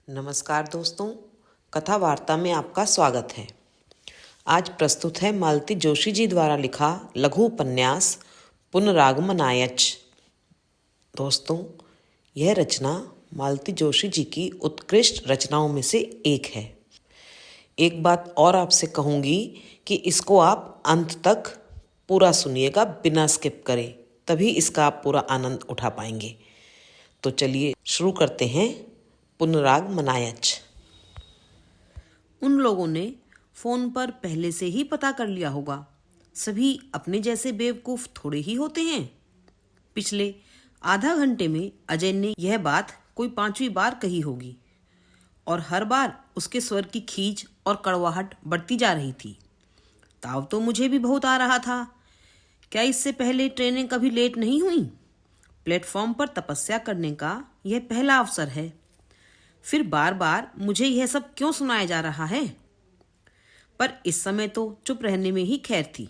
नमस्कार दोस्तों, कथा वार्ता में आपका स्वागत है। आज प्रस्तुत है मालती जोशी जी द्वारा लिखा लघु उपन्यास पुनरागमनायच। दोस्तों, यह रचना मालती जोशी जी की उत्कृष्ट रचनाओं में से एक है। एक बात और आपसे कहूँगी कि इसको आप अंत तक पूरा सुनिएगा बिना स्किप करे, तभी इसका आप पूरा आनंद उठा पाएंगे। तो चलिए शुरू करते हैं पुनरागमनायच। उन लोगों ने फोन पर पहले से ही पता कर लिया होगा। सभी अपने जैसे बेवकूफ थोड़े ही होते हैं। पिछले आधा घंटे में अजय ने यह बात कोई 5वीं बार कही होगी और हर बार उसके स्वर की खींच और कड़वाहट बढ़ती जा रही थी। ताव तो मुझे भी बहुत आ रहा था। क्या इससे पहले ट्रेनें कभी लेट नहीं हुई? प्लेटफॉर्म पर तपस्या करने का यह पहला अवसर है। फिर बार बार मुझे यह सब क्यों सुनाया जा रहा है? पर इस समय तो चुप रहने में ही खैर थी।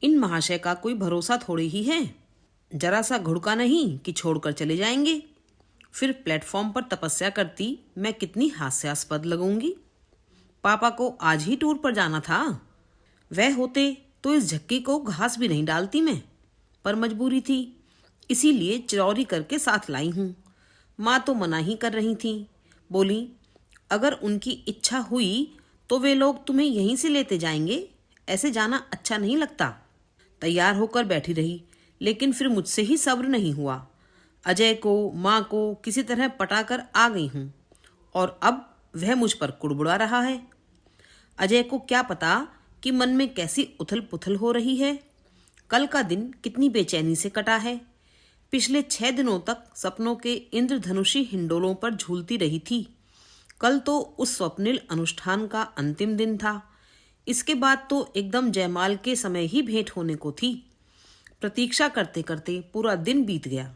इन महाशय का कोई भरोसा थोड़ी ही है। जरा सा घुड़का नहीं कि छोड़कर चले जाएंगे। फिर प्लेटफॉर्म पर तपस्या करती मैं कितनी हास्यास्पद लगूंगी। पापा को आज ही टूर पर जाना था। वह होते तो इस झक्की को घास भी नहीं डालती मैं, पर मजबूरी थी, इसीलिए चिरौरी करके साथ लाई हूँ। माँ तो मना ही कर रही थी। बोली, अगर उनकी इच्छा हुई तो वे लोग तुम्हें यहीं से लेते जाएंगे। ऐसे जाना अच्छा नहीं लगता। तैयार होकर बैठी रही, लेकिन फिर मुझसे ही सब्र नहीं हुआ। अजय को, माँ को किसी तरह पटाकर आ गई हूँ और अब वह मुझ पर कुड़बुड़ा रहा है। अजय को क्या पता कि मन में कैसी उथल पुथल हो रही है। कल का दिन कितनी बेचैनी से कटा है। पिछले 6 दिनों तक सपनों के इंद्रधनुषी हिंडोलों पर झूलती रही थी। कल तो उस स्वप्निल अनुष्ठान का अंतिम दिन था। इसके बाद तो एकदम जयमाल के समय ही भेंट होने को थी। प्रतीक्षा करते करते पूरा दिन बीत गया।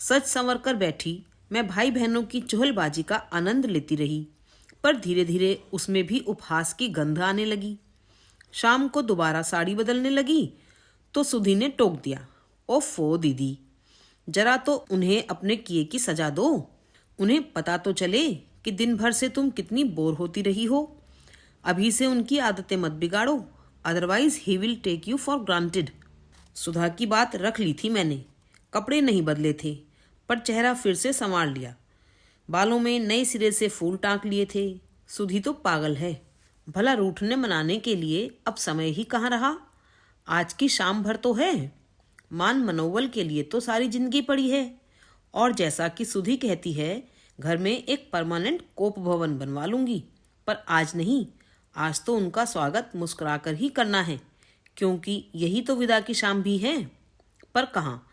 सच संवर कर बैठी मैं भाई बहनों की चुहलबाजी का आनंद लेती रही, पर धीरे धीरे उसमें भी उपहास की गंध आने लगी। शाम को दोबारा साड़ी बदलने लगी तो सुधी ने टोक दिया, ओफो दीदी, जरा तो उन्हें अपने किए की सजा दो। उन्हें पता तो चले कि दिन भर से तुम कितनी बोर होती रही हो। अभी से उनकी आदतें मत बिगाड़ो, otherwise he will take you for granted. Sudha की बात रख ली थी मैंने। कपड़े नहीं बदले थे, पर चेहरा फिर से संवार लिया। बालों में नए सिरे से फूल टांक लिए थे। सुधी तो पागल है। भला रूठने मनाने के लिए अब समय ही कहाँ रहा। आज की शाम भर तो है। मान मनोबल के लिए तो सारी जिंदगी पड़ी है। और जैसा कि सुधी कहती है, घर में एक परमानेंट कोप भवन बनवा लूंगी। पर आज नहीं, आज तो उनका स्वागत मुस्कुराकर ही करना है, क्योंकि यही तो विदा की शाम भी है। पर कहाँ,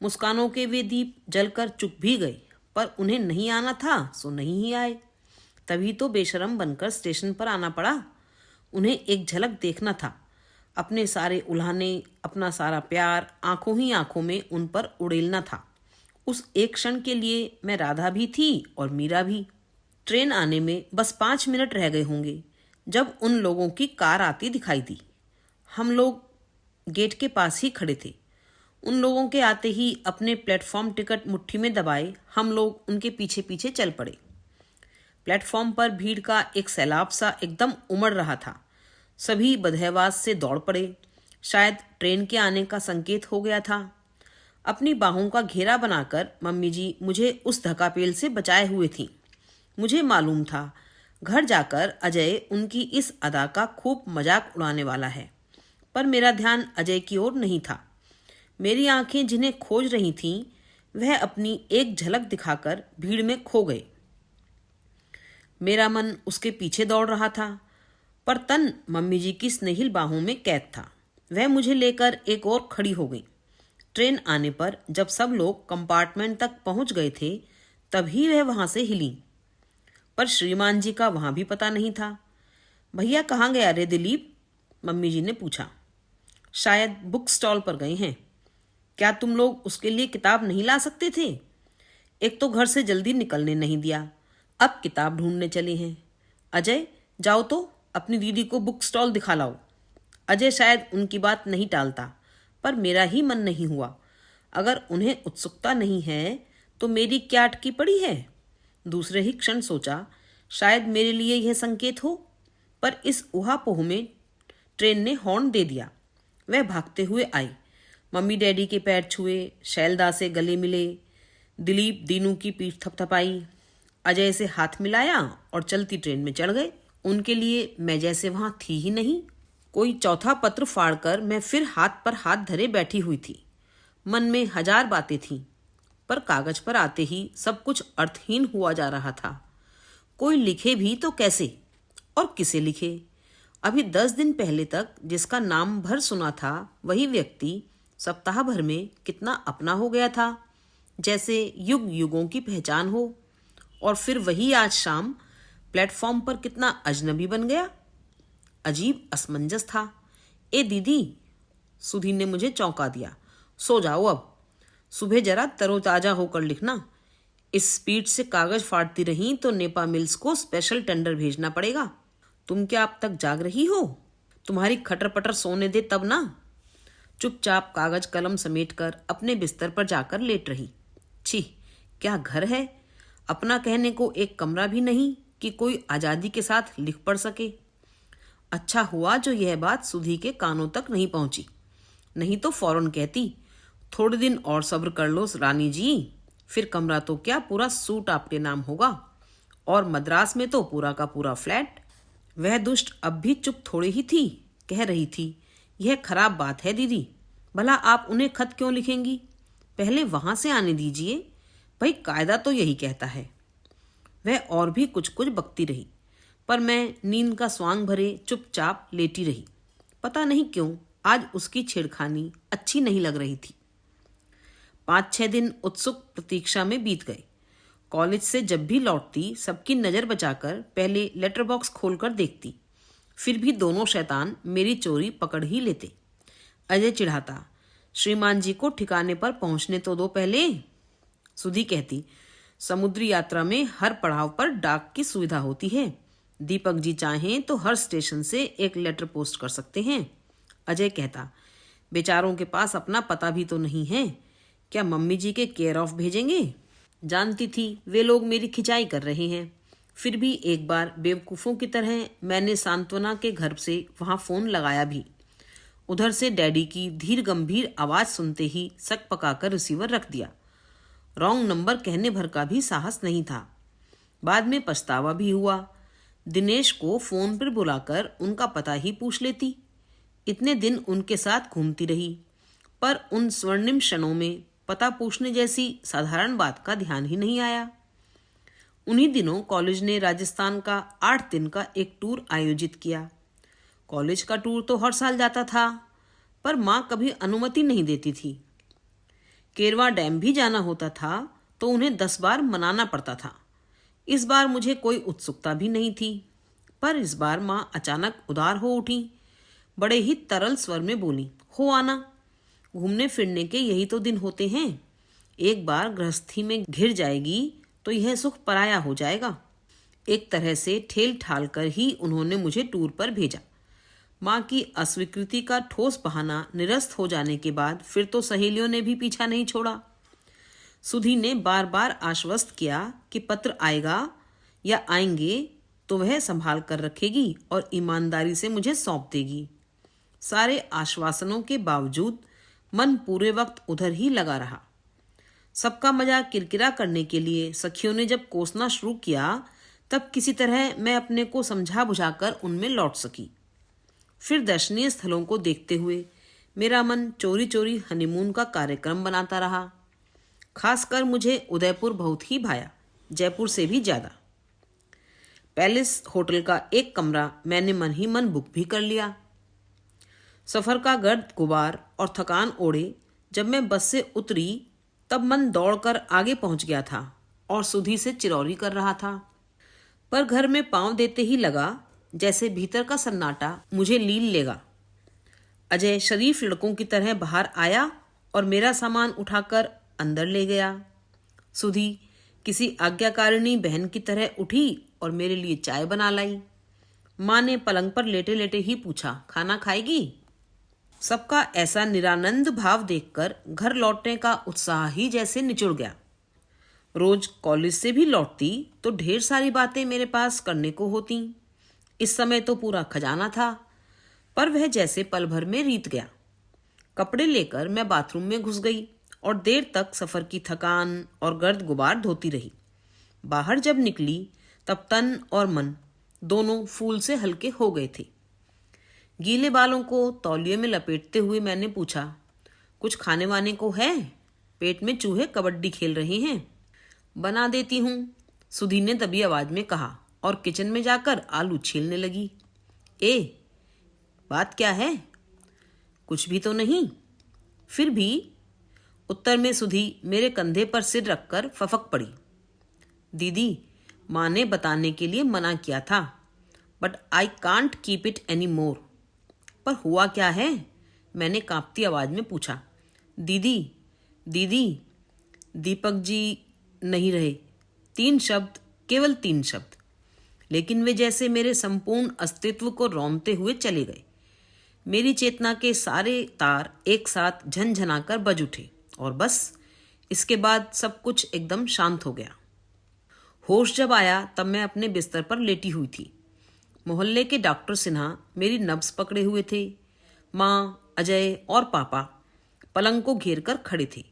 मुस्कानों के वे दीप जलकर चुप भी गए। पर उन्हें नहीं आना था सो नहीं ही आए। तभी तो बेशरम बनकर स्टेशन पर आना पड़ा। उन्हें एक झलक देखना था। अपने सारे उल्हाने, अपना सारा प्यार आंखों ही आंखों में उन पर उड़ेलना था। उस एक क्षण के लिए मैं राधा भी थी और मीरा भी। ट्रेन आने में बस 5 मिनट रह गए होंगे जब उन लोगों की कार आती दिखाई दी। हम लोग गेट के पास ही खड़े थे। उन लोगों के आते ही अपने प्लेटफॉर्म टिकट मुट्ठी में दबाए हम लोग उनके पीछे पीछे चल पड़े। प्लेटफॉर्म पर भीड़ का एक सैलाब सा एकदम उमड़ रहा था। सभी बदहवास से दौड़ पड़े। शायद ट्रेन के आने का संकेत हो गया था। अपनी बाहों का घेरा बनाकर मम्मी जी मुझे उस धक्कापेल से बचाए हुए थीं। मुझे मालूम था घर जाकर अजय उनकी इस अदा का खूब मजाक उड़ाने वाला है, पर मेरा ध्यान अजय की ओर नहीं था। मेरी आंखें जिन्हें खोज रही थीं, वह अपनी एक झलक दिखाकर भीड़ में खो गए। मेरा मन उसके पीछे दौड़ रहा था, पर तन मम्मी जी की स्नेहिल बाहों में कैद था। वह मुझे लेकर एक और खड़ी हो गई। ट्रेन आने पर जब सब लोग कंपार्टमेंट तक पहुंच गए थे, तभी वह वहां से हिली। पर श्रीमान जी का वहां भी पता नहीं था। भैया कहाँ गया रे दिलीप? मम्मी जी ने पूछा। शायद बुक स्टॉल पर गए हैं। क्या तुम लोग उसके लिए किताब नहीं ला सकते थे? एक तो घर से जल्दी निकलने नहीं दिया, अब किताब ढूंढने चले हैं। अजय, जाओ तो अपनी दीदी को बुक स्टॉल दिखा लाओ। अजय शायद उनकी बात नहीं टालता, पर मेरा ही मन नहीं हुआ। अगर उन्हें उत्सुकता नहीं है तो मेरी क्या अटकी पड़ी है? दूसरे ही क्षण सोचा शायद मेरे लिए यह संकेत हो, पर इस ऊहापोह में ट्रेन ने हॉर्न दे दिया। वह भागते हुए आई, मम्मी डैडी के पैर छुए, शैलदा से गले मिले, दिलीप दीनू की पीठ थपथपाई, अजय से हाथ मिलाया और चलती ट्रेन में चढ़ गए। उनके लिए मैं जैसे वहां थी ही नहीं। कोई चौथा पत्र फाड़कर मैं फिर हाथ पर हाथ धरे बैठी हुई थी। मन में हजार बातें थीं, पर कागज पर आते ही सब कुछ अर्थहीन हुआ जा रहा था। कोई लिखे भी तो कैसे और किसे लिखे? अभी 10 दिन पहले तक जिसका नाम भर सुना था वही व्यक्ति सप्ताह भर में कितना अपना हो गया था, जैसे युग युगों की पहचान हो। और फिर वही आज शाम प्लेटफॉर्म पर कितना अजनबी बन गया। अजीब असमंजस था। ए दीदी, सुधी ने मुझे चौंका दिया, सो जाओ अब, सुबह जरा तरोताजा होकर लिखना। इस स्पीड से कागज फाड़ती रही तो नेपा मिल्स को स्पेशल टेंडर भेजना पड़ेगा। तुम क्या अब तक जाग रही हो? तुम्हारी खटर पटर सोने दे तब ना। चुपचाप कागज कलम समेटकर अपने बिस्तर पर जाकर लेट रही। छी, क्या घर है! अपना कहने को एक कमरा भी नहीं कि कोई आजादी के साथ लिख पढ़ सके। अच्छा हुआ जो यह बात सुधी के कानों तक नहीं पहुंची, नहीं तो फौरन कहती, थोड़े दिन और सब्र कर लो रानी जी, फिर कमरा तो क्या पूरा सूट आपके नाम होगा, और मद्रास में तो पूरा का पूरा फ्लैट। वह दुष्ट अब भी चुप थोड़ी ही थी, कह रही थी, यह खराब बात है दीदी, भला आप उन्हें खत क्यों लिखेंगी? पहले वहां से आने दीजिए, भाई कायदा तो यही कहता है। वह और भी कुछ कुछ बकती रही, पर मैं नींद का स्वांग भरे चुपचाप लेटी रही। पता नहीं क्यों आज उसकी छेड़खानी अच्छी नहीं लग रही थी। 5-6 दिन उत्सुक प्रतीक्षा में बीत गए। कॉलेज से जब भी लौटती सबकी नज़र बचाकर पहले लेटर बॉक्स खोलकर देखती, फिर भी दोनों शैतान मेरी चोरी पकड़ ही लेते। अजय चिढ़ाता, श्रीमान जी को ठिकाने पर पहुंचने तो दो पहले। सुधी कहती, समुद्री यात्रा में हर पड़ाव पर डाक की सुविधा होती है, दीपक जी चाहें तो हर स्टेशन से एक लेटर पोस्ट कर सकते हैं। अजय कहता, बेचारों के पास अपना पता भी तो नहीं है, क्या मम्मी जी के केयर ऑफ भेजेंगे? जानती थी वे लोग मेरी खिंचाई कर रहे हैं, फिर भी एक बार बेवकूफ़ों की तरह मैंने सांत्वना के घर से वहां फ़ोन लगाया भी। उधर से डैडी की धीर गंभीर आवाज़ सुनते ही सक पकाकर रिसीवर रख दिया। रॉन्ग नंबर कहने भर का भी साहस नहीं था। बाद में पछतावा भी हुआ। दिनेश को फ़ोन पर बुलाकर उनका पता ही पूछ लेती। इतने दिन उनके साथ घूमती रही, पर उन स्वर्णिम क्षणों में पता पूछने जैसी साधारण बात का ध्यान ही नहीं आया। उन्हीं दिनों कॉलेज ने राजस्थान का 8 दिन का एक टूर आयोजित किया। कॉलेज का टूर तो हर साल जाता था, पर माँ कभी अनुमति नहीं देती थी। केरवा डैम भी जाना होता था तो उन्हें 10 बार मनाना पड़ता था। इस बार मुझे कोई उत्सुकता भी नहीं थी, पर इस बार माँ अचानक उदार हो उठी। बड़े ही तरल स्वर में बोली, हो आना, घूमने फिरने के यही तो दिन होते हैं। एक बार गृहस्थी में घिर जाएगी तो यह सुख पराया हो जाएगा। एक तरह से ठेल ठाल कर ही उन्होंने मुझे टूर पर भेजा। माँ की अस्वीकृति का ठोस बहाना निरस्त हो जाने के बाद फिर तो सहेलियों ने भी पीछा नहीं छोड़ा। सुधी ने बार बार आश्वस्त किया कि पत्र आएगा या आएंगे तो वह संभाल कर रखेगी और ईमानदारी से मुझे सौंप देगी। सारे आश्वासनों के बावजूद मन पूरे वक्त उधर ही लगा रहा। सबका मजाक किरकिरा करने के लिए सखियों ने जब कोसना शुरू किया, तब किसी तरह मैं अपने को समझा बुझाकर उनमें लौट सकी। फिर दर्शनीय स्थलों को देखते हुए मेरा मन चोरी चोरी हनीमून का कार्यक्रम बनाता रहा। खासकर मुझे उदयपुर बहुत ही भाया, जयपुर से भी ज्यादा। पैलेस होटल का एक कमरा मैंने मन ही मन बुक भी कर लिया। सफर का गर्द गुबार और थकान ओढ़े जब मैं बस से उतरी तब मन दौड़कर आगे पहुंच गया था और सुधी से चिरौरी कर रहा था। पर घर में पांव देते ही लगा जैसे भीतर का सन्नाटा मुझे लील लेगा। अजय शरीफ लड़कों की तरह बाहर आया और मेरा सामान उठाकर अंदर ले गया। सुधी किसी आज्ञाकारिणी बहन की तरह उठी और मेरे लिए चाय बना लाई। माँ ने पलंग पर लेटे लेटे ही पूछा, खाना खाएगी? सबका ऐसा निरानंद भाव देखकर घर लौटने का उत्साह ही जैसे निचुड़ गया। रोज कॉलेज से भी लौटती तो ढेर सारी बातें मेरे पास करने को होती। इस समय तो पूरा खजाना था, पर वह जैसे पल भर में बीत गया। कपड़े लेकर मैं बाथरूम में घुस गई और देर तक सफर की थकान और गर्द गुबार धोती रही। बाहर जब निकली तब तन और मन दोनों फूल से हल्के हो गए थे। गीले बालों को तौलिए में लपेटते हुए मैंने पूछा, कुछ खाने वाने को है? पेट में चूहे कबड्डी खेल रहे हैं। बना देती हूँ, सुधी ने दबी आवाज में कहा और किचन में जाकर आलू छीलने लगी। बात क्या है? कुछ भी तो नहीं। फिर भी, उत्तर में सुधी मेरे कंधे पर सिर रखकर फफक पड़ी। दीदी, माँ ने बताने के लिए मना किया था, but I can't keep it any more. पर हुआ क्या है? मैंने कांपती आवाज में पूछा। दीदी, दीदी, दीपक जी नहीं रहे। 3 शब्द, केवल 3 शब्द, लेकिन वे जैसे मेरे संपूर्ण अस्तित्व को रौंदते हुए चले गए। मेरी चेतना के सारे तार एक साथ झनझनाकर बज उठे और बस इसके बाद सब कुछ एकदम शांत हो गया। होश जब आया तब मैं अपने बिस्तर पर लेटी हुई थी। मोहल्ले के डॉक्टर सिन्हा मेरी नब्ज पकड़े हुए थे। माँ, अजय और पापा पलंग को घेर कर खड़े थे।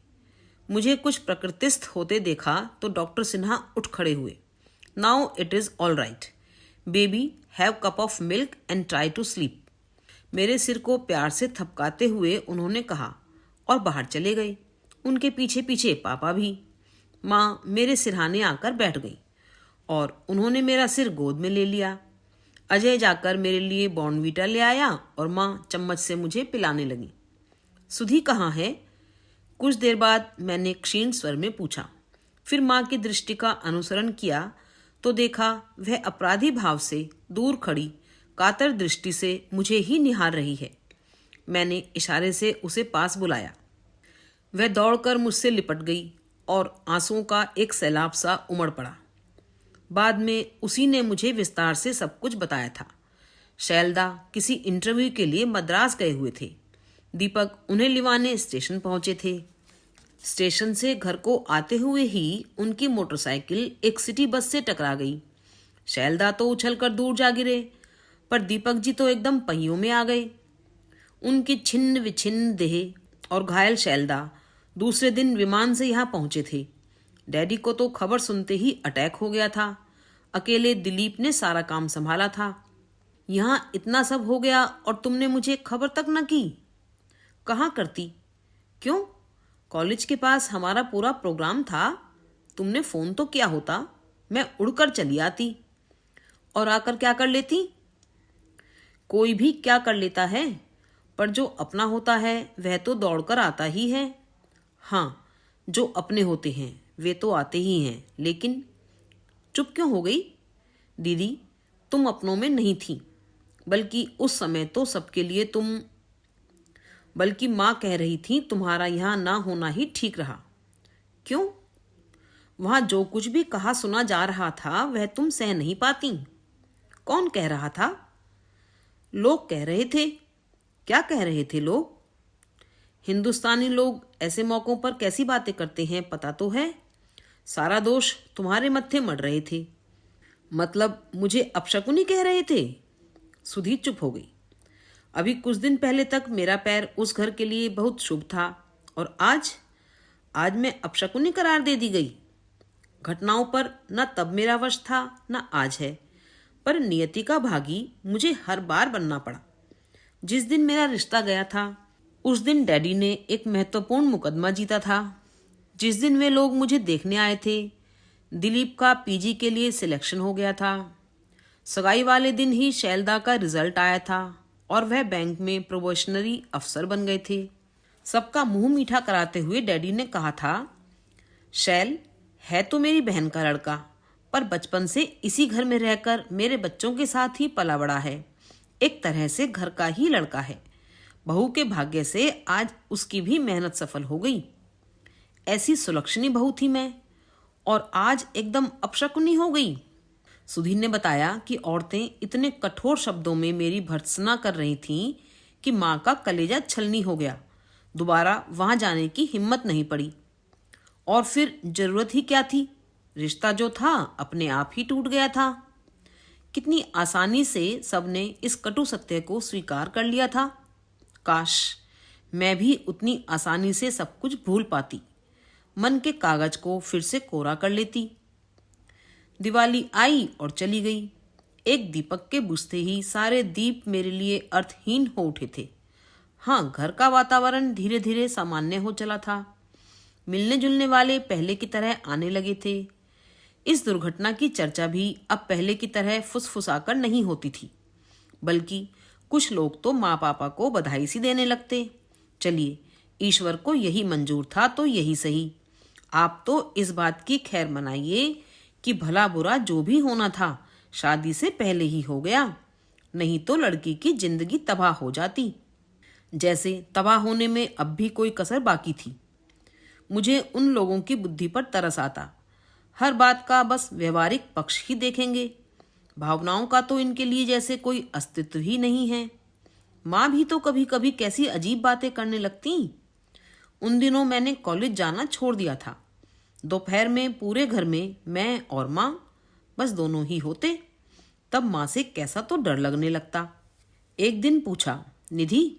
मुझे कुछ प्रकृतिस्थ होते देखा तो डॉक्टर सिन्हा उठ खड़े हुए। Now it is all right baby, have cup of milk and try to sleep. मेरे सिर को प्यार से थपकाते हुए उन्होंने कहा और बाहर चले गए। उनके पीछे पीछे पापा भी। माँ मेरे सिरहाने आकर बैठ गई और उन्होंने मेरा सिर गोद में ले लिया। अजय जाकर मेरे लिए बॉर्नवीटा ले आया और माँ चम्मच से मुझे पिलाने लगी। सुधी कहाँ है? कुछ देर बाद मैंने क्षीण स्वर में पूछा। फिर माँ की दृष्टि का अनुसरण किया तो देखा वह अपराधी भाव से दूर खड़ी कातर दृष्टि से मुझे ही निहार रही है। मैंने इशारे से उसे पास बुलाया। वह दौड़कर मुझसे लिपट गई और आंसुओं का एक सैलाब सा उमड़ पड़ा। बाद में उसी ने मुझे विस्तार से सब कुछ बताया था। शैलदा किसी इंटरव्यू के लिए मद्रास गए हुए थे। दीपक उन्हें लिवाने स्टेशन पहुंचे थे। स्टेशन से घर को आते हुए ही उनकी मोटरसाइकिल एक सिटी बस से टकरा गई। शैलदा तो उछलकर दूर जा गिरे, पर दीपक जी तो एकदम पहियों में आ गए। उनकी छिन्न विछिन्न देह और घायल शैलदा दूसरे दिन विमान से यहाँ पहुंचे थे। डैडी को तो खबर सुनते ही अटैक हो गया था। अकेले दिलीप ने सारा काम संभाला था। यहाँ इतना सब हो गया और तुमने मुझे खबर तक न की। कहाँ करती? क्यों? कॉलेज के पास हमारा पूरा प्रोग्राम था। तुमने फोन तो किया होता, मैं उड़कर चली आती। और आकर क्या कर लेती? कोई भी क्या कर लेता है, पर जो अपना होता है वह तो दौड़कर आता ही है। हाँ, जो अपने होते हैं वे तो आते ही हैं, लेकिन चुप क्यों हो गई? दीदी, तुम अपनों में नहीं थी, बल्कि उस समय तो सबके लिए तुम, बल्कि माँ कह रही थी तुम्हारा यहाँ ना होना ही ठीक रहा। क्यों? वहाँ जो कुछ भी कहा सुना जा रहा था वह तुम सह नहीं पाती। कौन कह रहा था? लोग कह रहे थे। क्या कह रहे थे लोग? हिंदुस्तानी लोग ऐसे मौकों पर कैसी बातें करते हैं पता तो है। सारा दोष तुम्हारे मत्थे मढ़ रहे थे। मतलब मुझे अपशकुनी कह रहे थे? सुधी चुप हो गई। अभी कुछ दिन पहले तक मेरा पैर उस घर के लिए बहुत शुभ था, और आज मैं अपशकुनी करार दे दी गई। घटनाओं पर न तब मेरा वश था न आज है, पर नियति का भागी मुझे हर बार बनना पड़ा। जिस दिन मेरा रिश्ता गया था उस दिन डैडी ने एक महत्वपूर्ण मुकदमा जीता था। जिस दिन वे लोग मुझे देखने आए थे दिलीप का पीजी के लिए सिलेक्शन हो गया था। सगाई वाले दिन ही शैलदा का रिजल्ट आया था और वह बैंक में प्रोबेशनरी अफसर बन गए थे। सबका मुंह मीठा कराते हुए डैडी ने कहा था, शैल है तो मेरी बहन का लड़का, पर बचपन से इसी घर में रहकर मेरे बच्चों के साथ ही पला बड़ा है। एक तरह से घर का ही लड़का है। बहू के भाग्य से आज उसकी भी मेहनत सफल हो गई। ऐसी सुलक्षणी बहू थी मैं, और आज एकदम अपशकुनी हो गई। सुधीर ने बताया कि औरतें इतने कठोर शब्दों में मेरी भर्त्सना कर रही थीं कि माँ का कलेजा छलनी हो गया। दोबारा वहां जाने की हिम्मत नहीं पड़ी। और फिर जरूरत ही क्या थी, रिश्ता जो था अपने आप ही टूट गया था। कितनी आसानी से सबने इस कटु सत्य को स्वीकार कर लिया था। काश मैं भी उतनी आसानी से सब कुछ भूल पाती, मन के कागज को फिर से कोरा कर लेती। दिवाली आई और चली गई। एक दीपक के बुझते ही सारे दीप मेरे लिए अर्थहीन हो उठे थे। हाँ, घर का वातावरण धीरे धीरे सामान्य हो चला था। मिलने जुलने वाले पहले की तरह आने लगे थे। इस दुर्घटना की चर्चा भी अब पहले की तरह फुसफुसाकर नहीं होती थी, बल्कि कुछ लोग तो माँ पापा को बधाई सी देने लगते। चलिए, ईश्वर को यही मंजूर था तो यही सही। आप तो इस बात की खैर मनाइए कि भला बुरा जो भी होना था शादी से पहले ही हो गया, नहीं तो लड़की की जिंदगी तबाह हो जाती। जैसे तबाह होने में अब भी कोई कसर बाकी थी। मुझे उन लोगों की बुद्धि पर तरस आता। हर बात का बस व्यवहारिक पक्ष ही देखेंगे, भावनाओं का तो इनके लिए जैसे कोई अस्तित्व ही नहीं है। माँ भी तो कभी कभी कैसी अजीब बातें करने लगती। उन दिनों मैंने कॉलेज जाना छोड़ दिया था। दोपहर में पूरे घर में मैं और माँ, बस दोनों ही होते। तब माँ से कैसा तो डर लगने लगता। एक दिन पूछा, निधि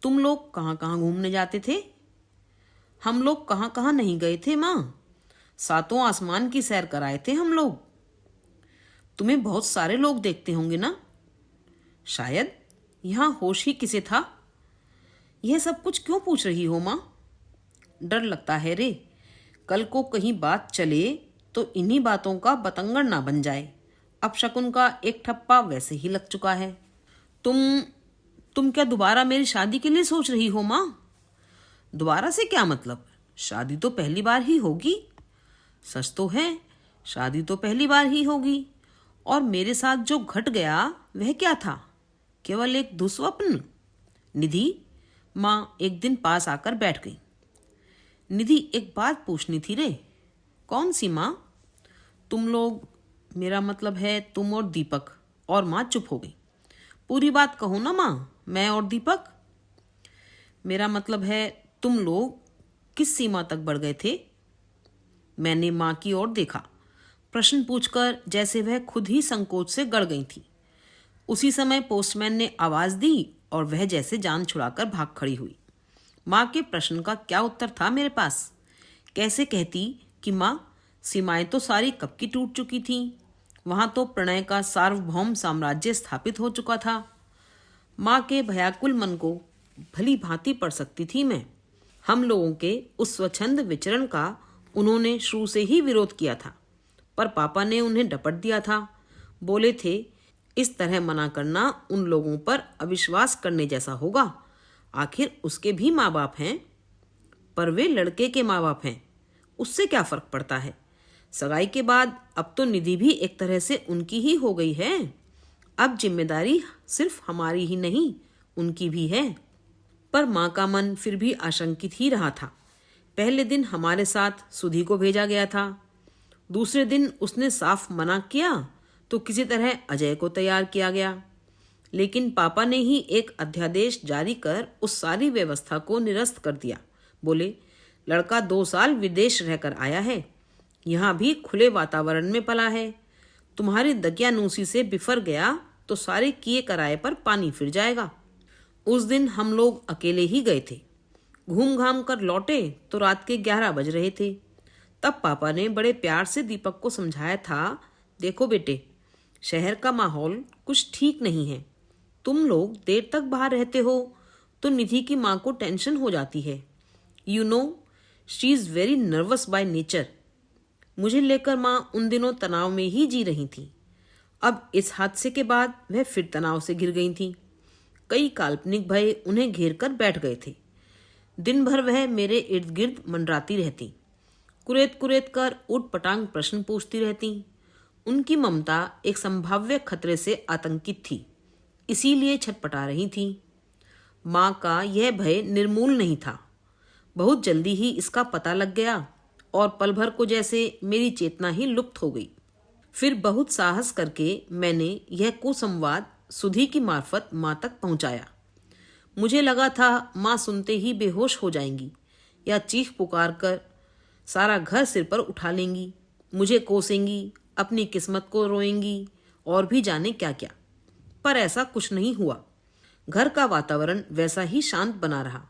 तुम लोग कहाँ कहाँ घूमने जाते थे? हम लोग कहाँ कहाँ नहीं गए थे माँ, सातों आसमान की सैर कराए थे हम लोग। तुम्हें बहुत सारे लोग देखते होंगे ना? शायद। यहाँ होश ही किसे था? यह सब कुछ क्यों पूछ रही हो माँ? डर लगता है रे, कल को कहीं बात चले तो इन्हीं बातों का बतंगड़ ना बन जाए। अब शकुन का एक ठप्पा वैसे ही लग चुका है। तुम क्या दोबारा मेरी शादी के लिए सोच रही हो माँ? दोबारा से क्या मतलब? शादी तो पहली बार ही होगी। सच तो है, शादी तो पहली बार ही होगी। और मेरे साथ जो घट गया वह क्या था? केवल एक दुस्वप्न। निधि, माँ एक दिन पास आकर बैठ गई। निधि, एक बात पूछनी थी रे। कौन सी माँ? तुम लोग, मेरा मतलब है तुम और दीपक। और माँ चुप हो गई। पूरी बात कहो ना माँ, मैं और दीपक। मेरा मतलब है तुम लोग किस सीमा तक बढ़ गए थे? मैंने माँ की ओर देखा, प्रश्न पूछकर जैसे वह खुद ही संकोच से गड़ गई थी। उसी समय पोस्टमैन ने आवाज दी और वह जैसे जान छुड़ाकर भाग खड़ी हुई। माँ के प्रश्न का क्या उत्तर था मेरे पास? कैसे कहती कि माँ, सीमाएं तो सारी कब की टूट चुकी थीं। वहां तो प्रणय का सार्वभौम साम्राज्य स्थापित हो चुका था। माँ के भयाकुल मन को भली भांति पढ़ सकती थी मैं। हम लोगों के उस स्वच्छंद विचरण का उन्होंने शुरू से ही विरोध किया था, पर पापा ने उन्हें डपट दिया था। बोले थे, इस तरह मना करना उन लोगों पर अविश्वास करने जैसा होगा। आखिर उसके भी माँ बाप हैं। पर वे लड़के के माँ बाप हैं, उससे क्या फर्क पड़ता है? सगाई के बाद अब तो निधि भी एक तरह से उनकी ही हो गई है। अब जिम्मेदारी सिर्फ हमारी ही नहीं, उनकी भी है। पर माँ का मन फिर भी आशंकित ही रहा था। पहले दिन हमारे साथ सुधी को भेजा गया था। दूसरे दिन उसने साफ मना किया तो किसी तरह अजय को तैयार किया गया। लेकिन पापा ने ही एक अध्यादेश जारी कर उस सारी व्यवस्था को निरस्त कर दिया। बोले, लड़का 2 साल विदेश रहकर आया है, यहाँ भी खुले वातावरण में पला है। तुम्हारी दकियानूसी से बिफर गया तो सारे किए कराए पर पानी फिर जाएगा। उस दिन हम लोग अकेले ही गए थे। घूम घाम कर लौटे तो रात के 11 बज रहे थे। तब पापा ने बड़े प्यार से दीपक को समझाया था, देखो बेटे, शहर का माहौल कुछ ठीक नहीं है। तुम लोग देर तक बाहर रहते हो तो निधि की माँ को टेंशन हो जाती है। You know, she is very nervous by nature. मुझे लेकर माँ उन दिनों तनाव में ही जी रही थी। अब इस हादसे के बाद वह फिर तनाव से घिर गई थी। कई काल्पनिक भय उन्हें घेर कर बैठ गए थे। दिन भर वह मेरे इर्द गिर्द मंडराती रहती, कुरेद कुरेद कर ऊट पटांग प्रश्न पूछती रहती। उनकी ममता एक संभाव्य खतरे से आतंकित थी, इसीलिए छटपटा रही थी। माँ का यह भय निर्मूल नहीं था। बहुत जल्दी ही इसका पता लग गया और पल भर को जैसे मेरी चेतना ही लुप्त हो गई। फिर बहुत साहस करके मैंने यह कुसंवाद सुधी की मार्फत माँ तक पहुँचाया। मुझे लगा था माँ सुनते ही बेहोश हो जाएंगी या चीख पुकार कर सारा घर सिर पर उठा लेंगी, मुझे कोसेंगी, अपनी किस्मत को रोएंगी और भी जाने क्या क्या। पर ऐसा कुछ नहीं हुआ। घर का वातावरण वैसा ही शांत बना रहा।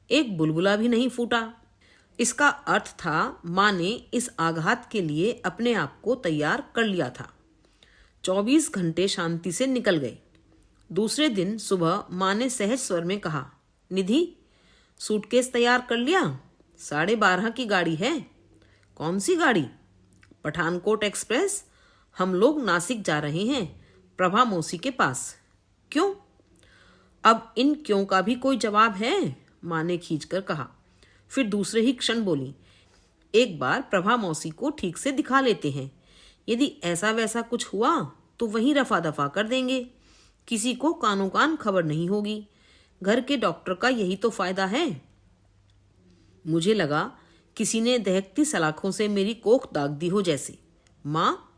एक बुलबुला भी नहीं फूटा। इसका अर्थ था माँ ने इस आघात के लिए अपने आप को तैयार कर लिया था। 24 घंटे शांति से निकल गए। दूसरे दिन सुबह माँ ने सहज स्वर में कहा, निधि, सूटकेस तैयार कर लिया? 12:30 की गाड़ी है। कौन सी गाड़ी? पठानकोट एक्सप्रेस। हम लोग नासिक जा रहे हैं, प्रभा मौसी के पास। क्यों? अब इन क्यों का भी कोई जवाब है? माँ ने खींचकर कहा। फिर दूसरे ही क्षण बोली, एक बार प्रभा मौसी को ठीक से दिखा लेते हैं। यदि ऐसा वैसा कुछ हुआ तो वहीं रफा दफा कर देंगे। किसी को कानो कान खबर नहीं होगी। घर के डॉक्टर का यही तो फायदा है। मुझे लगा किसी ने दहकती सलाखों से मेरी कोख दाग दी हो जैसे। माँ,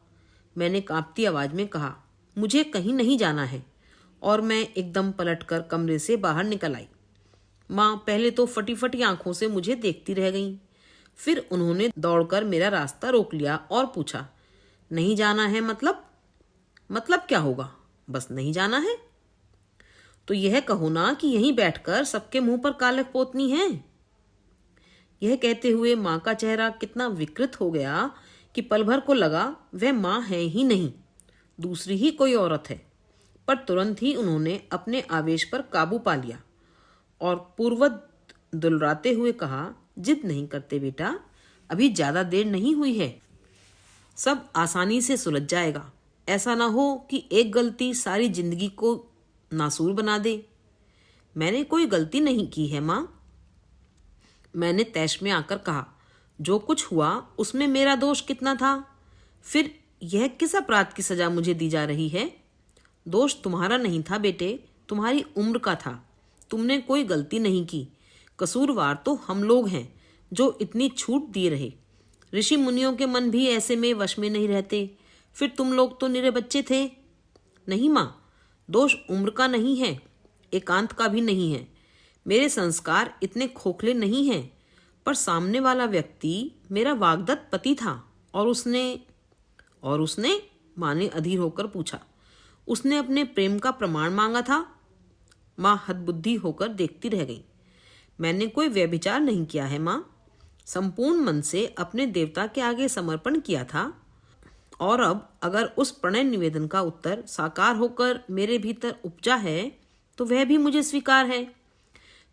मैंने कांपती आवाज में कहा, मुझे कहीं नहीं जाना है। और मैं एकदम पलटकर कमरे से बाहर निकल आई। माँ पहले तो फटी फटी आंखों से मुझे देखती रह गईं। फिर उन्होंने दौड़कर मेरा रास्ता रोक लिया और पूछा, नहीं जाना है मतलब? मतलब क्या होगा? बस नहीं जाना है तो यह कहो ना कि यहीं बैठकर सबके मुंह पर कालक पोतनी है। यह कहते हुए माँ का चेहरा कितना विकृत हो गया कि पल भर को लगा वह माँ है ही नहीं, दूसरी ही कोई औरत है। पर तुरंत ही उन्होंने अपने आवेश पर काबू पा लिया और पूर्ववत दुलराते हुए कहा, जिद नहीं करते बेटा, अभी ज्यादा देर नहीं हुई है, सब आसानी से सुलझ जाएगा। ऐसा ना हो कि एक गलती सारी जिंदगी को नासूर बना दे। मैंने कोई गलती नहीं की है माँ, मैंने तैश में आकर कहा। जो कुछ हुआ उसमें मेरा दोष कितना था? फिर यह किस अपराध की सजा मुझे दी जा रही है? दोष तुम्हारा नहीं था बेटे, तुम्हारी उम्र का था। तुमने कोई गलती नहीं की। कसूरवार तो हम लोग हैं जो इतनी छूट दिए रहे। ऋषि मुनियों के मन भी ऐसे में वश में नहीं रहते। फिर तुम लोग तो निरे बच्चे थे। नहीं माँ, दोष उम्र का नहीं है, एकांत का भी नहीं है। मेरे संस्कार इतने खोखले नहीं हैं। पर सामने वाला व्यक्ति मेरा वाग्दत्त पति था और उसने माँ ने अधीर होकर पूछा। उसने अपने प्रेम का प्रमाण मांगा था। माँ हतबुद्धि होकर देखती रह गई। मैंने कोई व्यभिचार नहीं किया है माँ, संपूर्ण मन से अपने देवता के आगे समर्पण किया था। और अब अगर उस प्रणय निवेदन का उत्तर साकार होकर मेरे भीतर उपजा है तो वह भी मुझे स्वीकार है।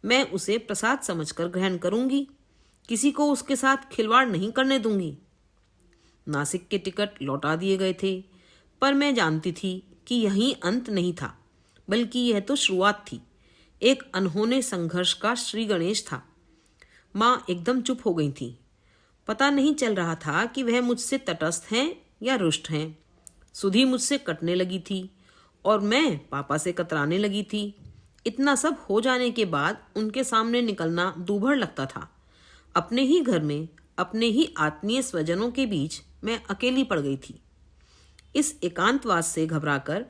मैं उसे प्रसाद समझकर ग्रहण करूंगी, किसी को उसके साथ खिलवाड़ नहीं करने दूंगी। नासिक के टिकट लौटा दिए गए थे, पर मैं जानती थी कि यही अंत नहीं था, बल्कि यह तो शुरुआत थी। एक अनहोने संघर्ष का श्री गणेश था। माँ एकदम चुप हो गई थी। पता नहीं चल रहा था कि वह मुझसे तटस्थ हैं या रुष्ट हैं। सुधी मुझसे कटने लगी थी और मैं पापा से कतराने लगी थी। इतना सब हो जाने के बाद उनके सामने निकलना दूभर लगता था। अपने ही घर में अपने ही आत्मीय स्वजनों के बीच मैं अकेली पड़ गई थी। इस एकांतवास से घबराकर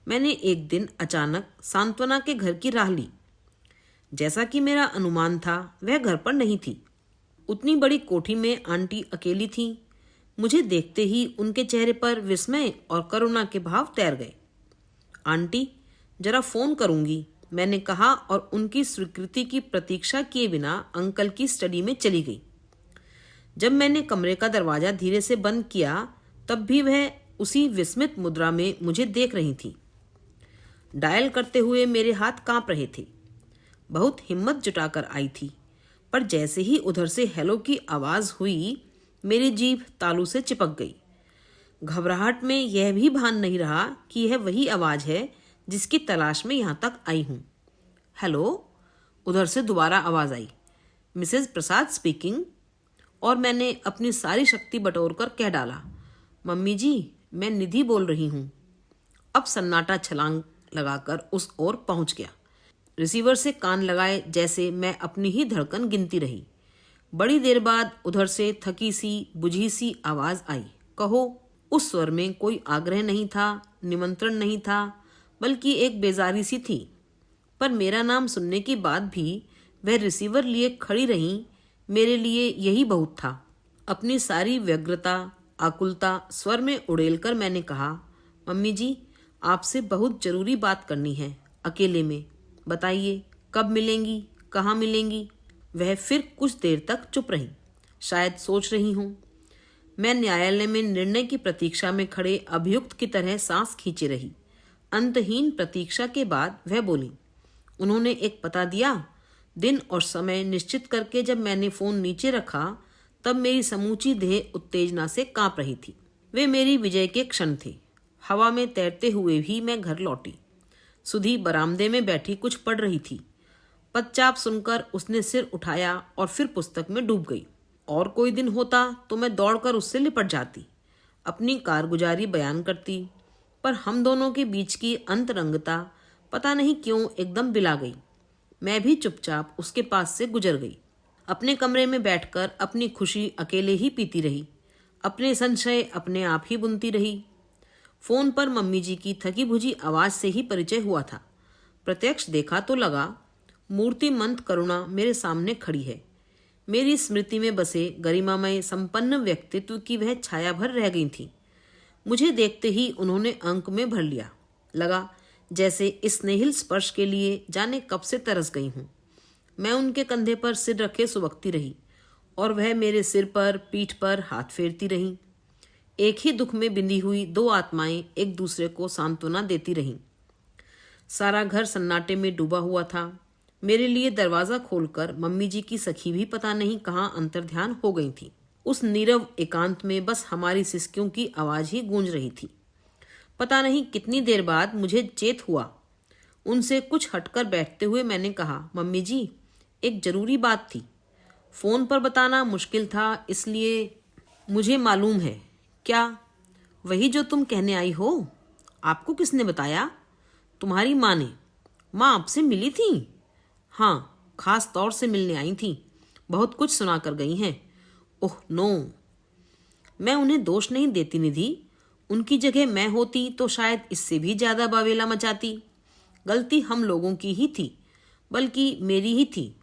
मैंने एक दिन अचानक सांत्वना के घर की राह ली। जैसा कि मेरा अनुमान था, वह घर पर नहीं थी। उतनी बड़ी कोठी में आंटी अकेली थी। मुझे देखते ही उनके चेहरे पर विस्मय और करुणा के भाव तैर गए। आंटी, जरा फोन करूंगी, मैंने कहा और उनकी स्वीकृति की प्रतीक्षा किए बिना अंकल की स्टडी में चली गई। जब मैंने कमरे का दरवाजा धीरे से बंद किया तब भी वह उसी विस्मित मुद्रा में मुझे देख रही थी। डायल करते हुए मेरे हाथ कांप रहे थे। बहुत हिम्मत जुटाकर आई थी, पर जैसे ही उधर से हेलो की आवाज हुई मेरी जीभ तालू से चिपक गई। घबराहट में यह भी भान नहीं रहा कि यह वही आवाज है जिसकी तलाश में यहाँ तक आई हूँ। हेलो, उधर से दोबारा आवाज आई, मिसेज प्रसाद स्पीकिंग। और मैंने अपनी सारी शक्ति बटोर कर कह डाला, मम्मी जी, मैं निधि बोल रही हूँ। अब सन्नाटा छलांग लगाकर उस ओर पहुंच गया। रिसीवर से कान लगाए जैसे मैं अपनी ही धड़कन गिनती रही। बड़ी देर बाद उधर से थकी सी बुझी सी आवाज आई, कहो। उस स्वर में कोई आग्रह नहीं था, निमंत्रण नहीं था, बल्कि एक बेजारी सी थी। पर मेरा नाम सुनने के बाद भी वह रिसीवर लिए खड़ी रहीं, मेरे लिए यही बहुत था। अपनी सारी व्यग्रता आकुलता स्वर में उड़ेलकर मैंने कहा, मम्मी जी, आपसे बहुत जरूरी बात करनी है, अकेले में। बताइए, कब मिलेंगी, कहाँ मिलेंगी? वह फिर कुछ देर तक चुप रही, शायद सोच रही हूँ। मैं न्यायालय में निर्णय की प्रतीक्षा में खड़े अभियुक्त की तरह सांस खींचे रही। अंतहीन प्रतीक्षा के बाद वह बोली, उन्होंने एक पता दिया। दिन और समय निश्चित करके जब मैंने फोन नीचे रखा, तब मेरी समूची देह उत्तेजना से कांप रही थी। वे मेरी विजय के क्षण थे। हवा में तैरते हुए भी मैं घर लौटी। सुधी बरामदे में बैठी कुछ पढ़ रही थी। पदचाप सुनकर उसने सिर उठाया और फिर पुस्तक में डूब गई। और कोई दिन होता तो मैं दौड़कर उससे लिपट जाती, अपनी कारगुजारी बयान करती, पर हम दोनों के बीच की अंतरंगता पता नहीं क्यों एकदम बिला गई। मैं भी चुपचाप उसके पास से गुजर गई। अपने कमरे में बैठकर अपनी खुशी अकेले ही पीती रही, अपने संशय अपने आप ही बुनती रही। फोन पर मम्मी जी की थकी भुजी आवाज से ही परिचय हुआ था। प्रत्यक्ष देखा तो लगा मूर्तिमंत करुणा मेरे सामने खड़ी है। मेरी स्मृति में बसे गरिमामय संपन्न व्यक्तित्व की वह छाया भर रह गई थी। मुझे देखते ही उन्होंने अंक में भर लिया। लगा जैसे इस स्नेहिल स्पर्श के लिए जाने कब से तरस गई हूँ। मैं उनके कंधे पर सिर रखे सुबकती रही और वह मेरे सिर पर, पीठ पर हाथ फेरती रहीं। एक ही दुख में बिंदी हुई दो आत्माएं एक दूसरे को सांत्वना देती रहीं। सारा घर सन्नाटे में डूबा हुआ था। मेरे लिए दरवाजा खोलकर मम्मी जी की सखी भी पता नहीं कहाँ अंतर्ध्यान हो गई थी। उस नीरव एकांत में बस हमारी सिसकियों की आवाज ही गूंज रही थी। पता नहीं कितनी देर बाद मुझे चेत हुआ। उनसे कुछ हटकर बैठते हुए मैंने कहा, मम्मी जी, एक जरूरी बात थी। फोन पर बताना मुश्किल था, इसलिए मुझे मालूम है। क्या? वही जो तुम कहने आई हो। आपको किसने बताया? तुम्हारी माँ ने। माँ आपसे मिली थी? हाँ, खास तौर से मिलने आई थी। बहुत कुछ सुना कर गई हैं। Oh no. मैं उन्हें दोष नहीं देती निधि। उनकी जगह मैं होती तो शायद इससे भी ज्यादा बावेला मचाती। गलती हम लोगों की ही थी, बल्कि मेरी ही थी।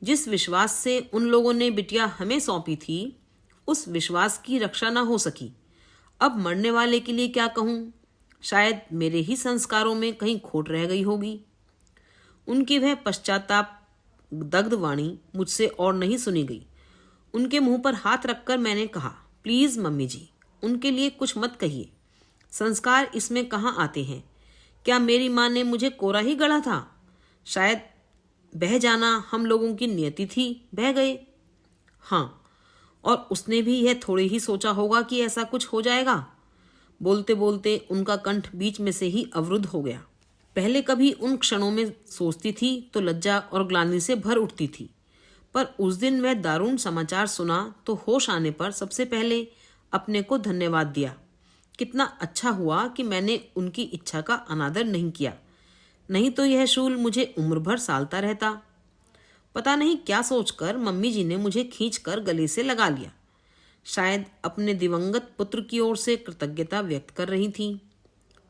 जिस विश्वास से उन लोगों ने बिटिया हमें सौंपी थी, उस विश्वास की रक्षा न हो सकी। अब मरने वाले के लिए क्या कहूँ? शायद मेरे ही संस्कारों में कहीं खोट रह गई होगी। उनकी वह पश्चाताप दग्ध वाणी मुझसे और नहीं सुनी गई। उनके मुंह पर हाथ रखकर मैंने कहा, प्लीज मम्मी जी, उनके लिए कुछ मत कहिए। संस्कार इसमें कहाँ आते हैं? क्या मेरी माँ ने मुझे कोरा ही गढ़ा था? शायद बह जाना हम लोगों की नियति थी, बह गए। हाँ, और उसने भी यह थोड़े ही सोचा होगा कि ऐसा कुछ हो जाएगा। बोलते बोलते उनका कंठ बीच में से ही अवरुद्ध हो गया। पहले कभी उन क्षणों में सोचती थी तो लज्जा और ग्लानि से भर उठती थी, पर उस दिन वह दारुण समाचार सुना तो होश आने पर सबसे पहले अपने को धन्यवाद दिया। कितना अच्छा हुआ कि मैंने उनकी इच्छा का अनादर नहीं किया, नहीं तो यह शूल मुझे उम्र भर सालता रहता। पता नहीं क्या सोचकर मम्मी जी ने मुझे खींचकर गले से लगा लिया। शायद अपने दिवंगत पुत्र की ओर से कृतज्ञता व्यक्त कर रही थी।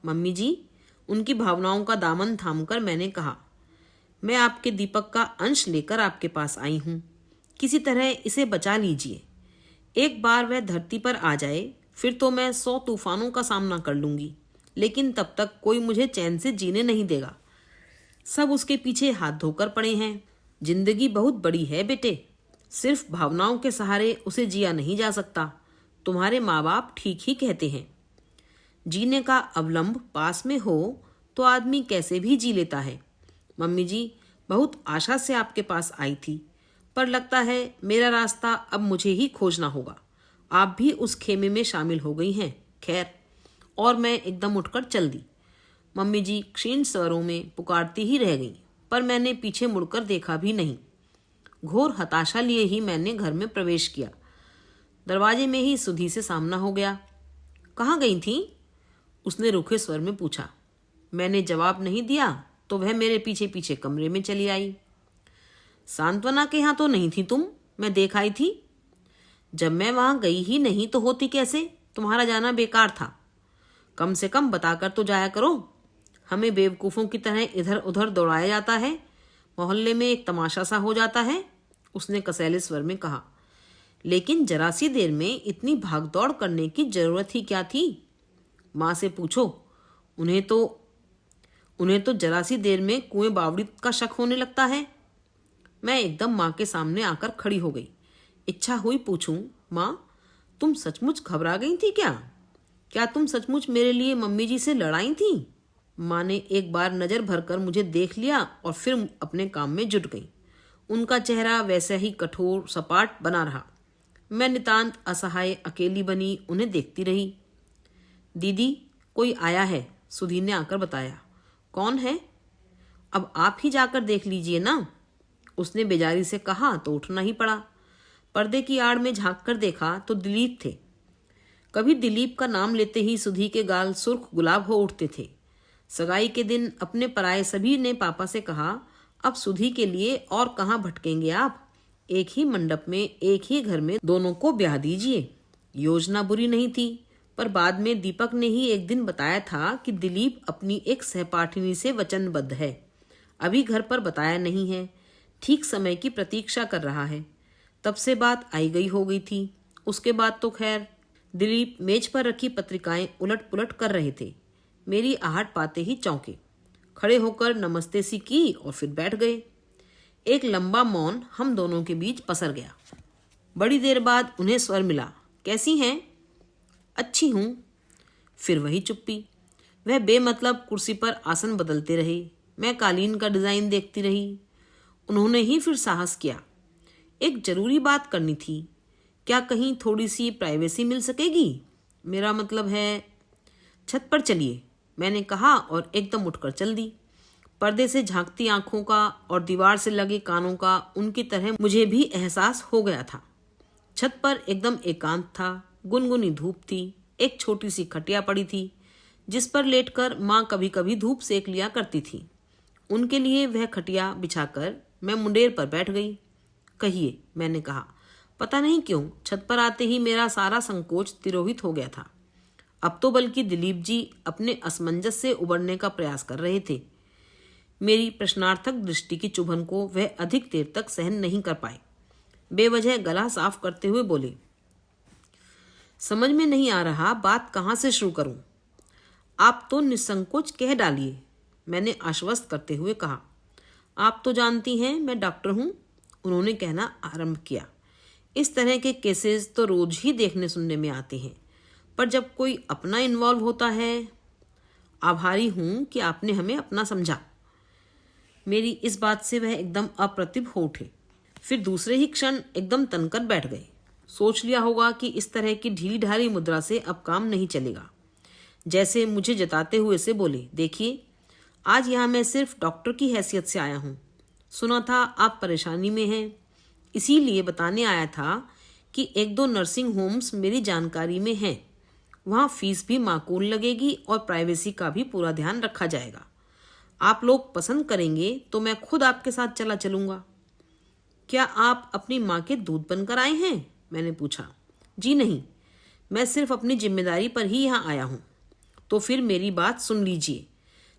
मम्मी जी, उनकी भावनाओं का दामन थामकर मैंने कहा, मैं आपके दीपक का अंश लेकर आपके पास आई हूँ। किसी तरह इसे बचा लीजिए। एक बार वह धरती पर आ जाए फिर तो मैं 100 तूफानों का सामना कर लूंगी, लेकिन तब तक कोई मुझे चैन से जीने नहीं देगा। सब उसके पीछे हाथ धोकर पड़े हैं। जिंदगी बहुत बड़ी है बेटे, सिर्फ भावनाओं के सहारे उसे जिया नहीं जा सकता। तुम्हारे माँ बाप ठीक ही कहते हैं। जीने का अवलंब पास में हो तो आदमी कैसे भी जी लेता है। मम्मी जी, बहुत आशा से आपके पास आई थी, पर लगता है मेरा रास्ता अब मुझे ही खोजना होगा। आप भी उस खेमे में शामिल हो गई हैं। खैर, और मैं एकदम उठकर चल दी। मम्मी जी क्षीण स्वरों में पुकारती ही रह गई, पर मैंने पीछे मुड़कर देखा भी नहीं। घोर हताशा लिए ही मैंने घर में प्रवेश किया। दरवाजे में ही सुधी से सामना हो गया। कहाँ गई थी? उसने रूखे स्वर में पूछा। मैंने जवाब नहीं दिया तो वह मेरे पीछे पीछे कमरे में चली आई। सांत्वना के यहाँ तो नहीं थी तुम, मैं देख आई थी। जब मैं वहां गई ही नहीं तो होती कैसे? तुम्हारा जाना बेकार था। कम से कम बताकर तो जाया करो। हमें बेवकूफ़ों की तरह इधर उधर दौड़ाया जाता है, मोहल्ले में एक तमाशा सा हो जाता है, उसने कसैले स्वर में कहा। लेकिन जरा सी देर में इतनी भागदौड़ करने की जरूरत ही क्या थी? माँ से पूछो, उन्हें तो जरा सी देर में कुएं बावड़ी का शक होने लगता है। मैं एकदम माँ के सामने आकर खड़ी हो गई। इच्छा हुई पूछूं, माँ तुम सचमुच घबरा गई थी क्या? क्या तुम सचमुच मेरे लिए मम्मी जी से लड़ाई थी? माँ ने एक बार नजर भरकर मुझे देख लिया और फिर अपने काम में जुट गई। उनका चेहरा वैसा ही कठोर सपाट बना रहा। मैं नितांत असहाय अकेली बनी उन्हें देखती रही। दीदी कोई आया है, सुधीर ने आकर बताया। कौन है? अब आप ही जाकर देख लीजिए ना, उसने बेजारी से कहा तो उठना ही पड़ा। पर्दे की आड़ में झांक कर देखा तो दिलीप थे। कभी दिलीप का नाम लेते ही सुधी के गाल सुर्ख गुलाब हो उठते थे। सगाई के दिन अपने पराये सभी ने पापा से कहा, अब सुधी के लिए और कहाँ भटकेंगे आप, एक ही मंडप में एक ही घर में दोनों को ब्याह दीजिए। योजना बुरी नहीं थी, पर बाद में दीपक ने ही एक दिन बताया था कि दिलीप अपनी एक सहपाठिनी से वचनबद्ध है, अभी घर पर बताया नहीं है, ठीक समय की प्रतीक्षा कर रहा है। तब से बात आई गई हो गई थी। उसके बाद तो खैर। दिलीप मेज पर रखी पत्रिकाएं उलट पुलट कर रहे थे। मेरी आहट पाते ही चौंके, खड़े होकर नमस्ते सी की और फिर बैठ गए। एक लंबा मौन हम दोनों के बीच पसर गया। बड़ी देर बाद उन्हें स्वर मिला, कैसी हैं? अच्छी हूँ। फिर वही चुप्पी। वह बेमतलब कुर्सी पर आसन बदलते रहे। मैं कालीन का डिजाइन देखती रही। उन्होंने ही फिर साहस किया, एक जरूरी बात करनी थी, क्या कहीं थोड़ी सी प्राइवेसी मिल सकेगी? मेरा मतलब है, छत पर चलिए, मैंने कहा और एकदम उठकर चल दी। पर्दे से झांकती आंखों का और दीवार से लगे कानों का उनकी तरह मुझे भी एहसास हो गया था। छत पर एकदम एकांत था। गुनगुनी धूप थी। एक छोटी सी खटिया पड़ी थी जिस पर लेटकर माँ कभी कभी धूप सेक लिया करती थी। उनके लिए वह खटिया बिछाकर मैं मुंडेर पर बैठ गई। कहिए, मैंने कहा। पता नहीं क्यों छत पर आते ही मेरा सारा संकोच तिरोहित हो गया था। अब तो बल्कि दिलीप जी अपने असमंजस से उबरने का प्रयास कर रहे थे। मेरी प्रश्नार्थक दृष्टि की चुभन को वह अधिक देर तक सहन नहीं कर पाए। बेवजह गला साफ करते हुए बोले, समझ में नहीं आ रहा बात कहाँ से शुरू करूं। आप तो निसंकोच कह डालिए, मैंने आश्वस्त करते हुए कहा। आप तो जानती हैं मैं डॉक्टर हूं, उन्होंने कहना आरंभ किया। इस तरह के केसेस तो रोज ही देखने सुनने में आते हैं, पर जब कोई अपना इन्वॉल्व होता है। आभारी हूं कि आपने हमें अपना समझा। मेरी इस बात से वह एकदम अप्रतिभ हो उठे। फिर दूसरे ही क्षण एकदम तनकर बैठ गए। सोच लिया होगा कि इस तरह की ढीली ढाली मुद्रा से अब काम नहीं चलेगा। जैसे मुझे जताते हुए से बोले, देखिए आज यहाँ मैं सिर्फ डॉक्टर की हैसियत से आया हूँ। सुना था आप परेशानी में हैं, इसीलिए बताने आया था कि एक दो नर्सिंग होम्स मेरी जानकारी में हैं। वहाँ फीस भी माकूल लगेगी और प्राइवेसी का भी पूरा ध्यान रखा जाएगा। आप लोग पसंद करेंगे तो मैं खुद आपके साथ चला चलूँगा। क्या आप अपनी माँ के दूध बनकर आए हैं? मैंने पूछा। जी नहीं, मैं सिर्फ अपनी जिम्मेदारी पर ही यहाँ आया हूँ। तो फिर मेरी बात सुन लीजिए।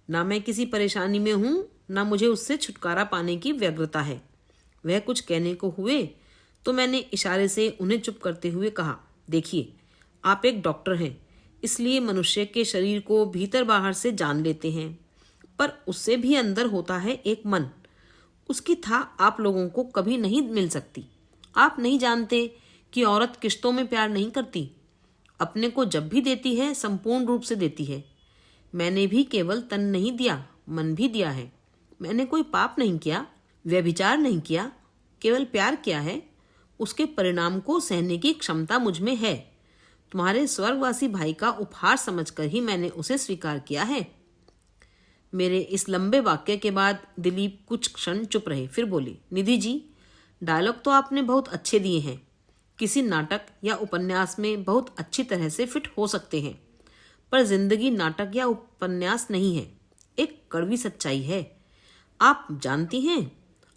ना मैं किसी परेशानी में हूँ, ना मुझे उससे छुटकारा पाने की व्यग्रता है। वह कुछ कहने को हुए तो मैंने इशारे से उन्हें चुप करते हुए कहा, देखिए आप एक डॉक्टर हैं, इसलिए मनुष्य के शरीर को भीतर बाहर से जान लेते हैं, पर उससे भी अंदर होता है एक मन। उसकी था आप लोगों को कभी नहीं मिल सकती। आप नहीं जानते कि औरत किश्तों में प्यार नहीं करती। अपने को जब भी देती है संपूर्ण रूप से देती है। मैंने भी केवल तन नहीं दिया, मन भी दिया है। मैंने कोई पाप नहीं किया, व्यभिचार नहीं किया, केवल प्यार किया है। उसके परिणाम को सहने की क्षमता मुझ में है। तुम्हारे स्वर्गवासी भाई का उपहार समझकर ही मैंने उसे स्वीकार किया है। मेरे इस लंबे वाक्य के बाद दिलीप कुछ क्षण चुप रहे, फिर बोले, निधि जी डायलॉग तो आपने बहुत अच्छे दिए हैं, किसी नाटक या उपन्यास में बहुत अच्छी तरह से फिट हो सकते हैं, पर जिंदगी नाटक या उपन्यास नहीं है, एक कड़वी सच्चाई है। आप जानती हैं,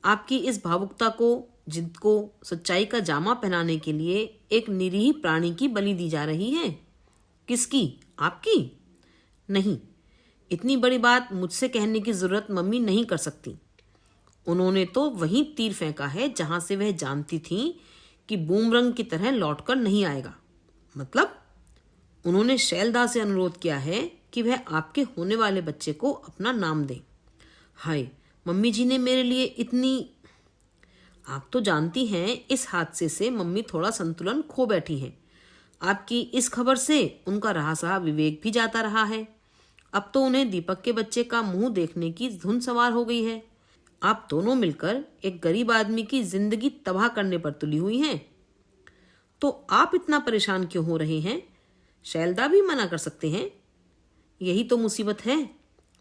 आपकी इस भावुकता को, जिद को सच्चाई का जामा पहनाने के लिए एक निरीह प्राणी की बलि दी जा रही है। किसकी? आपकी? नहीं, इतनी बड़ी बात मुझसे कहने की जरूरत मम्मी नहीं कर सकती। उन्होंने तो वहीं तीर फेंका है जहां से वह जानती थीं कि बूमरंग की तरह लौटकर नहीं आएगा। मतलब उन्होंने शैलदा से अनुरोध किया है कि वह आपके होने वाले बच्चे को अपना नाम दें। हाय, मम्मी जी ने मेरे लिए इतनी। आप तो जानती हैं इस हादसे से मम्मी थोड़ा संतुलन खो बैठी हैं। आपकी इस खबर से उनका रहा सहा विवेक भी जाता रहा है। अब तो उन्हें दीपक के बच्चे का मुंह देखने की धुन सवार हो गई है। आप दोनों मिलकर एक गरीब आदमी की जिंदगी तबाह करने पर तुली हुई हैं। तो आप इतना परेशान क्यों हो रहे हैं? शैलदा भी मना कर सकते हैं। यही तो मुसीबत है,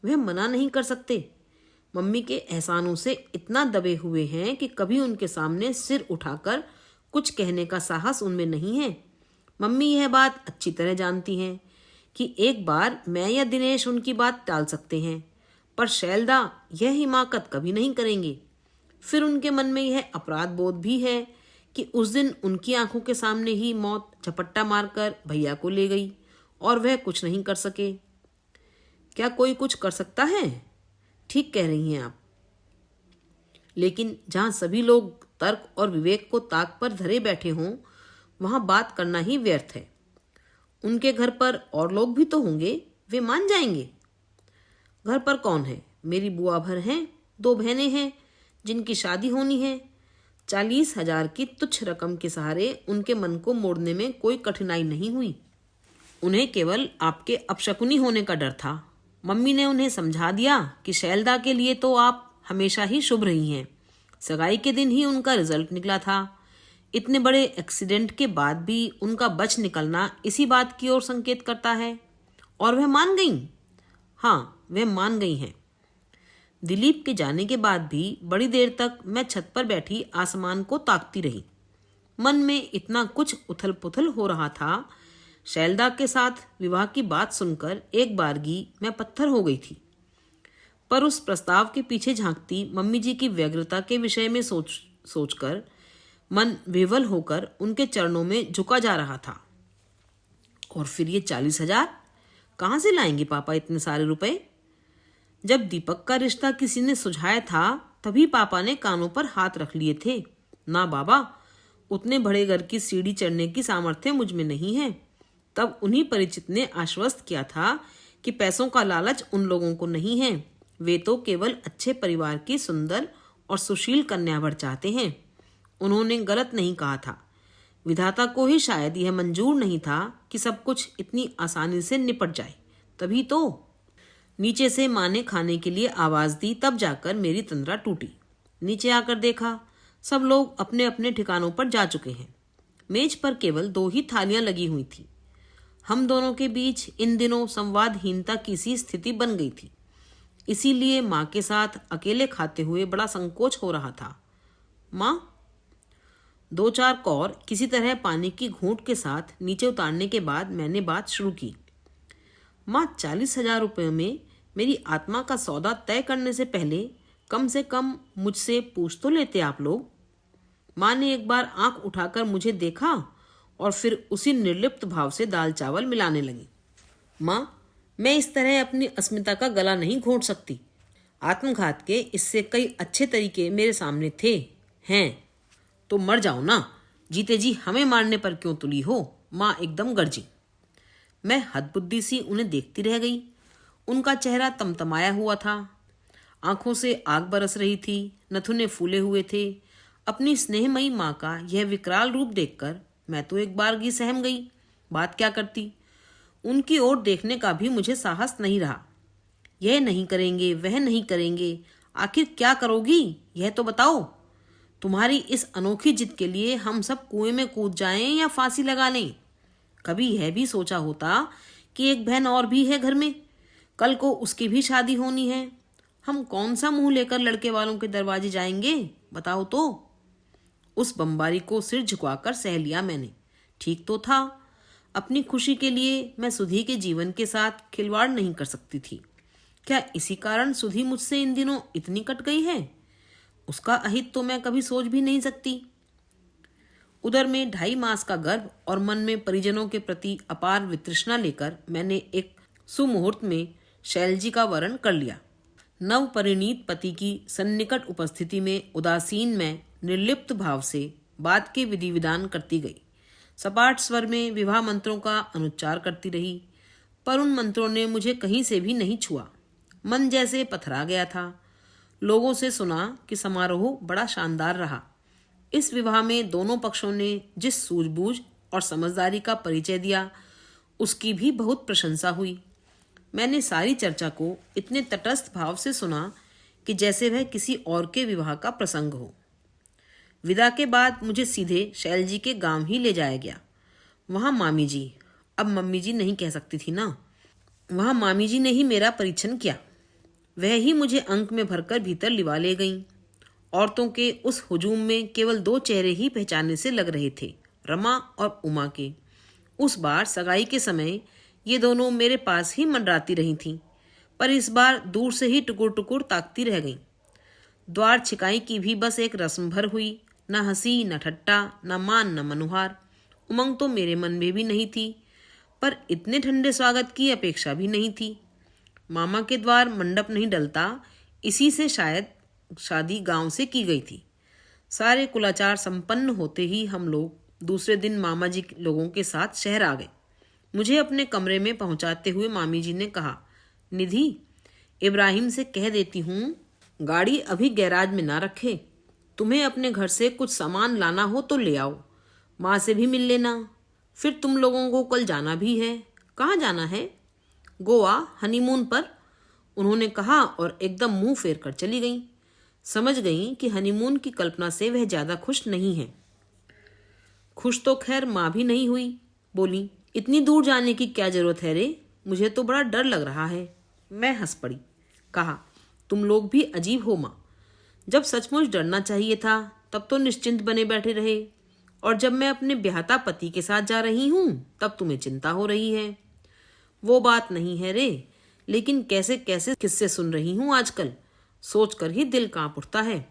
वह मना नहीं कर सकते। मम्मी के एहसानों से इतना दबे हुए हैं कि कभी उनके सामने सिर उठाकर कुछ कहने का साहस उनमें नहीं है। मम्मी यह बात अच्छी तरह जानती हैं कि एक बार मैं या दिनेश उनकी बात टाल सकते हैं, पर शैलदा यह हिमाकत कभी नहीं करेंगे। फिर उनके मन में यह अपराध बोध भी है कि उस दिन उनकी आंखों के सामने ही मौत झपट्टा मारकर भैया को ले गई और वह कुछ नहीं कर सके। क्या कोई कुछ कर सकता है? ठीक कह रही हैं आप। लेकिन जहां सभी लोग तर्क और विवेक को ताक पर धरे बैठे हों, वहां बात करना ही व्यर्थ है। उनके घर पर और लोग भी तो होंगे, वे मान जाएंगे। घर पर कौन है? मेरी बुआ भर हैं, 2 बहनें हैं जिनकी शादी होनी है। 40,000 की तुच्छ रकम के सहारे उनके मन को मोड़ने में कोई कठिनाई नहीं हुई। उन्हें केवल आपके अपशकुनी होने का डर था। मम्मी ने उन्हें समझा दिया कि शैलदा के लिए तो आप हमेशा ही शुभ रही हैं। सगाई के दिन ही उनका रिजल्ट निकला था। इतने बड़े एक्सीडेंट के बाद भी उनका बच निकलना इसी बात की ओर संकेत करता है। और वह मान गईं। हाँ, वह मान गई हैं। दिलीप के जाने के बाद भी बड़ी देर तक मैं छत पर बैठी आसमान को ताकती रही। मन में इतना कुछ उथल पुथल हो रहा था। शैलदा के साथ विवाह की बात सुनकर एक बारगी मैं पत्थर हो गई थी, पर उस प्रस्ताव के पीछे झांकती मम्मी जी की व्यग्रता के विषय में सोचकर मन विवल होकर उनके चरणों में झुका जा रहा था। और फिर ये 40,000 कहाँ से लाएंगे पापा इतने सारे रुपए? जब दीपक का रिश्ता किसी ने सुझाया था तभी पापा ने कानों पर हाथ रख लिए थे। ना बाबा, उतने बड़े घर की सीढ़ी चढ़ने की सामर्थ्य मुझ में नहीं है। तब उन्हीं परिचित ने आश्वस्त किया था कि पैसों का लालच उन लोगों को नहीं है। वे तो केवल अच्छे परिवार की सुंदर और सुशील कन्यावर चाहते हैं। उन्होंने गलत नहीं कहा था। विधाता को ही शायद यह मंजूर नहीं था कि सब कुछ इतनी आसानी से निपट जाए। तभी तो नीचे से माँ ने खाने के लिए आवाज दी, तब जाकर मेरी तंद्रा टूटी। नीचे आकर देखा सब लोग अपने अपने ठिकानों पर जा चुके हैं। मेज पर केवल 2 ही थालियां लगी हुई थी। हम दोनों के बीच इन दिनों संवादहीनता की सी स्थिति बन गई थी। इसीलिए माँ के साथ अकेले खाते हुए बड़ा संकोच हो रहा था। माँ, 2-4 कौर किसी तरह पानी की घूंट के साथ नीचे उतारने के बाद मैंने बात शुरू की। माँ, 40,000 रुपये में मेरी आत्मा का सौदा तय करने से पहले कम से कम मुझसे पूछ तो लेते आप लोग। माँ ने एक बार आंख उठाकर मुझे देखा और फिर उसी निर्लिप्त भाव से दाल चावल मिलाने लगी। माँ, मैं इस तरह अपनी अस्मिता का गला नहीं घोंट सकती। आत्मघात के इससे कई अच्छे तरीके मेरे सामने थे। हैं तो मर जाओ ना, जीते जी हमें मारने पर क्यों तुली हो? माँ एकदम गरजी। मैं हदबुद्धी सी उन्हें देखती रह गई। उनका चेहरा तमतमाया हुआ था, आंखों से आग बरस रही थी, नथुने फूले हुए थे। अपनी स्नेहमयी माँ का यह विकराल रूप देखकर मैं तो एक बारगी सहम गई। बात क्या करती? उनकी ओर देखने का भी मुझे साहस नहीं रहा। यह नहीं करेंगे, वह नहीं करेंगे, आखिर क्या करोगी यह तो बताओ। तुम्हारी इस अनोखी जिद के लिए हम सब कुएं में कूद जाएं या फांसी लगा लें। कभी यह भी सोचा होता कि एक बहन और भी है घर में, कल को उसकी भी शादी होनी है। हम कौन सा मुंह लेकर लड़के वालों के दरवाजे जाएंगे बताओ तो। उस बमबारी को सिर झुकाकर सह लिया मैंने। ठीक तो था, अपनी खुशी के लिए मैं सुधी के जीवन के साथ खिलवाड़ नहीं कर सकती थी। क्या इसी कारण सुधी मुझसे इन दिनों इतनी कट गई है? उसका अहित तो मैं कभी सोच भी नहीं सकती। उधर में 2.5 मास का गर्भ और मन में परिजनों के प्रति अपार वितृष्णा लेकर मैंने एक सुमुहूर्त में शैलजी का वरण कर लिया। नव परिणीत पति की सन्निकट उपस्थिति में उदासीन मैं निर्लिप्त भाव से बात के विधि विधान करती गई। सपाट स्वर में विवाह मंत्रों का अनुच्चार करती रही, पर उन मंत्रों ने मुझे कहीं से भी नहीं छुआ। मन जैसे पथरा गया था। लोगों से सुना कि समारोह बड़ा शानदार रहा। इस विवाह में दोनों पक्षों ने जिस सूझबूझ और समझदारी का परिचय दिया, उसकी भी बहुत प्रशंसा हुई। मैंने सारी चर्चा को इतने तटस्थ भाव से सुना कि जैसे वह किसी और के विवाह का प्रसंग हो। विदा के बाद मुझे सीधे शैल जी के गांव ही ले जाया गया। वहाँ मामी जी, अब मम्मी जी नहीं कह सकती थी ना, वहाँ मामी जी ने ही मेरा परीक्षण किया। वह ही मुझे अंक में भरकर भीतर लिवा ले गईं। औरतों के उस हुजूम में केवल 2 चेहरे ही पहचानने से लग रहे थे, रमा और उमा के। उस बार सगाई के समय ये दोनों मेरे पास ही मंडराती रही थीं, पर इस बार दूर से ही टुकुर टुकुर ताकती रह गईं। द्वार छिकाई की भी बस एक रस्म भर हुई, न हंसी न ठट्टा, न मान न मनुहार। उमंग तो मेरे मन में भी नहीं थी, पर इतने ठंडे स्वागत की अपेक्षा भी नहीं थी। मामा के द्वार मंडप नहीं डलता, इसी से शायद शादी गांव से की गई थी। सारे कुलाचार संपन्न होते ही हम लोग दूसरे दिन मामा जी लोगों के साथ शहर आ गए। मुझे अपने कमरे में पहुंचाते हुए मामी जी ने कहा, निधि, इब्राहिम से कह देती हूँ गाड़ी अभी गैराज में ना रखे। तुम्हें अपने घर से कुछ सामान लाना हो तो ले आओ। माँ से भी मिल लेना। फिर तुम लोगों को कल जाना भी है। कहाँ जाना है? गोवा, हनीमून पर, उन्होंने कहा और एकदम मुंह फेर कर चली गईं। समझ गईं कि हनीमून की कल्पना से वह ज्यादा खुश नहीं है। खुश तो खैर माँ भी नहीं हुई। बोली, इतनी दूर जाने की क्या जरूरत है रे? मुझे तो बड़ा डर लग रहा है। मैं हंस पड़ी। कहा, तुम लोग भी अजीब हो माँ। जब सचमुच डरना चाहिए था तब तो निश्चिंत बने बैठे रहे, और जब मैं अपने ब्याहता पति के साथ जा रही हूँ तब तुम्हें चिंता हो रही है। वो बात नहीं है रे, लेकिन कैसे कैसे किस्से सुन रही हूँ आजकल, सोचकर ही दिल कांप उठता है।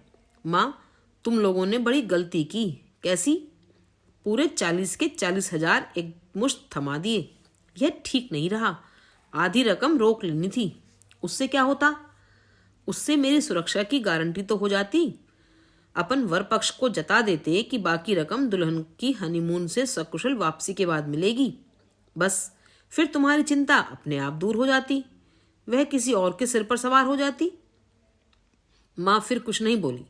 माँ, तुम लोगों ने बड़ी गलती की। कैसी? पूरे 40 के 40,000 एक मुश्त थमा दिए। यह ठीक नहीं रहा। आधी रकम रोक लेनी थी। उससे क्या होता? उससे मेरी सुरक्षा की गारंटी तो हो जाती। अपन वर पक्ष को जता देते कि बाकी रकम दुल्हन की हनीमून से सकुशल वापसी के बाद मिलेगी। बस फिर तुम्हारी चिंता अपने आप दूर हो जाती, वह किसी और के सिर पर सवार हो जाती। माँ फिर कुछ नहीं बोली।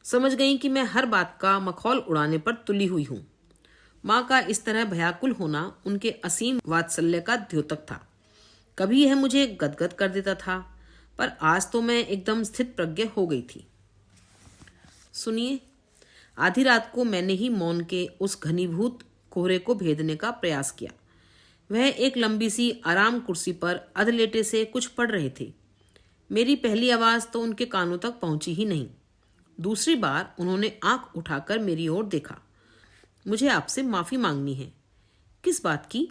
समझ गई कि मैं हर बात का मखौल उड़ाने पर तुली हुई हूँ। माँ का इस तरह भयाकुल होना उनके असीम वात्सल्य का द्योतक था। कभी यह मुझे गदगद कर देता था, पर आज तो मैं एकदम स्थित प्रज्ञ हो गई थी। सुनिए, आधी रात को मैंने ही मौन के उस घनीभूत कोहरे को भेदने का प्रयास किया। वह एक लंबी सी आराम कुर्सी पर अधलेटे से कुछ पढ़ रहे थे। मेरी पहली आवाज़ तो उनके कानों तक पहुंची ही नहीं। दूसरी बार उन्होंने आंख उठाकर मेरी ओर देखा। मुझे आपसे माफ़ी मांगनी है। किस बात की?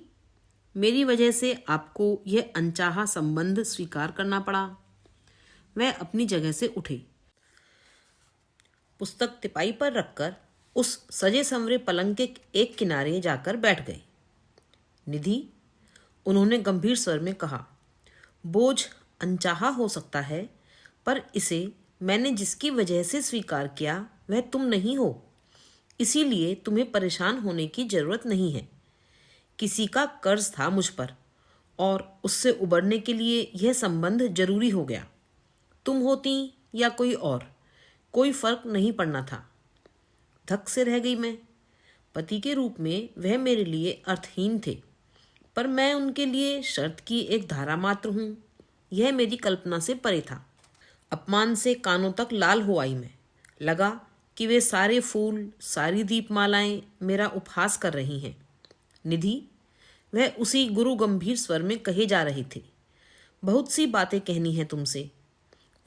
मेरी वजह से आपको यह अनचाहा संबंध स्वीकार करना पड़ा। वह अपनी जगह से उठे, पुस्तक तिपाई पर रखकर उस सजे संवरे पलंग के एक किनारे जाकर बैठ गए। निधि, उन्होंने गंभीर स्वर में कहा, बोझ अनचाहा हो सकता है, पर इसे मैंने जिसकी वजह से स्वीकार किया वह तुम नहीं हो। इसीलिए तुम्हें परेशान होने की जरूरत नहीं है। किसी का कर्ज था मुझ पर, और उससे उबरने के लिए यह संबंध जरूरी हो गया। तुम होती या कोई और, कोई फर्क नहीं पड़ना था। धक से रह गई मैं। पति के रूप में वह मेरे लिए अर्थहीन थे, पर मैं उनके लिए शर्त की एक धारा मात्र हूँ। यह मेरी कल्पना से परे था। अपमान से कानों तक लाल हो आई मैं। लगा कि वे सारे फूल, सारी दीपमालाएं मेरा उपहास कर रही हैं। निधि, वह उसी गुरु गंभीर स्वर में कहे जा रहे थे, बहुत सी बातें कहनी है तुमसे।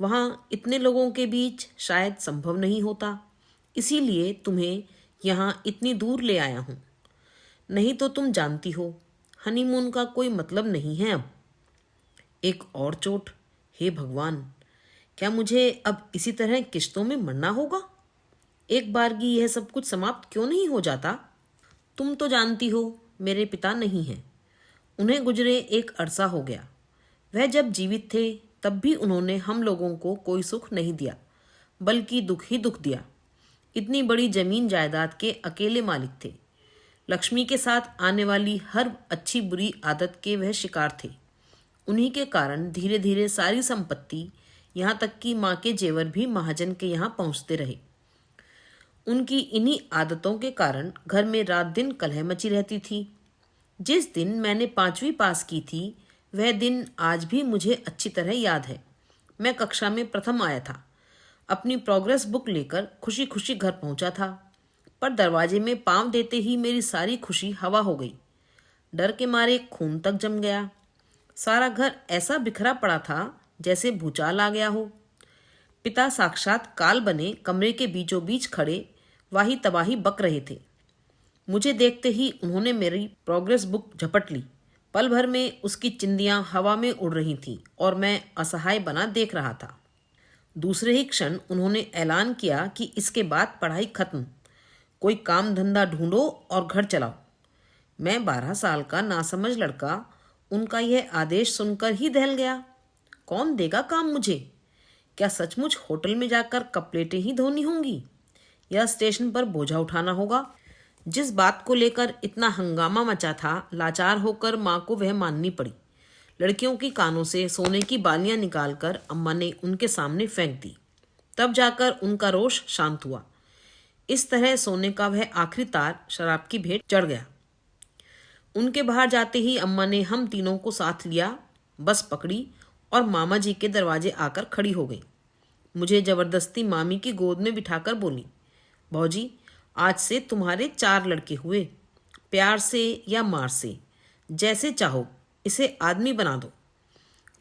वहाँ इतने लोगों के बीच शायद संभव नहीं होता, इसीलिए तुम्हें यहाँ इतनी दूर ले आया हूँ। नहीं तो तुम जानती हो, हनीमून का कोई मतलब नहीं है अब। एक और चोट, हे भगवान, क्या मुझे अब इसी तरह किश्तों में मरना होगा? एक बार की यह सब कुछ समाप्त क्यों नहीं हो जाता? तुम तो जानती हो मेरे पिता नहीं हैं। उन्हें गुजरे एक अरसा हो गया। वह जब जीवित थे तब भी उन्होंने हम लोगों को कोई सुख नहीं दिया, बल्कि दुख ही दुख दिया। इतनी बड़ी जमीन जायदाद के अकेले मालिक थे। लक्ष्मी के साथ आने वाली हर अच्छी बुरी आदत के वह शिकार थे। उन्हीं के कारण धीरे धीरे सारी संपत्ति, यहाँ तक कि माँ के जेवर भी महाजन के यहाँ पहुँचते रहे। उनकी इन्हीं आदतों के कारण घर में रात दिन कलह मची रहती थी। जिस दिन मैंने 5वीं पास की थी, वह दिन आज भी मुझे अच्छी तरह याद है। मैं कक्षा में प्रथम आया था। अपनी प्रोग्रेस बुक लेकर खुशी खुशी घर पहुंचा था, पर दरवाजे में पांव देते ही मेरी सारी खुशी हवा हो गई। डर के मारे खून तक जम गया। सारा घर ऐसा बिखरा पड़ा था जैसे भूचाल आ गया हो। पिता साक्षात काल बने कमरे के बीचों बीच खड़े वाही तबाही बक रहे थे। मुझे देखते ही उन्होंने मेरी प्रोग्रेस बुक झपट ली। पल भर में उसकी चिंदियां हवा में उड़ रही थीं और मैं असहाय बना देख रहा था। दूसरे ही क्षण उन्होंने ऐलान किया कि इसके बाद पढ़ाई खत्म, कोई काम धंधा ढूंढो और घर चलाओ। मैं 12 साल का नासमझ लड़का उनका यह आदेश सुनकर ही दहल गया। कौन देगा काम मुझे? क्या सचमुच होटल में जाकर कप प्लेटें ही धोनी होंगी या स्टेशन पर बोझा उठाना होगा? जिस बात को लेकर इतना हंगामा मचा था, लाचार होकर माँ को वह माननी पड़ी। लड़कियों की कानों से सोने की बालियां निकालकर अम्मा ने उनके सामने फेंक दी। तब जाकर उनका रोष शांत हुआ। इस तरह सोने का वह आखिरी तार शराब की भेंट चढ़ गया। उनके बाहर जाते ही अम्मा ने हम तीनों को साथ लिया, बस पकड़ी और मामा जी के दरवाजे आकर खड़ी हो गई। मुझे जबरदस्ती मामी की गोद में बिठाकर बोली, भौजी, आज से तुम्हारे 4 लड़के हुए। प्यार से या मार से, जैसे चाहो इसे आदमी बना दो।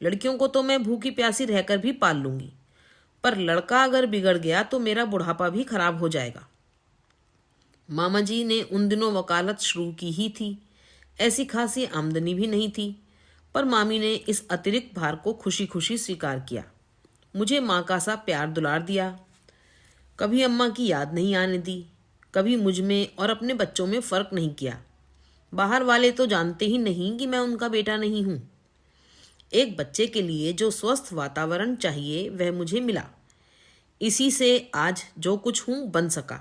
लड़कियों को तो मैं भूखी प्यासी रहकर भी पाल लूंगी, पर लड़का अगर बिगड़ गया तो मेरा बुढ़ापा भी खराब हो जाएगा। मामा जी ने उन दिनों वकालत शुरू की ही थी। ऐसी खासी आमदनी भी नहीं थी, पर मामी ने इस अतिरिक्त भार को खुशी खुशी स्वीकार किया। मुझे माँ का सा प्यार दुलार दिया। कभी अम्मा की याद नहीं आने दी, कभी मुझ में और अपने बच्चों में फर्क नहीं किया। बाहर वाले तो जानते ही नहीं कि मैं उनका बेटा नहीं हूँ। एक बच्चे के लिए जो स्वस्थ वातावरण चाहिए वह मुझे मिला। इसी से आज जो कुछ हूँ बन सका।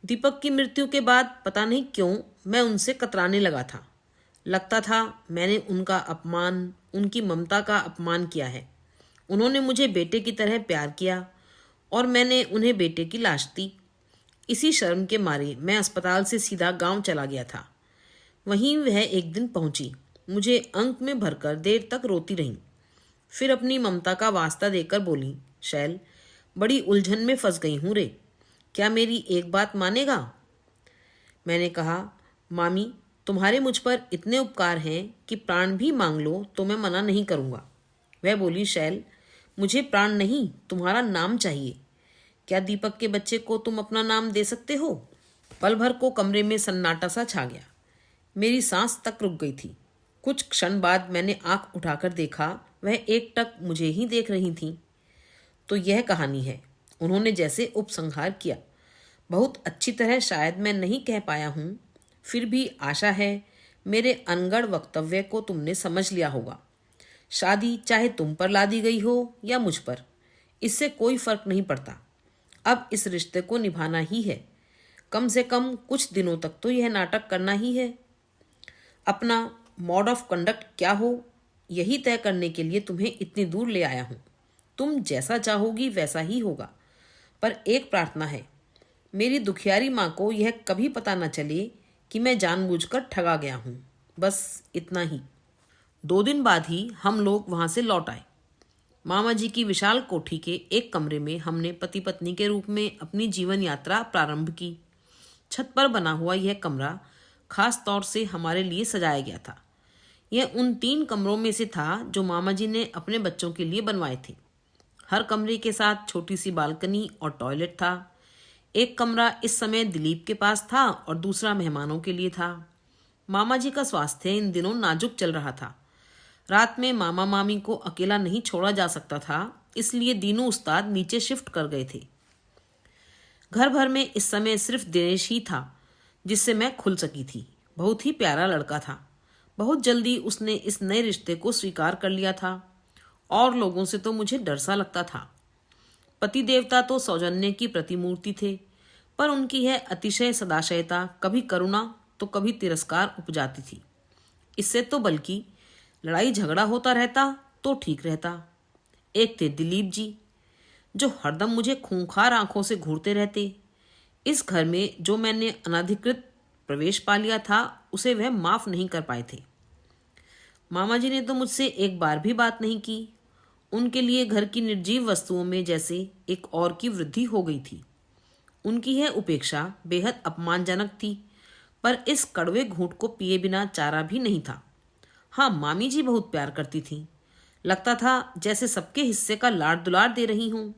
दीपक की मृत्यु के बाद पता नहीं क्यों मैं उनसे कतराने लगा था। लगता था मैंने उनका अपमान, उनकी ममता का अपमान किया है। उन्होंने मुझे बेटे की तरह प्यार किया और मैंने उन्हें बेटे की लाश दी। इसी शर्म के मारे मैं अस्पताल से सीधा गांव चला गया था। वहीं वह एक दिन पहुंची, मुझे अंक में भरकर देर तक रोती रही। फिर अपनी ममता का वास्ता देकर बोली, शैल, बड़ी उलझन में फंस गई हूँ रे, क्या मेरी एक बात मानेगा? मैंने कहा, मामी, तुम्हारे मुझ पर इतने उपकार हैं कि प्राण भी मांग लो तो मैं मना नहीं करूँगा। वह बोली, शैल, मुझे प्राण नहीं, तुम्हारा नाम चाहिए। क्या दीपक के बच्चे को तुम अपना नाम दे सकते हो? पल भर को कमरे में सन्नाटा सा छा गया। मेरी सांस तक रुक गई थी। कुछ क्षण बाद मैंने आंख उठाकर देखा, वह एकटक मुझे ही देख रही थी। तो यह कहानी है। उन्होंने जैसे उपसंहार किया। बहुत अच्छी तरह शायद मैं नहीं कह पाया हूँ, फिर भी आशा है मेरे अनगढ़ वक्तव्य को तुमने समझ लिया होगा। शादी चाहे तुम पर लादी गई हो या मुझ पर, इससे कोई फर्क नहीं पड़ता। अब इस रिश्ते को निभाना ही है। कम से कम कुछ दिनों तक तो यह नाटक करना ही है। अपना मोड ऑफ कंडक्ट क्या हो, यही तय करने के लिए तुम्हें इतनी दूर ले आया हूँ। तुम जैसा चाहोगी वैसा ही होगा। पर एक प्रार्थना है, मेरी दुखियारी माँ को यह कभी पता न चले कि मैं जानबूझकर ठगा गया हूँ। बस इतना ही। 2 दिन बाद ही हम लोग वहाँ से लौट आए। मामा जी की विशाल कोठी के एक कमरे में हमने पति पत्नी के रूप में अपनी जीवन यात्रा प्रारंभ की। छत पर बना हुआ यह कमरा खास तौर से हमारे लिए सजाया गया था। यह उन 3 कमरों में से था जो मामा जी ने अपने बच्चों के लिए बनवाए थे। हर कमरे के साथ छोटी सी बालकनी और टॉयलेट था। एक कमरा इस समय दिलीप के पास था और दूसरा मेहमानों के लिए था। मामा जी का स्वास्थ्य इन दिनों नाजुक चल रहा था। रात में मामा मामी को अकेला नहीं छोड़ा जा सकता था, इसलिए दीनू उस्ताद नीचे शिफ्ट कर गए थे। घर भर में इस समय सिर्फ दिनेश ही था जिससे मैं खुल सकी थी। बहुत ही प्यारा लड़का था। बहुत जल्दी उसने इस नए रिश्ते को स्वीकार कर लिया था और लोगों से तो मुझे डर सा लगता था। पति देवता तो सौजन्य की प्रतिमूर्ति थे, पर उनकी यह अतिशय सदाशयता कभी करुणा तो कभी तिरस्कार उपजाती थी। इससे तो बल्कि लड़ाई झगड़ा होता रहता तो ठीक रहता। एक थे दिलीप जी, जो हरदम मुझे खूंखार आंखों से घूरते रहते। इस घर में जो मैंने अनधिकृत प्रवेश पा लिया था, उसे वह माफ नहीं कर पाए थे। मामा जी ने तो मुझसे एक बार भी बात नहीं की। उनके लिए घर की निर्जीव वस्तुओं में जैसे एक और की वृद्धि हो गई थी। उनकी यह उपेक्षा बेहद अपमानजनक थी, पर इस कड़वे घूंट को पिए बिना चारा भी नहीं था। हाँ, मामी जी बहुत प्यार करती थीं। लगता था जैसे सबके हिस्से का लाड दुलार दे रही हूँ।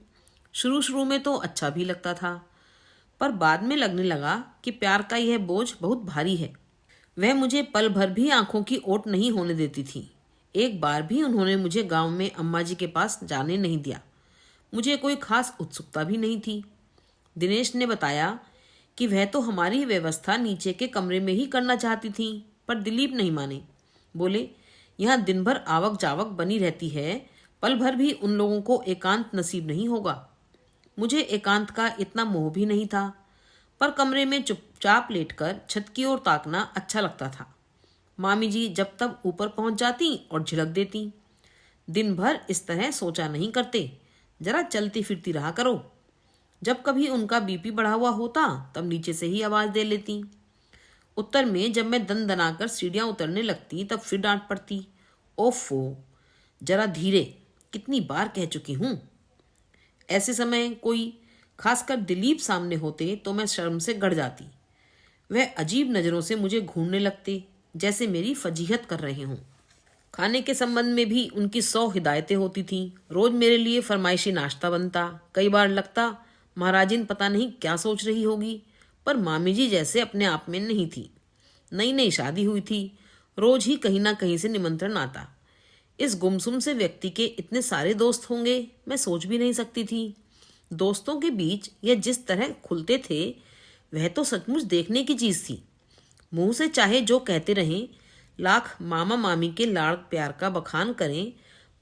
शुरू शुरू में तो अच्छा भी लगता था, पर बाद में लगने लगा कि प्यार का यह बोझ बहुत भारी है। वह मुझे पल भर भी आंखों की ओट नहीं होने देती थी। एक बार भी उन्होंने मुझे गांव में अम्मा जी के पास जाने नहीं दिया। मुझे कोई खास उत्सुकता भी नहीं थी। दिनेश ने बताया कि वह तो हमारी व्यवस्था नीचे के कमरे में ही करना चाहती थी, पर दिलीप नहीं माने। बोले, यहाँ दिन भर आवक जावक बनी रहती है, पल भर भी उन लोगों को एकांत नसीब नहीं होगा। मुझे एकांत का इतना मोह भी नहीं था, पर कमरे में चुपचाप लेटकर छत की ओर ताकना अच्छा लगता था। मामी जी जब तब ऊपर पहुंच जाती और झिड़क देती। दिन भर इस तरह सोचा नहीं करते, जरा चलती फिरती रहा करो। जब कभी उनका बीपी बढ़ा हुआ होता तब नीचे से ही आवाज दे लेती। उत्तर में जब मैं दन दनाकर सीढ़ियां उतरने लगती तब फिर डांट पड़ती। ओफो, जरा धीरे, कितनी बार कह चुकी हूं। ऐसे समय कोई, खासकर दिलीप सामने होते तो मैं शर्म से गड़ जाती। वह अजीब नजरों से मुझे घूरने लगते, जैसे मेरी फजीहत कर रहे हों। खाने के संबंध में भी उनकी 100 हिदायतें होती थीं। रोज मेरे लिए फरमाइशी नाश्ता बनता। कई बार लगता महाराजिन पता नहीं क्या सोच रही होगी, पर मामी जी जैसे अपने आप में नहीं थी। नई नई शादी हुई थी, रोज ही कहीं ना कहीं से निमंत्रण आता। इस गुमसुम से व्यक्ति के इतने सारे दोस्त होंगे, मैं सोच भी नहीं सकती थी। दोस्तों के बीच यह जिस तरह खुलते थे, वह तो सचमुच देखने की चीज थी। मुंह से चाहे जो कहते रहें, लाख मामा मामी के लाड़ प्यार का बखान करें,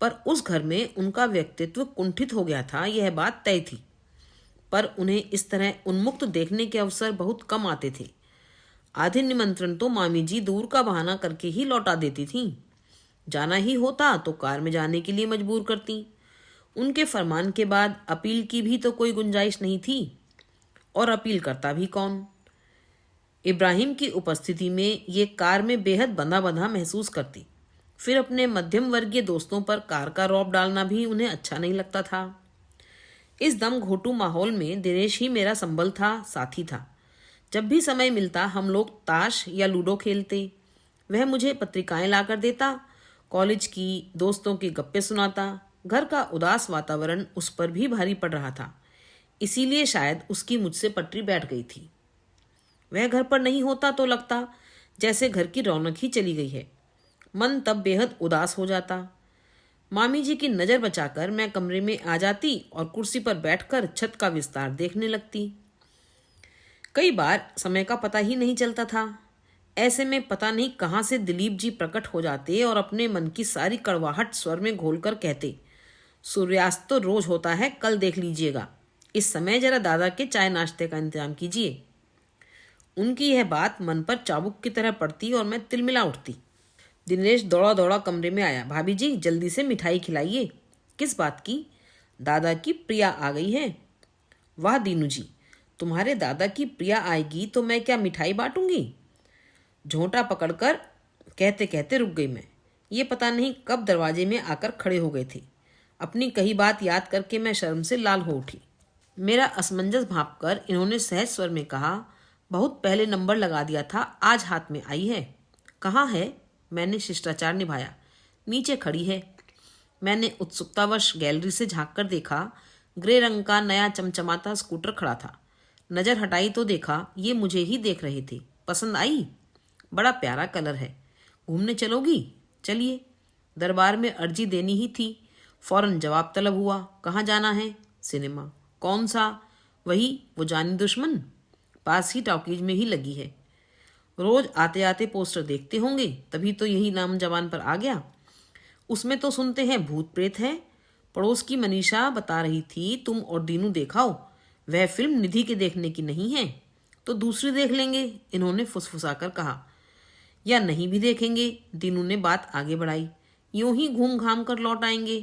पर उस घर में उनका व्यक्तित्व कुंठित हो गया था, यह बात तय थी। पर उन्हें इस तरह उन्मुक्त देखने के अवसर बहुत कम आते थे। आधे निमंत्रण तो मामी जी दूर का बहाना करके ही लौटा देती थीं। जाना ही होता तो कार में जाने के लिए मजबूर करती। उनके फरमान के बाद अपील की भी तो कोई गुंजाइश नहीं थी, और अपील करता भी कौन। इब्राहिम की उपस्थिति में ये कार में बेहद बंधा बंधा महसूस करती। फिर अपने मध्यम वर्गीय दोस्तों पर कार का रौब डालना भी उन्हें अच्छा नहीं लगता था। इस दम घोटू माहौल में दिनेश ही मेरा संबल था, साथी था। जब भी समय मिलता हम लोग ताश या लूडो खेलते। वह मुझे पत्रिकाएं लाकर देता, कॉलेज की दोस्तों के गप्पे सुनाता। घर का उदास वातावरण उस पर भी भारी पड़ रहा था, इसीलिए शायद उसकी मुझसे पटरी बैठ गई थी। वह घर पर नहीं होता तो लगता जैसे घर की रौनक ही चली गई है। मन तब बेहद उदास हो जाता। मामी जी की नज़र बचाकर मैं कमरे में आ जाती और कुर्सी पर बैठकर छत का विस्तार देखने लगती। कई बार समय का पता ही नहीं चलता था। ऐसे में पता नहीं कहाँ से दिलीप जी प्रकट हो जाते और अपने मन की सारी कड़वाहट स्वर में घोलकर कहते, सूर्यास्त तो रोज होता है, कल देख लीजिएगा। इस समय जरा दादा के चाय नाश्ते का इंतजाम कीजिए। उनकी यह बात मन पर चाबुक की तरह पड़ती और मैं तिलमिला उठती। दिनेश दौड़ा दौड़ा कमरे में आया। भाभी जी, जल्दी से मिठाई खिलाइए। किस बात की? दादा की प्रिया आ गई है। वाह दीनू जी, तुम्हारे दादा की प्रिया आएगी तो मैं क्या मिठाई बांटूंगी? झोंटा पकड़कर कहते कहते रुक गई मैं। ये पता नहीं कब दरवाजे में आकर खड़े हो गए थे। अपनी कही बात याद करके मैं शर्म से लाल हो उठी। मेरा असमंजस भांपकर इन्होंने सहज स्वर में कहा, बहुत पहले नंबर लगा दिया था, आज हाथ में आई है। कहाँ है? मैंने शिष्टाचार निभाया। नीचे खड़ी है। मैंने उत्सुकतावश गैलरी से झांक कर देखा। ग्रे रंग का नया चमचमाता स्कूटर खड़ा था। नजर हटाई तो देखा ये मुझे ही देख रहे थे। पसंद आई? बड़ा प्यारा कलर है। घूमने चलोगी? चलिए। दरबार में अर्जी देनी ही थी। फौरन जवाब तलब हुआ। कहाँ जाना है? सिनेमा। कौन सा? वही, वो जानी दुश्मन। पास ही टॉकीज में ही लगी है। रोज आते आते पोस्टर देखते होंगे, तभी तो यही नाम जबान पर आ गया। उसमें तो सुनते हैं भूत प्रेत है, पड़ोस की मनीषा बता रही थी तुम और दीनू देखाओ, वह फिल्म निधि के देखने की नहीं है तो दूसरी देख लेंगे, इन्होंने फुसफुसाकर कहा। या नहीं भी देखेंगे, दीनू ने बात आगे बढ़ाई, यूं ही घूम घाम कर लौट आएंगे।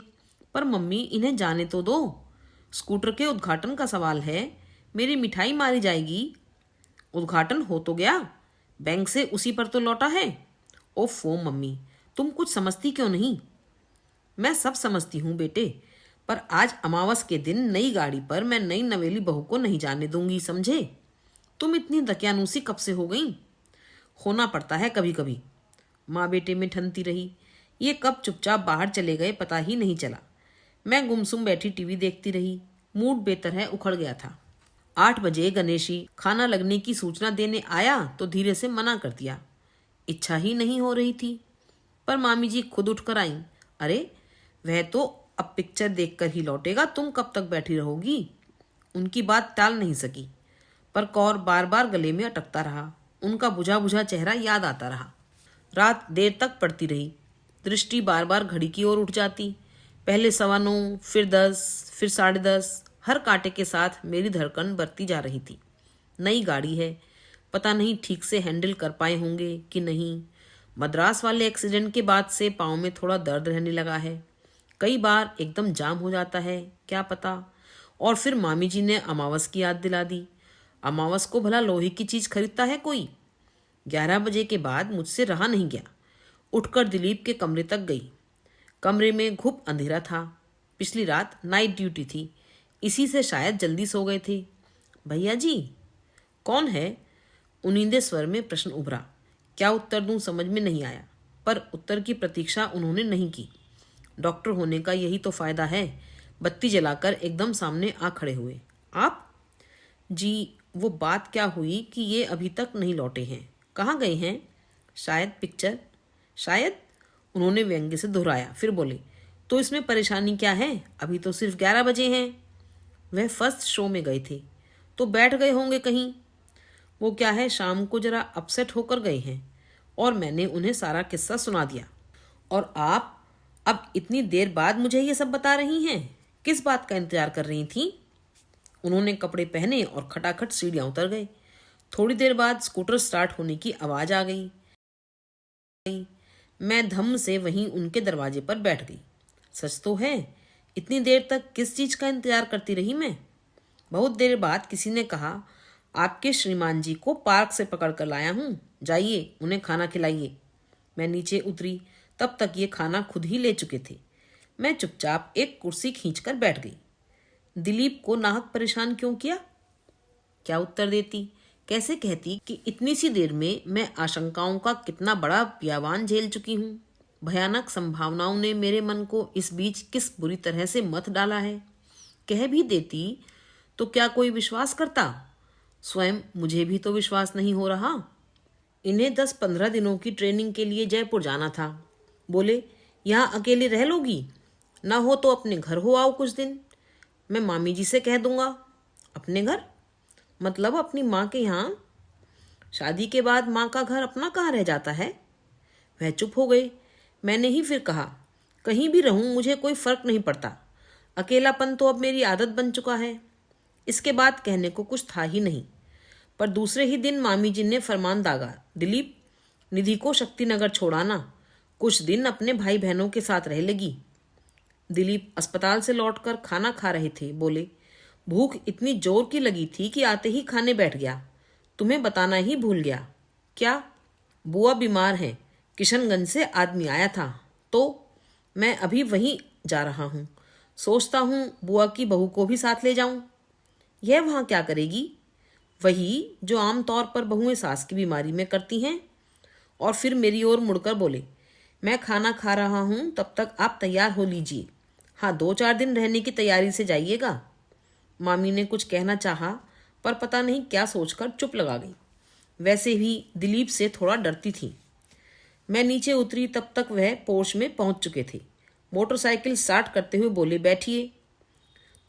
पर मम्मी इन्हें जाने तो दो, स्कूटर के उद्घाटन का सवाल है, मेरी मिठाई मारी जाएगी। उद्घाटन हो तो गया, बैंक से उसी पर तो लौटा है। ओफो मम्मी, तुम कुछ समझती क्यों नहीं? मैं सब समझती हूँ बेटे, पर आज अमावस के दिन नई गाड़ी पर मैं नई नवेली बहू को नहीं जाने दूंगी, समझे? तुम इतनी दकियानूसी कब से हो गई? होना पड़ता है कभी कभी। माँ बेटे में ठनती रही। ये कब चुपचाप बाहर चले गए पता ही नहीं चला। मैं गुमसुम बैठी टीवी देखती रही। मूड बेतरह उखड़ गया था। 8 बजे गणेशी खाना लगने की सूचना देने आया तो धीरे से मना कर दिया। इच्छा ही नहीं हो रही थी। पर मामी जी खुद उठकर आईं। अरे वह तो अब पिक्चर देखकर ही लौटेगा, तुम कब तक बैठी रहोगी? उनकी बात टाल नहीं सकी, पर कौर बार बार गले में अटकता रहा। उनका बुझा बुझा चेहरा याद आता रहा। रात देर तक पड़ती रही। दृष्टि बार बार घड़ी की ओर उठ जाती। पहले 9:15, फिर 10, फिर 10:30। हर कांटे के साथ मेरी धड़कन बढ़ती जा रही थी। नई गाड़ी है, पता नहीं ठीक से हैंडल कर पाए होंगे कि नहीं। मद्रास वाले एक्सीडेंट के बाद से पाँव में थोड़ा दर्द रहने लगा है। कई बार एकदम जाम हो जाता है, क्या पता। और फिर मामी जी ने अमावस की याद दिला दी। अमावस को भला लोहे की चीज खरीदता है कोई? 11 बजे के बाद मुझसे रहा नहीं गया। उठकर दिलीप के कमरे तक गई। कमरे में घुप अंधेरा था। पिछली रात नाइट ड्यूटी थी, इसी से शायद जल्दी सो गए थे। भैया जी? कौन है? उनींदे स्वर में प्रश्न उभरा। क्या उत्तर दूं समझ में नहीं आया, पर उत्तर की प्रतीक्षा उन्होंने नहीं की। डॉक्टर होने का यही तो फायदा है। बत्ती जलाकर एकदम सामने आ खड़े हुए। आप? जी, वो बात क्या हुई कि ये अभी तक नहीं लौटे हैं। कहाँ गए हैं? शायद पिक्चर। शायद? उन्होंने व्यंग्य से दोहराया, फिर बोले, तो इसमें परेशानी क्या है? अभी तो सिर्फ 11 बजे हैं। वह फर्स्ट शो में गए थे, तो बैठ गए होंगे कहीं। वो क्या है, शाम को जरा अपसेट होकर गए हैं और मैंने उन्हें सारा किस्सा सुना दिया। और आप अब इतनी देर बाद मुझे ये सब बता रही हैं? किस बात का इंतजार कर रही थी? उन्होंने कपड़े पहने और खटाखट सीढ़ियां उतर गए। थोड़ी देर बाद स्कूटर स्टार्ट होने की आवाज आ गई। मैं धम्म से वहीं उनके दरवाजे पर बैठ गई। सच तो है, इतनी देर तक किस चीज का इंतजार करती रही मैं? बहुत देर बाद किसी ने कहा, आपके श्रीमान जी को पार्क से पकड़ कर लाया हूं, जाइए उन्हें खाना खिलाइए। मैं नीचे उतरी, तब तक ये खाना खुद ही ले चुके थे। मैं चुपचाप एक कुर्सी खींचकर बैठ गई। दिलीप को नाहक परेशान क्यों किया? क्या उत्तर देती? कैसे कहती कि इतनी सी देर में मैं आशंकाओं का कितना बड़ा प्यावान झेल चुकी हूँ। भयानक संभावनाओं ने मेरे मन को इस बीच किस बुरी तरह से मथ डाला है। कह भी देती तो क्या कोई विश्वास करता? स्वयं मुझे भी तो विश्वास नहीं हो रहा। इन्हें 10-15 दिनों की ट्रेनिंग के लिए जयपुर जाना था। बोले, यहाँ अकेले रह लोगी? ना हो तो अपने घर हो आओ कुछ दिन। मैं मामी जी से कह दूंगा। अपने घर? मतलब अपनी माँ के यहाँ। शादी के बाद माँ का घर अपना कहाँ रह जाता है? वह चुप हो गई। मैंने ही फिर कहा, कहीं भी रहूं मुझे कोई फर्क नहीं पड़ता। अकेलापन तो अब मेरी आदत बन चुका है। इसके बाद कहने को कुछ था ही नहीं। पर दूसरे ही दिन मामी जी ने फरमान दागा, दिलीप, निधि को शक्तिनगर छोड़ाना, कुछ दिन अपने भाई बहनों के साथ रह लेगी। दिलीप अस्पताल से लौटकर खाना खा रहे थे। बोले, भूख इतनी जोर की लगी थी कि आते ही खाने बैठ गया। तुम्हें बताना ही भूल गया। क्या? बुआ बीमार हैं, किशनगंज से आदमी आया था, तो मैं अभी वहीं जा रहा हूँ। सोचता हूँ बुआ की बहू को भी साथ ले जाऊं। यह वहाँ क्या करेगी? वही जो आमतौर पर बहुएं सास की बीमारी में करती हैं। और फिर मेरी ओर मुड़कर बोले, मैं खाना खा रहा हूँ, तब तक आप तैयार हो लीजिए। हाँ, 2-4 दिन रहने की तैयारी से जाइएगा। मामी ने कुछ कहना चाहा, पर पता नहीं क्या सोचकर चुप लगा गई। वैसे भी दिलीप से थोड़ा डरती थी। मैं नीचे उतरी तब तक वह पोर्च में पहुंच चुके थे। मोटरसाइकिल स्टार्ट करते हुए बोले, बैठिए।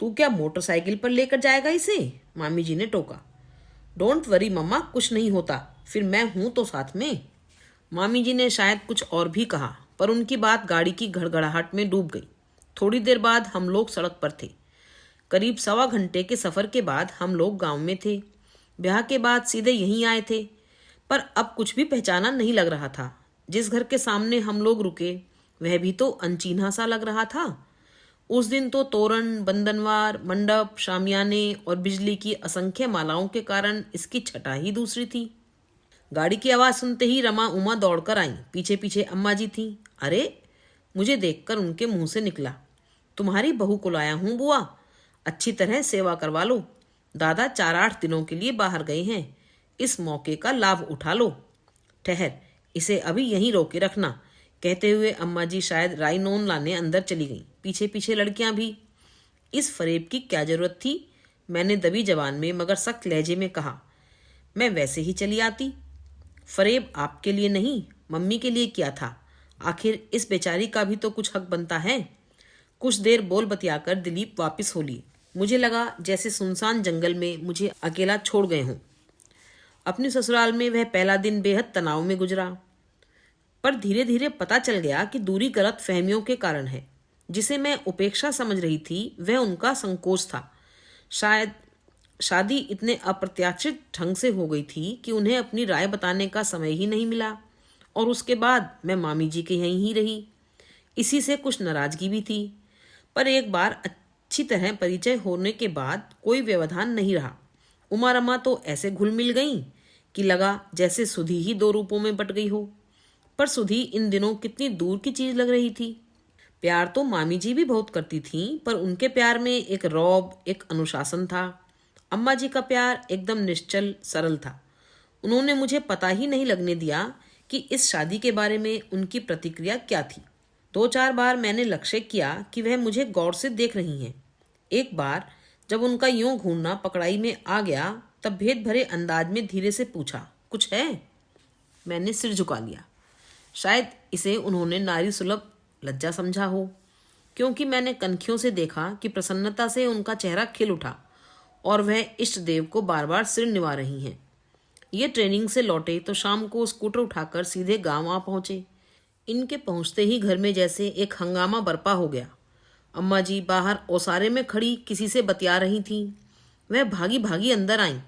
तू क्या मोटरसाइकिल पर लेकर जाएगा इसे? मामी जी ने टोका। डोंट वरी मम्मा, कुछ नहीं होता, फिर मैं हूं तो साथ में। मामी जी ने शायद कुछ और भी कहा, पर उनकी बात गाड़ी की घड़घड़ाहट में डूब गई। थोड़ी देर बाद हम लोग सड़क पर थे। करीब 1.25 घंटे के सफ़र के बाद हम लोग गांव में थे। ब्याह के बाद सीधे यहीं आए थे, पर अब कुछ भी पहचाना नहीं लग रहा था। जिस घर के सामने हम लोग रुके वह भी तो अनचिन्हा सा लग रहा था। उस दिन तो तोरण, बंधनवार, मंडप, शामियाने और बिजली की असंख्य मालाओं के कारण इसकी छटा ही दूसरी थी। गाड़ी की आवाज़ सुनते ही रमा उमा दौड़कर आई। पीछे पीछे अम्मा जी थीं। अरे, मुझे देखकर उनके मुंह से निकला, तुम्हारी बहू को लाया हूँ बुआ, अच्छी तरह सेवा करवा लो। दादा 4-8 दिनों के लिए बाहर गए हैं, इस मौके का लाभ उठा लो। ठहर, इसे अभी यहीं रोके रखना। कहते हुए अम्मा जी शायद राइनोन लाने अंदर चली गईं। पीछे पीछे लड़कियां भी। इस फरेब की क्या जरूरत थी? मैंने दबी जबान में मगर सख्त लहजे में कहा। मैं वैसे ही चली आती। फरेब आपके लिए नहीं, मम्मी के लिए किया था। आखिर इस बेचारी का भी तो कुछ हक बनता है। कुछ देर बोल बतियाकर दिलीप वापस हो लिए। मुझे लगा जैसे सुनसान जंगल में मुझे अकेला छोड़ गए हों। अपने ससुराल में वह पहला दिन बेहद तनाव में गुजरा, पर धीरे धीरे पता चल गया कि दूरी गलत फहमियों के कारण है। जिसे मैं उपेक्षा समझ रही थी वह उनका संकोच था। शायद शादी इतने अप्रत्याशित ढंग से हो गई थी कि उन्हें अपनी राय बताने का समय ही नहीं मिला, और उसके बाद मैं मामी जी के यहीं ही रही। इसी से कुछ नाराजगी भी थी, पर एक बार अच्छी तरह परिचय होने के बाद कोई व्यवधान नहीं रहा। उमा रमा तो ऐसे घुल मिल गईं कि लगा जैसे सुधी ही 2 रूपों में बट गई हो। पर सुधी इन दिनों कितनी दूर की चीज लग रही थी। प्यार तो मामी जी भी बहुत करती थीं, पर उनके प्यार में एक रौब, एक अनुशासन था। अम्मा जी का प्यार एकदम निश्चल सरल था। उन्होंने मुझे पता ही नहीं लगने दिया कि इस शादी के बारे में उनकी प्रतिक्रिया क्या थी। 2-4 बार मैंने लक्ष्य किया कि वह मुझे गौर से देख रही हैं। एक बार जब उनका यूं घूरना पकड़ाई में आ गया, तब भेद भरे अंदाज में धीरे से पूछा, कुछ है? मैंने सिर झुका लिया। शायद इसे उन्होंने नारी सुलभ लज्जा समझा हो, क्योंकि मैंने कनखियों से देखा कि प्रसन्नता से उनका चेहरा खिल उठा और वह इष्ट देव को बार बार सिर निवा रही हैं। ये ट्रेनिंग से लौटे तो शाम को स्कूटर उठाकर सीधे गांव आ पहुंचे। इनके पहुंचते ही घर में जैसे एक हंगामा बरपा हो गया। अम्मा जी बाहर ओसारे में खड़ी किसी से बतिया रही थीं। वह भागी भागी अंदर आईं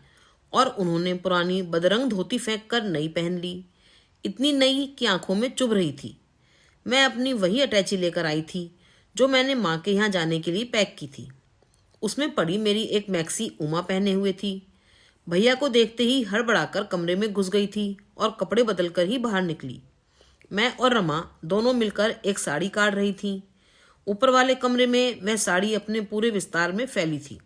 और उन्होंने पुरानी बदरंग धोती फेंक कर नई पहन ली, इतनी नई कि आंखों में चुभ रही थी। मैं अपनी वही अटैची लेकर आई थी जो मैंने माँ के यहाँ जाने के लिए पैक की थी। उसमें पड़ी मेरी एक मैक्सी उमा पहने हुए थी। भैया को देखते ही हड़बड़ाकर कमरे में घुस गई थी और कपड़े बदलकर ही बाहर निकली। मैं और रमा दोनों मिलकर एक साड़ी काट रही थीं। ऊपर वाले कमरे में वह साड़ी अपने पूरे विस्तार में फैली थी।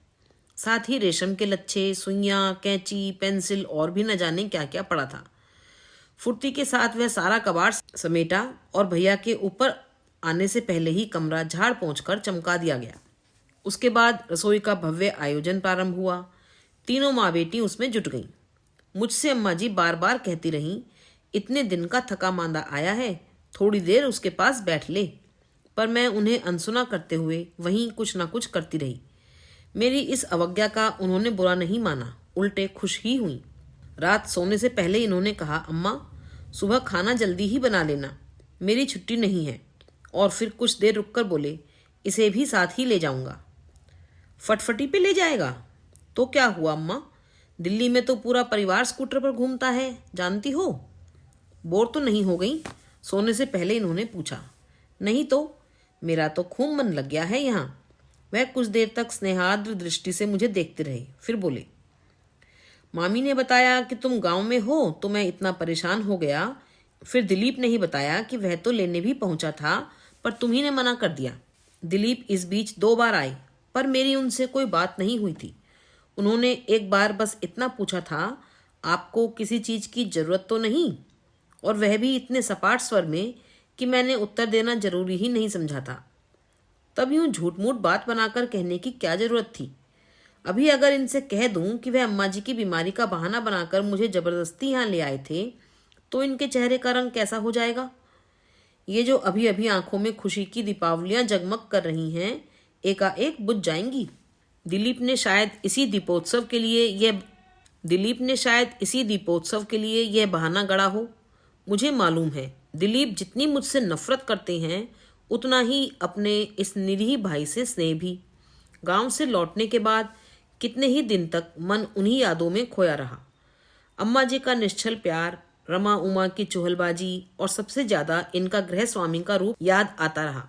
साथ ही रेशम के लच्छे, सुइयां, कैंची, पेंसिल और भी न जाने क्या क्या पड़ा था। फुर्ती के साथ वह सारा कबाड़ समेटा और भैया के ऊपर आने से पहले ही कमरा झाड़ पोंछकर चमका दिया गया। उसके बाद रसोई का भव्य आयोजन प्रारंभ हुआ। तीनों माँ बेटी उसमें जुट गईं। मुझसे अम्मा जी बार बार कहती रहीं, इतने दिन का थका मांदा आया है, थोड़ी देर उसके पास बैठ ले। पर मैं उन्हें अनसुना करते हुए वहीं कुछ न कुछ करती रही। मेरी इस अवज्ञा का उन्होंने बुरा नहीं माना, उल्टे खुश ही हुई। रात सोने से पहले इन्होंने कहा, अम्मा सुबह खाना जल्दी ही बना लेना, मेरी छुट्टी नहीं है। और फिर कुछ देर रुककर बोले, इसे भी साथ ही ले जाऊंगा। फटफटी पे ले जाएगा? तो क्या हुआ अम्मा, दिल्ली में तो पूरा परिवार स्कूटर पर घूमता है, जानती हो। बोर तो नहीं हो गई? सोने से पहले इन्होंने पूछा। नहीं तो, मेरा तो खूब मन लग गया है यहाँ। वह कुछ देर तक स्नेहाद्र दृष्टि से मुझे देखते रहे, फिर बोले, मामी ने बताया कि तुम गांव में हो तो मैं इतना परेशान हो गया। फिर दिलीप ने ही बताया कि वह तो लेने भी पहुंचा था, पर तुम्ही ने मना कर दिया। दिलीप इस बीच 2 बार आए, पर मेरी उनसे कोई बात नहीं हुई थी। उन्होंने एक बार बस इतना पूछा था, आपको किसी चीज की जरूरत तो नहीं? और वह भी इतने सपाट स्वर में कि मैंने उत्तर देना जरूरी ही नहीं समझा था। तब यूं झूठ मूठ बात बनाकर कहने की क्या जरूरत थी? अभी अगर इनसे कह दूं कि वह अम्मा जी की बीमारी का बहाना बनाकर मुझे जबरदस्ती यहाँ ले आए थे, तो इनके चेहरे का रंग कैसा हो जाएगा? ये जो अभी अभी आंखों में खुशी की दीपावलियां जगमग कर रही हैं, एकाएक बुझ जाएंगी। दिलीप ने शायद इसी दीपोत्सव के लिए यह बहाना गढ़ा हो। मुझे मालूम है दिलीप जितनी मुझसे नफरत करते हैं उतना ही अपने इस निरीह भाई से स्नेह भी। गांव से लौटने के बाद कितने ही दिन तक मन उन्हीं यादों में खोया रहा। अम्मा जी का निश्चल प्यार, रमा उमा की चुहलबाजी और सबसे ज्यादा इनका गृह स्वामी का रूप याद आता रहा।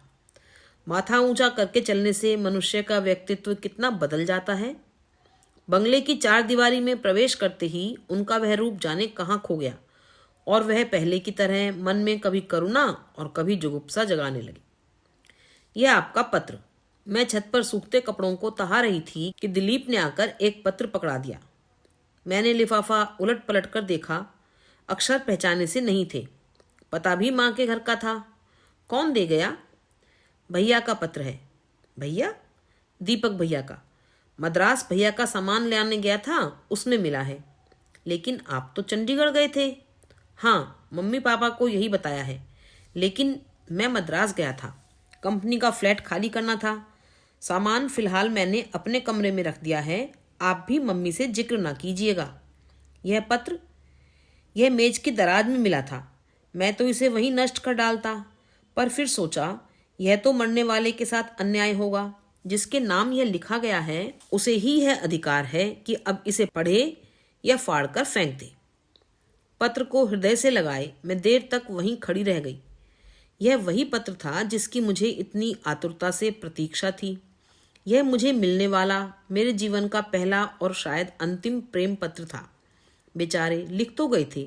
माथा ऊंचा करके चलने से मनुष्य का व्यक्तित्व कितना बदल जाता है। बंगले की चार दीवारी में प्रवेश करते ही उनका वह रूप जाने कहाँ खो गया और वह पहले की तरह मन में कभी करुणा और कभी जुगुप्सा जगाने लगी। यह आपका पत्र। मैं छत पर सूखते कपड़ों को तहा रही थी कि दिलीप ने आकर एक पत्र पकड़ा दिया। मैंने लिफाफा उलट पलट कर देखा। अक्षर पहचाने से नहीं थे। पता भी माँ के घर का था। कौन दे गया? भैया का पत्र है। भैया? दीपक भैया का। मद्रास भैया का सामान लाने गया था, उसमें मिला है। लेकिन आप तो चंडीगढ़ गए थे। हाँ, मम्मी पापा को यही बताया है, लेकिन मैं मद्रास गया था। कंपनी का फ्लैट खाली करना था। सामान फिलहाल मैंने अपने कमरे में रख दिया है। आप भी मम्मी से जिक्र ना कीजिएगा। यह पत्र, यह मेज की दराज में मिला था। मैं तो इसे वहीं नष्ट कर डालता, पर फिर सोचा यह तो मरने वाले के साथ अन्याय होगा। जिसके नाम यह लिखा गया है उसे ही यह अधिकार है कि अब इसे पढ़े या फाड़ कर फेंक दे। पत्र को हृदय से लगाए मैं देर तक वहीं खड़ी रह गई। यह वही पत्र था जिसकी मुझे इतनी आतुरता से प्रतीक्षा थी। यह मुझे मिलने वाला मेरे जीवन का पहला और शायद अंतिम प्रेम पत्र था। बेचारे लिख तो गए थे,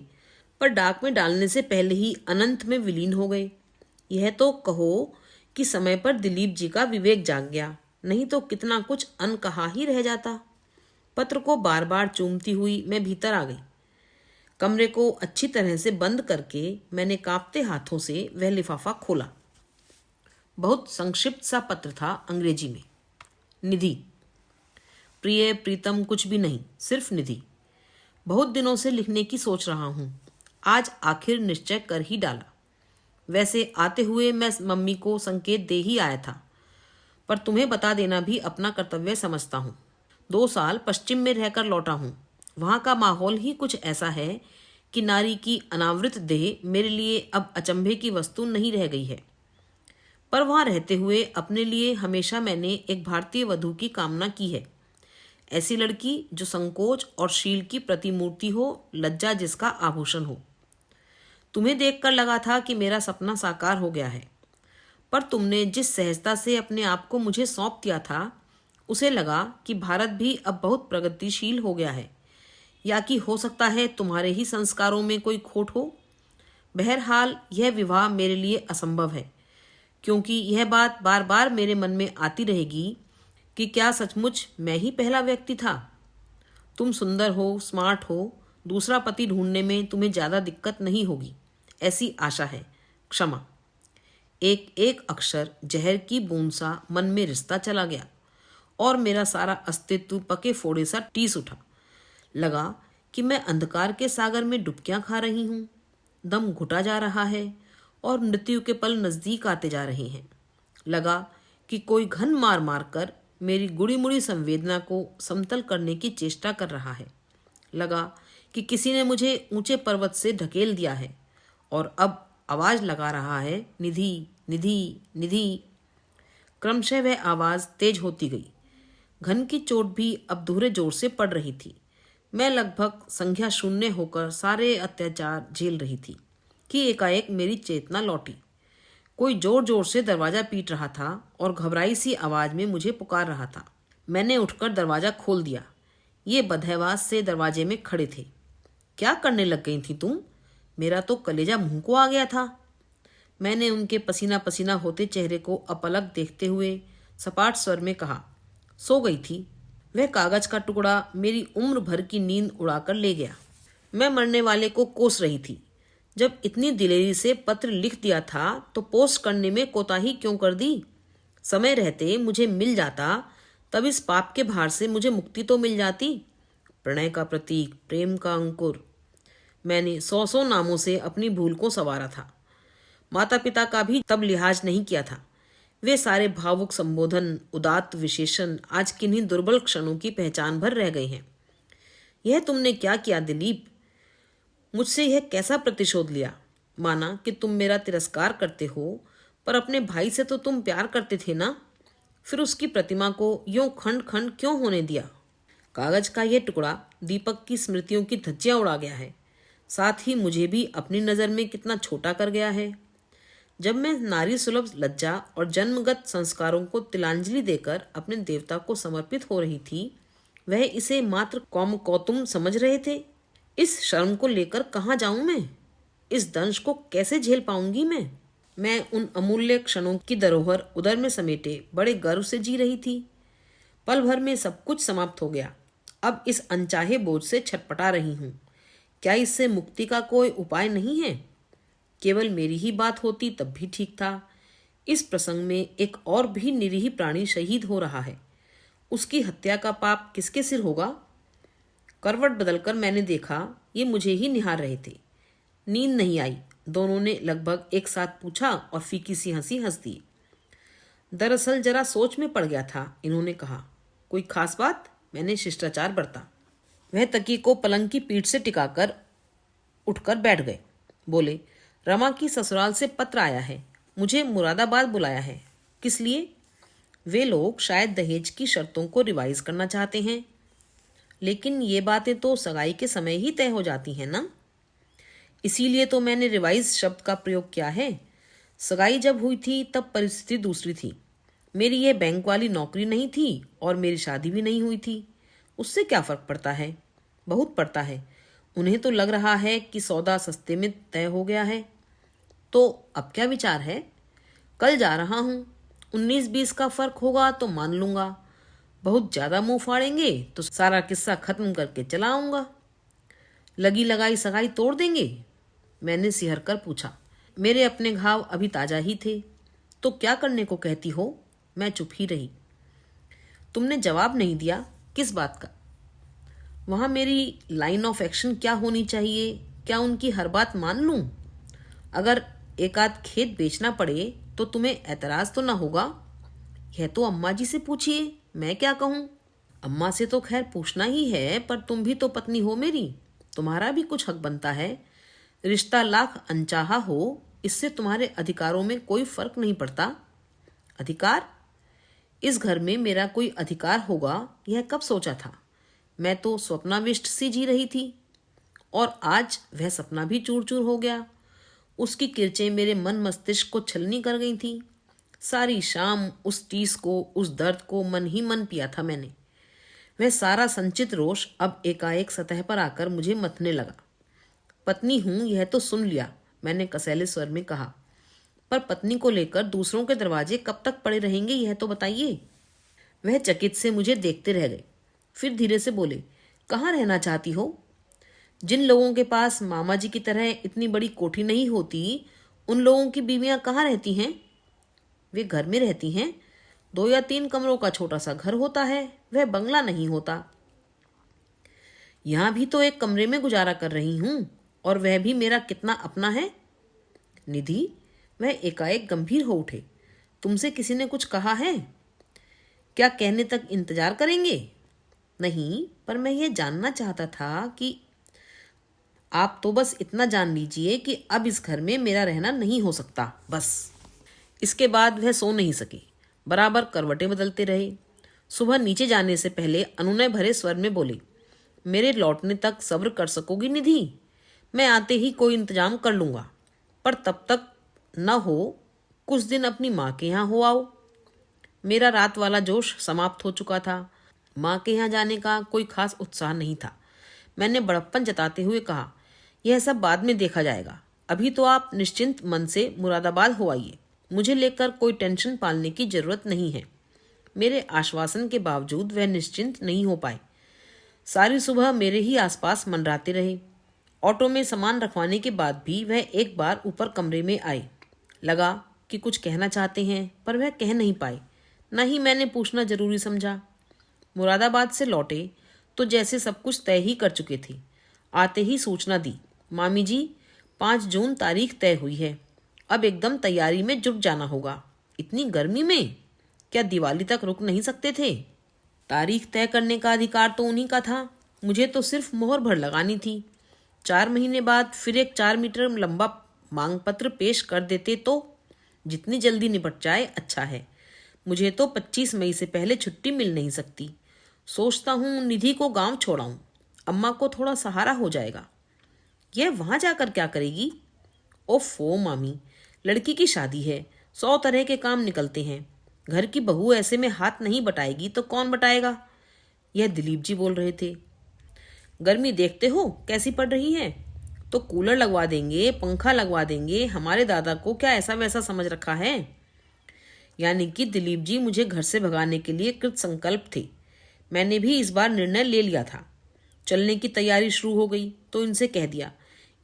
पर डाक में डालने से पहले ही अनंत में विलीन हो गए। यह तो कहो कि समय पर दिलीप जी का विवेक जाग गया, नहीं तो कितना कुछ अनकहा ही रह जाता। पत्र को बार बार चूमती हुई मैं भीतर आ गई। कमरे को अच्छी तरह से बंद करके मैंने कांपते हाथों से वह लिफाफा खोला। बहुत संक्षिप्त सा पत्र था, अंग्रेजी में। निधि। प्रिय प्रीतम कुछ भी नहीं, सिर्फ निधि। बहुत दिनों से लिखने की सोच रहा हूँ। आज आखिर निश्चय कर ही डाला। वैसे आते हुए मैं मम्मी को संकेत दे ही आया था, पर तुम्हें बता देना भी अपना कर्तव्य समझता हूँ। 2 साल पश्चिम में रहकर लौटा हूँ। वहाँ का माहौल ही कुछ ऐसा है कि नारी की अनावृत देह मेरे लिए अब अचंभे की वस्तु नहीं रह गई है। पर वहाँ रहते हुए अपने लिए हमेशा मैंने एक भारतीय वधू की कामना की है। ऐसी लड़की जो संकोच और शील की प्रतिमूर्ति हो, लज्जा जिसका आभूषण हो। तुम्हें देखकर लगा था कि मेरा सपना साकार हो गया है, पर तुमने जिस सहजता से अपने आप को मुझे सौंप दिया था, उसे लगा कि भारत भी अब बहुत प्रगतिशील हो गया है, या कि हो सकता है तुम्हारे ही संस्कारों में कोई खोट हो। बहरहाल यह विवाह मेरे लिए असंभव है, क्योंकि यह बात बार बार मेरे मन में आती रहेगी कि क्या सचमुच मैं ही पहला व्यक्ति था। तुम सुंदर हो, स्मार्ट हो, दूसरा पति ढूंढने में तुम्हें ज़्यादा दिक्कत नहीं होगी, ऐसी आशा है। क्षमा। एक एक अक्षर जहर की बूंद सा मन में रिश्ता चला गया और मेरा सारा अस्तित्व पके फोड़े सा टीस उठा। लगा कि मैं अंधकार के सागर में डुबकियां खा रही हूँ। दम घुटा जा रहा है और मृत्यु के पल नजदीक आते जा रहे हैं। लगा कि कोई घन मार मार कर मेरी गुड़ी मुड़ी संवेदना को समतल करने की चेष्टा कर रहा है। लगा कि किसी ने मुझे ऊंचे पर्वत से ढकेल दिया है और अब आवाज लगा रहा है, निधि निधि निधि। क्रमशः वह आवाज तेज होती गई। घन की चोट भी अब दोहरे जोर से पड़ रही थी। मैं लगभग संख्या शून्य होकर सारे अत्याचार झेल रही थी कि एकाएक मेरी चेतना लौटी। कोई जोर जोर से दरवाजा पीट रहा था और घबराई सी आवाज में मुझे पुकार रहा था। मैंने उठकर दरवाजा खोल दिया। ये बदहवास से दरवाजे में खड़े थे। क्या करने लग गई थी तुम? मेरा तो कलेजा मुंह को आ गया था। मैंने उनके पसीना पसीना होते चेहरे को अपलक देखते हुए सपाट स्वर में कहा, सो गई थी। वह कागज का टुकड़ा मेरी उम्र भर की नींद उड़ाकर ले गया। मैं मरने वाले को कोस रही थी। जब इतनी दिलेरी से पत्र लिख दिया था तो पोस्ट करने में कोताही क्यों कर दी? समय रहते मुझे मिल जाता, तब इस पाप के भार से मुझे मुक्ति तो मिल जाती। प्रणय का प्रतीक, प्रेम का अंकुर। मैंने 100 नामों से अपनी भूल को संवारा था। माता पिता का भी तब लिहाज नहीं किया था। वे सारे भावुक संबोधन, उदात्त विशेषण आज किन्हीं दुर्बल क्षणों की पहचान भर रह गए हैं। यह तुमने क्या किया दिलीप? मुझसे यह कैसा प्रतिशोध लिया? माना कि तुम मेरा तिरस्कार करते हो, पर अपने भाई से तो तुम प्यार करते थे ना, फिर उसकी प्रतिमा को यूं खंड खंड क्यों होने दिया? कागज का यह टुकड़ा दीपक की स्मृतियों की धज्जियां उड़ा गया है, साथ ही मुझे भी अपनी नज़र में कितना छोटा कर गया है। जब मैं नारी सुलभ लज्जा और जन्मगत संस्कारों को तिलांजलि देकर अपने देवता को समर्पित हो रही थी, वह इसे मात्र कौम कौतुम समझ रहे थे। इस शर्म को लेकर कहाँ जाऊं मैं? इस दंश को कैसे झेल पाऊंगी मैं उन अमूल्य क्षणों की धरोहर उदर में समेटे बड़े गर्व से जी रही थी। पल भर में सब कुछ समाप्त हो गया। अब इस अनचाहे बोझ से छटपटा रही हूँ। क्या इससे मुक्ति का कोई उपाय नहीं है? केवल मेरी ही बात होती तब भी ठीक था। इस प्रसंग में एक और भी निरीह प्राणी शहीद हो रहा है। उसकी हत्या का पाप किसके सिर होगा? करवट बदलकर मैंने देखा, ये मुझे ही निहार रहे थे। नींद नहीं आई। दोनों ने लगभग एक साथ पूछा और फीकी सी हंसी हंस दी। दरअसल जरा सोच में पड़ गया था, इन्होंने कहा। कोई खास बात? मैंने शिष्टाचार बरता। वह तकिए को पलंग की पीठ से टिकाकर उठकर बैठ गए। बोले, रमा की ससुराल से पत्र आया है, मुझे मुरादाबाद बुलाया है। किस लिए? वे लोग शायद दहेज की शर्तों को रिवाइज करना चाहते हैं। लेकिन ये बातें तो सगाई के समय ही तय हो जाती हैं ना। इसीलिए तो मैंने रिवाइज शब्द का प्रयोग किया है। सगाई जब हुई थी तब परिस्थिति दूसरी थी। मेरी ये बैंक वाली नौकरी नहीं थी और मेरी शादी भी नहीं हुई थी। उससे क्या फर्क पड़ता है? बहुत पड़ता है। उन्हें तो लग रहा है कि सौदा सस्ते में तय हो गया है। तो अब क्या विचार है? कल जा रहा हूँ। 19-20 का फर्क होगा तो मान लूंगा। बहुत ज्यादा मुंह फाड़ेंगे तो सारा किस्सा खत्म करके चला आऊंगा। लगी लगाई सगाई तोड़ देंगे? मैंने सिहर कर पूछा। मेरे अपने घाव अभी ताजा ही थे। तो क्या करने को कहती हो? मैं चुप ही रही। तुमने जवाब नहीं दिया। किस बात का? वहां मेरी लाइन ऑफ एक्शन क्या होनी चाहिए? क्या उनकी हर बात मान लूं? अगर एक आध खेत बेचना पड़े तो तुम्हें ऐतराज तो ना होगा? यह तो अम्मा जी से पूछिए, मैं क्या कहूं? अम्मा से तो खैर पूछना ही है, पर तुम भी तो पत्नी हो मेरी, तुम्हारा भी कुछ हक बनता है। रिश्ता लाख अनचाहा हो, इससे तुम्हारे अधिकारों में कोई फर्क नहीं पड़ता। अधिकार? इस घर में मेरा कोई अधिकार होगा, यह कब सोचा था? मैं तो स्वप्नाविष्ट सी जी रही थी, और आज वह सपना भी चूर चूर हो गया। उसकी किरचें मेरे मन मस्तिष्क को छलनी कर गई थी। सारी शाम उस टीस को, उस दर्द को मन ही मन पिया था मैंने। वह सारा संचित रोष अब एकाएक सतह पर आकर मुझे मथने लगा। पत्नी हूं यह तो सुन लिया, मैंने कसैले स्वर में कहा, पर पत्नी को लेकर दूसरों के दरवाजे कब तक पड़े रहेंगे यह तो बताइए। वह चकित से मुझे देखते रह गए। फिर धीरे से बोले, कहाँ रहना चाहती हो? जिन लोगों के पास मामा जी की तरह इतनी बड़ी कोठी नहीं होती, उन लोगों की बीवियां कहाँ रहती हैं? वे घर में रहती हैं। 2 या 3 कमरों का छोटा सा घर होता है, वह बंगला नहीं होता। यहां भी तो एक कमरे में गुजारा कर रही हूं, और वह भी मेरा कितना अपना है। निधि, वह एकाएक गंभीर हो उठे। तुमसे किसी ने कुछ कहा है? क्या कहने तक इंतजार करेंगे? नहीं, पर मैं ये जानना चाहता था कि आप तो बस इतना जान लीजिए कि अब इस घर में मेरा रहना नहीं हो सकता, बस। इसके बाद वह सो नहीं सके। बराबर करवटें बदलते रहे। सुबह नीचे जाने से पहले अनुनय भरे स्वर में बोले, मेरे लौटने तक सब्र कर सकोगी निधि? मैं आते ही कोई इंतजाम कर लूंगा, पर तब तक न हो कुछ दिन अपनी माँ के यहाँ हो आओ। मेरा रात वाला जोश समाप्त हो चुका था। माँ के यहाँ जाने का कोई खास उत्साह नहीं था। मैंने बड़प्पन जताते हुए कहा, यह सब बाद में देखा जाएगा। अभी तो आप निश्चिंत मन से मुरादाबाद हो आइए। मुझे लेकर कोई टेंशन पालने की जरूरत नहीं है। मेरे आश्वासन के बावजूद वह निश्चिंत नहीं हो पाए। सारी सुबह मेरे ही आसपास मंडराते रहे। ऑटो में सामान रखवाने के बाद भी वह एक बार ऊपर कमरे में आए। लगा कि कुछ कहना चाहते हैं, पर वह कह नहीं पाए। न ही मैंने पूछना जरूरी समझा। मुरादाबाद से लौटे तो जैसे सब कुछ तय ही कर चुके थे। आते ही सूचना दी, मामी जी 5 जून तारीख तय हुई है। अब एकदम तैयारी में जुट जाना होगा। इतनी गर्मी में क्या दिवाली तक रुक नहीं सकते थे? तारीख तय करने का अधिकार तो उन्हीं का था। मुझे तो सिर्फ मोहर भर लगानी थी। 4 महीने बाद फिर एक 4 मीटर लंबा मांग पत्र पेश कर देते तो जितनी जल्दी निपट जाए अच्छा है। मुझे तो 25 मई से पहले छुट्टी मिल नहीं सकती। सोचता हूँ निधि को गांव छोड़ाऊं, अम्मा को थोड़ा सहारा हो जाएगा। यह वहां जाकर क्या करेगी? ओफो मामी, लड़की की शादी है, 100 तरह के काम निकलते हैं। घर की बहू ऐसे में हाथ नहीं बटाएगी तो कौन बटाएगा? यह दिलीप जी बोल रहे थे। गर्मी देखते हो कैसी पड़ रही है, तो कूलर लगवा देंगे, पंखा लगवा देंगे। हमारे दादा को क्या ऐसा वैसा समझ रखा है? यानी कि दिलीप जी मुझे घर से भगाने के लिए कृत संकल्प थे। मैंने भी इस बार निर्णय ले लिया था। चलने की तैयारी शुरू हो गई तो इनसे कह दिया,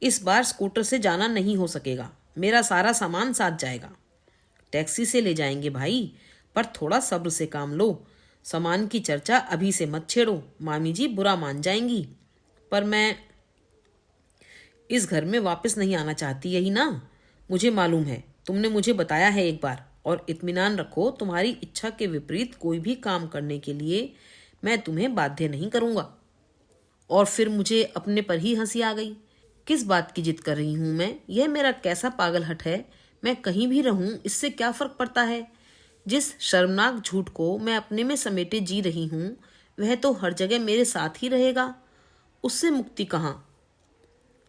इस बार स्कूटर से जाना नहीं हो सकेगा, मेरा सारा सामान साथ जाएगा। टैक्सी से ले जाएंगे भाई, पर थोड़ा सब्र से काम लो। सामान की चर्चा अभी से मत छेड़ो, मामी जी बुरा मान जाएंगी। पर मैं इस घर में वापस नहीं आना चाहती, यही ना? मुझे मालूम है, तुमने मुझे बताया है एक बार। और इत्मीनान रखो, तुम्हारी इच्छा के विपरीत कोई भी काम करने के लिए मैं तुम्हें बाध्य नहीं करूंगा। और फिर मुझे अपने पर ही हंसी आ गई। किस बात की जिद कर रही हूं मैं? यह मेरा कैसा पागल हट है? मैं कहीं भी रहूं इससे क्या फर्क पड़ता है? जिस शर्मनाक झूठ को मैं अपने में समेटे जी रही हूं वह तो हर जगह मेरे साथ ही रहेगा। उससे मुक्ति कहाँ?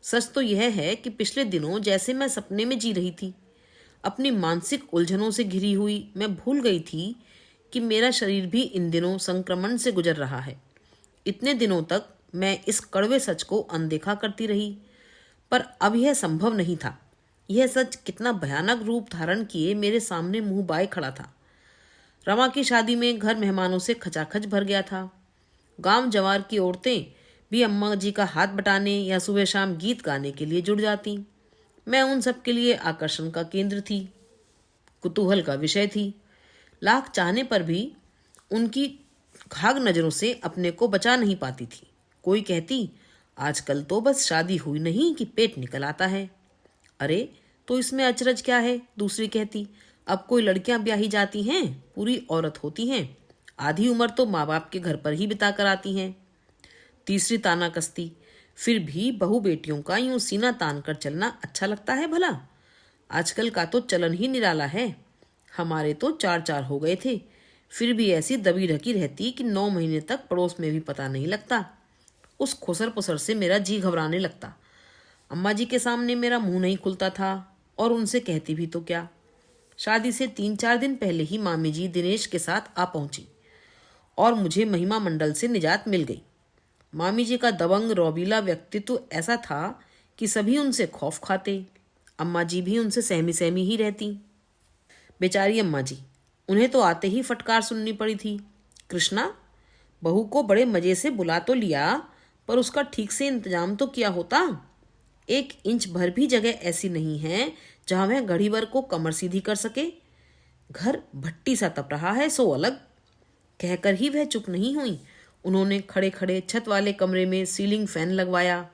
सच तो यह है कि पिछले दिनों जैसे मैं सपने में जी रही थी, अपनी मानसिक उलझनों से घिरी हुई, मैं भूल गई थी कि मेरा शरीर भी इन दिनों संक्रमण से गुजर रहा है। इतने दिनों तक मैं इस कड़वे सच को अनदेखा करती रही, पर अब यह संभव नहीं था। यह सच कितना भयानक रूप धारण किए मेरे सामने मुंह बाए खड़ा था। रमा की शादी में घर मेहमानों से खचाखच भर गया था। गांव जवार की औरतें भी अम्मा जी का हाथ बटाने या सुबह शाम गीत गाने के लिए जुड़ जाती। मैं उन सब के लिए आकर्षण का केंद्र थी, कुतूहल का विषय थी। लाख चाहने पर भी उनकी घाग नजरों से अपने को बचा नहीं पाती थी। कोई कहती, आजकल तो बस शादी हुई नहीं कि पेट निकल आता है। अरे तो इसमें अचरज क्या है? दूसरी कहती, अब कोई लड़कियां ब्याही जाती हैं, पूरी औरत होती हैं, आधी उम्र तो माँ बाप के घर पर ही बिता कर आती हैं। तीसरी ताना कसती, फिर भी बहू बेटियों का यूं सीना तान कर चलना अच्छा लगता है भला? आजकल का तो चलन ही निराला है। हमारे तो 4 हो गए थे, फिर भी ऐसी दबी ढकी रहती कि 9 महीने तक पड़ोस में भी पता नहीं लगता। उस खुसर पुसर से मेरा जी घबराने लगता। अम्मा जी के सामने मेरा मुंह नहीं खुलता था, और उनसे कहती भी तो क्या। शादी से 3-4 दिन पहले ही मामी जी दिनेश के साथ आ पहुंची और मुझे महिमा मंडल से निजात मिल गई। मामी जी का दबंग रौबीला व्यक्तित्व ऐसा था कि सभी उनसे खौफ खाते। अम्मा जी भी उनसे सहमी सहमी ही रहती। बेचारी अम्मा जी, उन्हें तो आते ही फटकार सुननी पड़ी थी। कृष्णा, बहू को बड़े मजे से बुला तो लिया, पर उसका ठीक से इंतजाम तो किया होता। 1 इंच भर भी जगह ऐसी नहीं है जहां वह घड़ी भर को कमर सीधी कर सके। घर भट्टी सा तप रहा है सो अलग। कहकर ही वह चुप नहीं हुई। उन्होंने खड़े खड़े छत वाले कमरे में सीलिंग फैन लगवाया,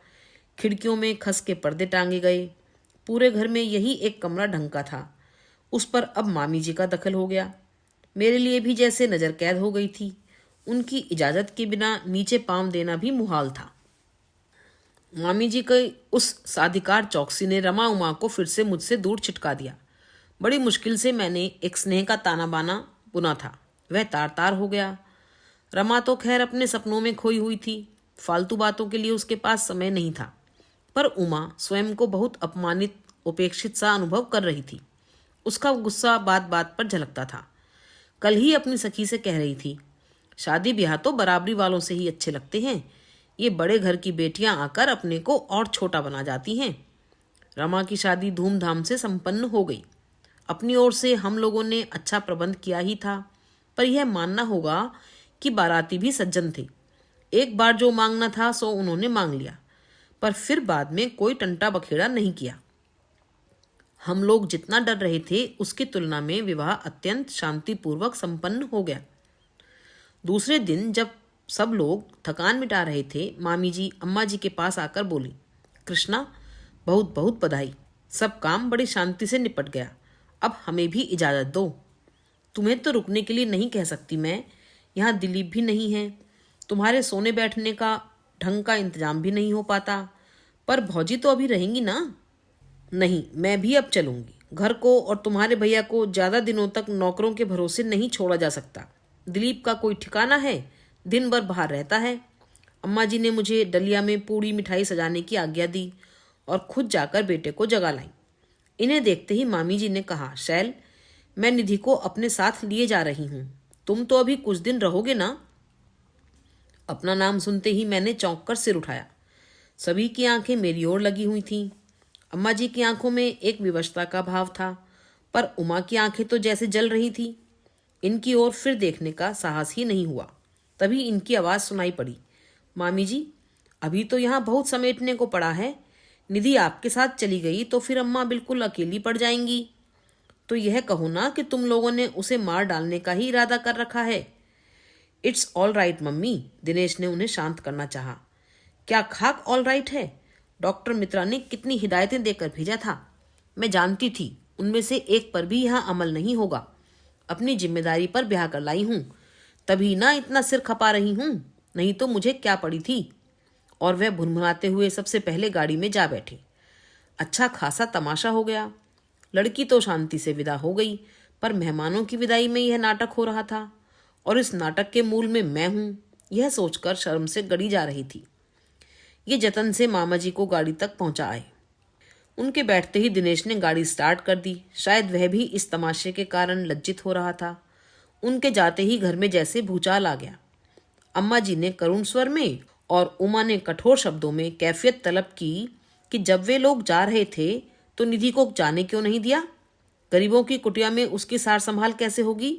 खिड़कियों में खस के पर्दे टांगे गए। पूरे घर में यही एक कमरा ढंग का था। उस पर अब मामी जी का दखल हो गया। मेरे लिए भी जैसे नजर कैद हो गई थी। उनकी इजाजत के बिना नीचे पांव देना भी मुहाल था। मामी जी की उस साधिकार चौकसी ने रमा उमा को फिर से मुझसे दूर छिटका दिया। बड़ी मुश्किल से मैंने एक स्नेह का ताना बाना बुना था, वह तार तार हो गया। रमा तो खैर अपने सपनों में खोई हुई थी, फालतू बातों के लिए उसके पास समय नहीं था। पर उमा स्वयं को बहुत अपमानित, उपेक्षित सा अनुभव कर रही थी। उसका गुस्सा बात बात पर झलकता था। कल ही अपनी सखी से कह रही थी, शादी ब्याह तो बराबरी वालों से ही अच्छे लगते हैं, ये बड़े घर की बेटियां आकर अपने को और छोटा बना जाती हैं। रमा की शादी धूमधाम से संपन्न हो गई। अपनी ओर से हम लोगों ने अच्छा प्रबंध किया ही था, पर यह मानना होगा कि बाराती भी सज्जन थे। एक बार जो मांगना था सो उन्होंने मांग लिया, पर फिर बाद में कोई टंटा बखेड़ा नहीं किया। हम लोग जितना डर रहे थे उसकी तुलना में विवाह अत्यंत शांतिपूर्वक संपन्न हो गया। दूसरे दिन जब सब लोग थकान मिटा रहे थे, मामी जी अम्मा जी के पास आकर बोली, कृष्णा, बहुत बहुत बधाई, सब काम बड़ी शांति से निपट गया। अब हमें भी इजाज़त दो। तुम्हें तो रुकने के लिए नहीं कह सकती मैं, यहाँ दिलीप भी नहीं है, तुम्हारे सोने बैठने का ढंग का इंतजाम भी नहीं हो पाता। पर भौजी तो अभी रहेंगी ना? नहीं, मैं भी अब चलूंगी। घर को और तुम्हारे भैया को ज्यादा दिनों तक नौकरों के भरोसे नहीं छोड़ा जा सकता। दिलीप का कोई ठिकाना है, दिन भर बाहर रहता है। अम्मा जी ने मुझे डलिया में पूड़ी मिठाई सजाने की आज्ञा दी और खुद जाकर बेटे को जगा लाई। इन्हें देखते ही मामी जी ने कहा, शैल, मैं निधि को अपने साथ लिए जा रही हूं, तुम तो अभी कुछ दिन रहोगे ना? अपना नाम सुनते ही मैंने चौंक कर सिर उठाया। सभी की आंखें मेरी ओर लगी हुई थीं। अम्मा जी की आंखों में एक विवशता का भाव था, पर उमा की आंखें तो जैसे जल रही थी। इनकी ओर फिर देखने का साहस ही नहीं हुआ। तभी इनकी आवाज सुनाई पड़ी, मामी जी, अभी तो यहाँ बहुत समेटने को पड़ा है। निधि आपके साथ चली गई तो फिर अम्मा बिल्कुल अकेली पड़ जाएंगी। तो यह कहो ना कि तुम लोगों ने उसे मार डालने का ही इरादा कर रखा है। It's all right mummy, Dinesh ने उन्हें शांत करना चाहा। क्या खाक ऑल राइट है? डॉक्टर मित्रा ने कितनी हिदायतें देकर भेजा था। मैं जानती थी उनमें से एक पर भी यहाँ अमल नहीं होगा। अपनी जिम्मेदारी पर ब्याह कर लाई हूँ, तभी ना इतना सिर खपा रही हूँ, नहीं तो मुझे क्या पड़ी थी। और वह भुनभुनाते हुए सबसे पहले गाड़ी में जा बैठी। अच्छा खासा तमाशा हो गया। लड़की तो शांति से विदा हो गई, पर मेहमानों की विदाई में यह नाटक हो रहा था, और इस नाटक के मूल में मैं हूं, यह सोचकर शर्म से गड़ी जा रही थी। ये जतन से मामा जी को गाड़ी तक पहुंचा आए। उनके बैठते ही दिनेश ने गाड़ी स्टार्ट कर दी। शायद वह भी इस तमाशे के कारण लज्जित हो रहा था। उनके जाते ही घर में जैसे भूचाल आ गया। अम्मा जी ने करुण स्वर में और उमा ने कठोर शब्दों में कैफियत तलब की कि जब वे लोग जा रहे थे तो निधि को जाने क्यों नहीं दिया? गरीबों की कुटिया में उसकी सार संभाल कैसे होगी?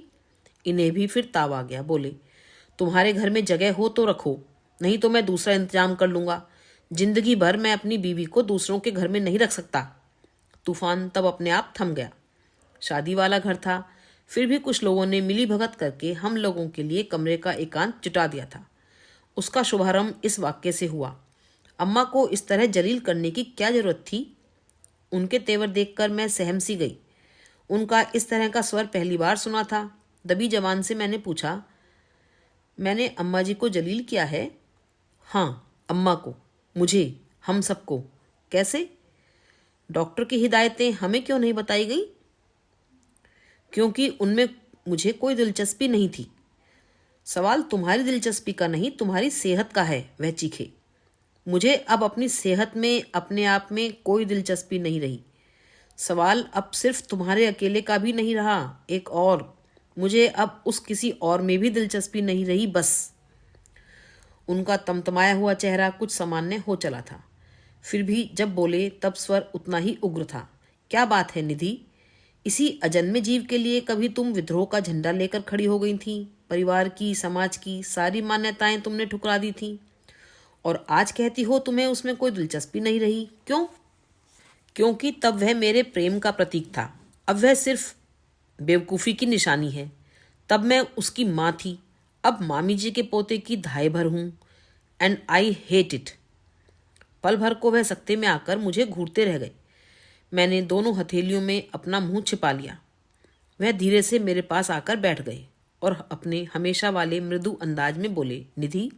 इन्हें भी फिर ताव आ गया। बोले, तुम्हारे घर में जगह हो तो रखो, नहीं तो मैं दूसरा इंतजाम कर लूंगा। जिंदगी भर मैं अपनी बीवी को दूसरों के घर में नहीं रख सकता। तूफान तब अपने आप थम गया। शादी वाला घर था, फिर भी कुछ लोगों ने मिली भगत करके हम लोगों के लिए कमरे का एकांत जुटा दिया था। उसका शुभारंभ इस वाक्य से हुआ, अम्मा को इस तरह जलील करने की क्या जरूरत थी? उनके तेवर देखकर मैं सहम सी गई। उनका इस तरह का स्वर पहली बार सुना था। दबी जबान से मैंने पूछा, मैंने अम्मा जी को जलील किया है? हाँ, अम्मा को, मुझे, हम सबको। कैसे? डॉक्टर की हिदायतें हमें क्यों नहीं बताई गई? क्योंकि उनमें मुझे कोई दिलचस्पी नहीं थी। सवाल तुम्हारी दिलचस्पी का नहीं, तुम्हारी सेहत का है, वह चीखे। मुझे अब अपनी सेहत में अपने आप में कोई दिलचस्पी नहीं रही। सवाल अब सिर्फ तुम्हारे अकेले का भी नहीं रहा, एक और, मुझे अब उस किसी और में भी दिलचस्पी नहीं रही, बस। उनका तमतमाया हुआ चेहरा कुछ सामान्य हो चला था। फिर भी जब बोले तब स्वर उतना ही उग्र था। क्या बात है निधि? इसी अजन्मे जीव के लिए कभी तुम विद्रोह का झंडा लेकर खड़ी हो गई थी। परिवार की, समाज की सारी मान्यताएं तुमने ठुकरा दी थी, और आज कहती हो तुम्हें उसमें कोई दिलचस्पी नहीं रही। क्यों? क्योंकि तब वह मेरे प्रेम का प्रतीक था, अब वह सिर्फ बेवकूफ़ी की निशानी है। तब मैं उसकी माँ थी, अब मामी जी के पोते की धाय भर हूँ, एंड आई हेट इट। पल भर को वह सकते में आकर मुझे घूरते रह गए। मैंने दोनों हथेलियों में अपना मुंह छिपा लिया। वह धीरे से मेरे पास आकर बैठ गए और अपने हमेशा वाले मृदु अंदाज में बोले, निधि,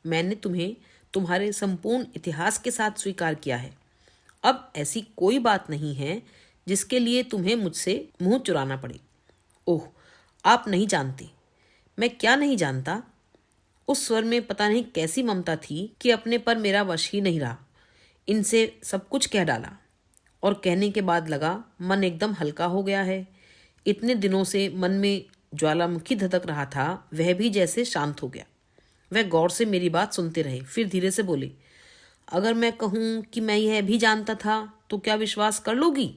मैंने तुम्हें तुम्हारे संपूर्ण इतिहास के साथ स्वीकार किया है। अब ऐसी कोई बात नहीं है जिसके लिए तुम्हें मुझसे मुंह चुराना पड़े। ओह, आप नहीं जानते। मैं क्या नहीं जानता? उस स्वर में पता नहीं कैसी ममता थी कि अपने पर मेरा वश ही नहीं रहा। इनसे सब कुछ कह डाला, और कहने के बाद लगा मन एकदम हल्का हो गया है। इतने दिनों से मन में ज्वालामुखी धधक रहा था, वह भी जैसे शांत हो गया। वह गौर से मेरी बात सुनते रहे, फिर धीरे से बोले, अगर मैं कहूँ कि मैं यह भी जानता था तो क्या विश्वास कर लोगी?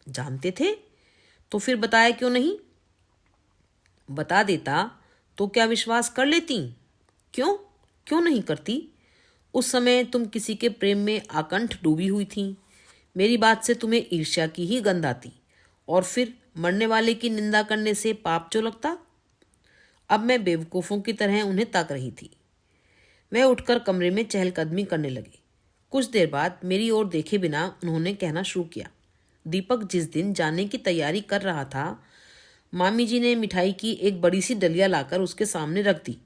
जानते थे तो फिर बताया क्यों नहीं? बता देता तो क्या विश्वास कर लेती? क्यों नहीं करती? उस समय तुम किसी के प्रेम में आकंठ डूबी हुई थी। मेरी बात से तुम्हें ईर्ष्या की ही गंध आती, और फिर मरने वाले की निंदा करने से पाप जो लगता। अब मैं बेवकूफ़ों की तरह उन्हें ताक रही थी। वह उठकर कमरे में चहलकदमी करने लगे। कुछ देर बाद मेरी ओर देखे बिना उन्होंने कहना शुरू किया, दीपक जिस दिन जाने की तैयारी कर रहा था, मामी जी ने मिठाई की एक बड़ी सी डलिया लाकर उसके सामने रख दी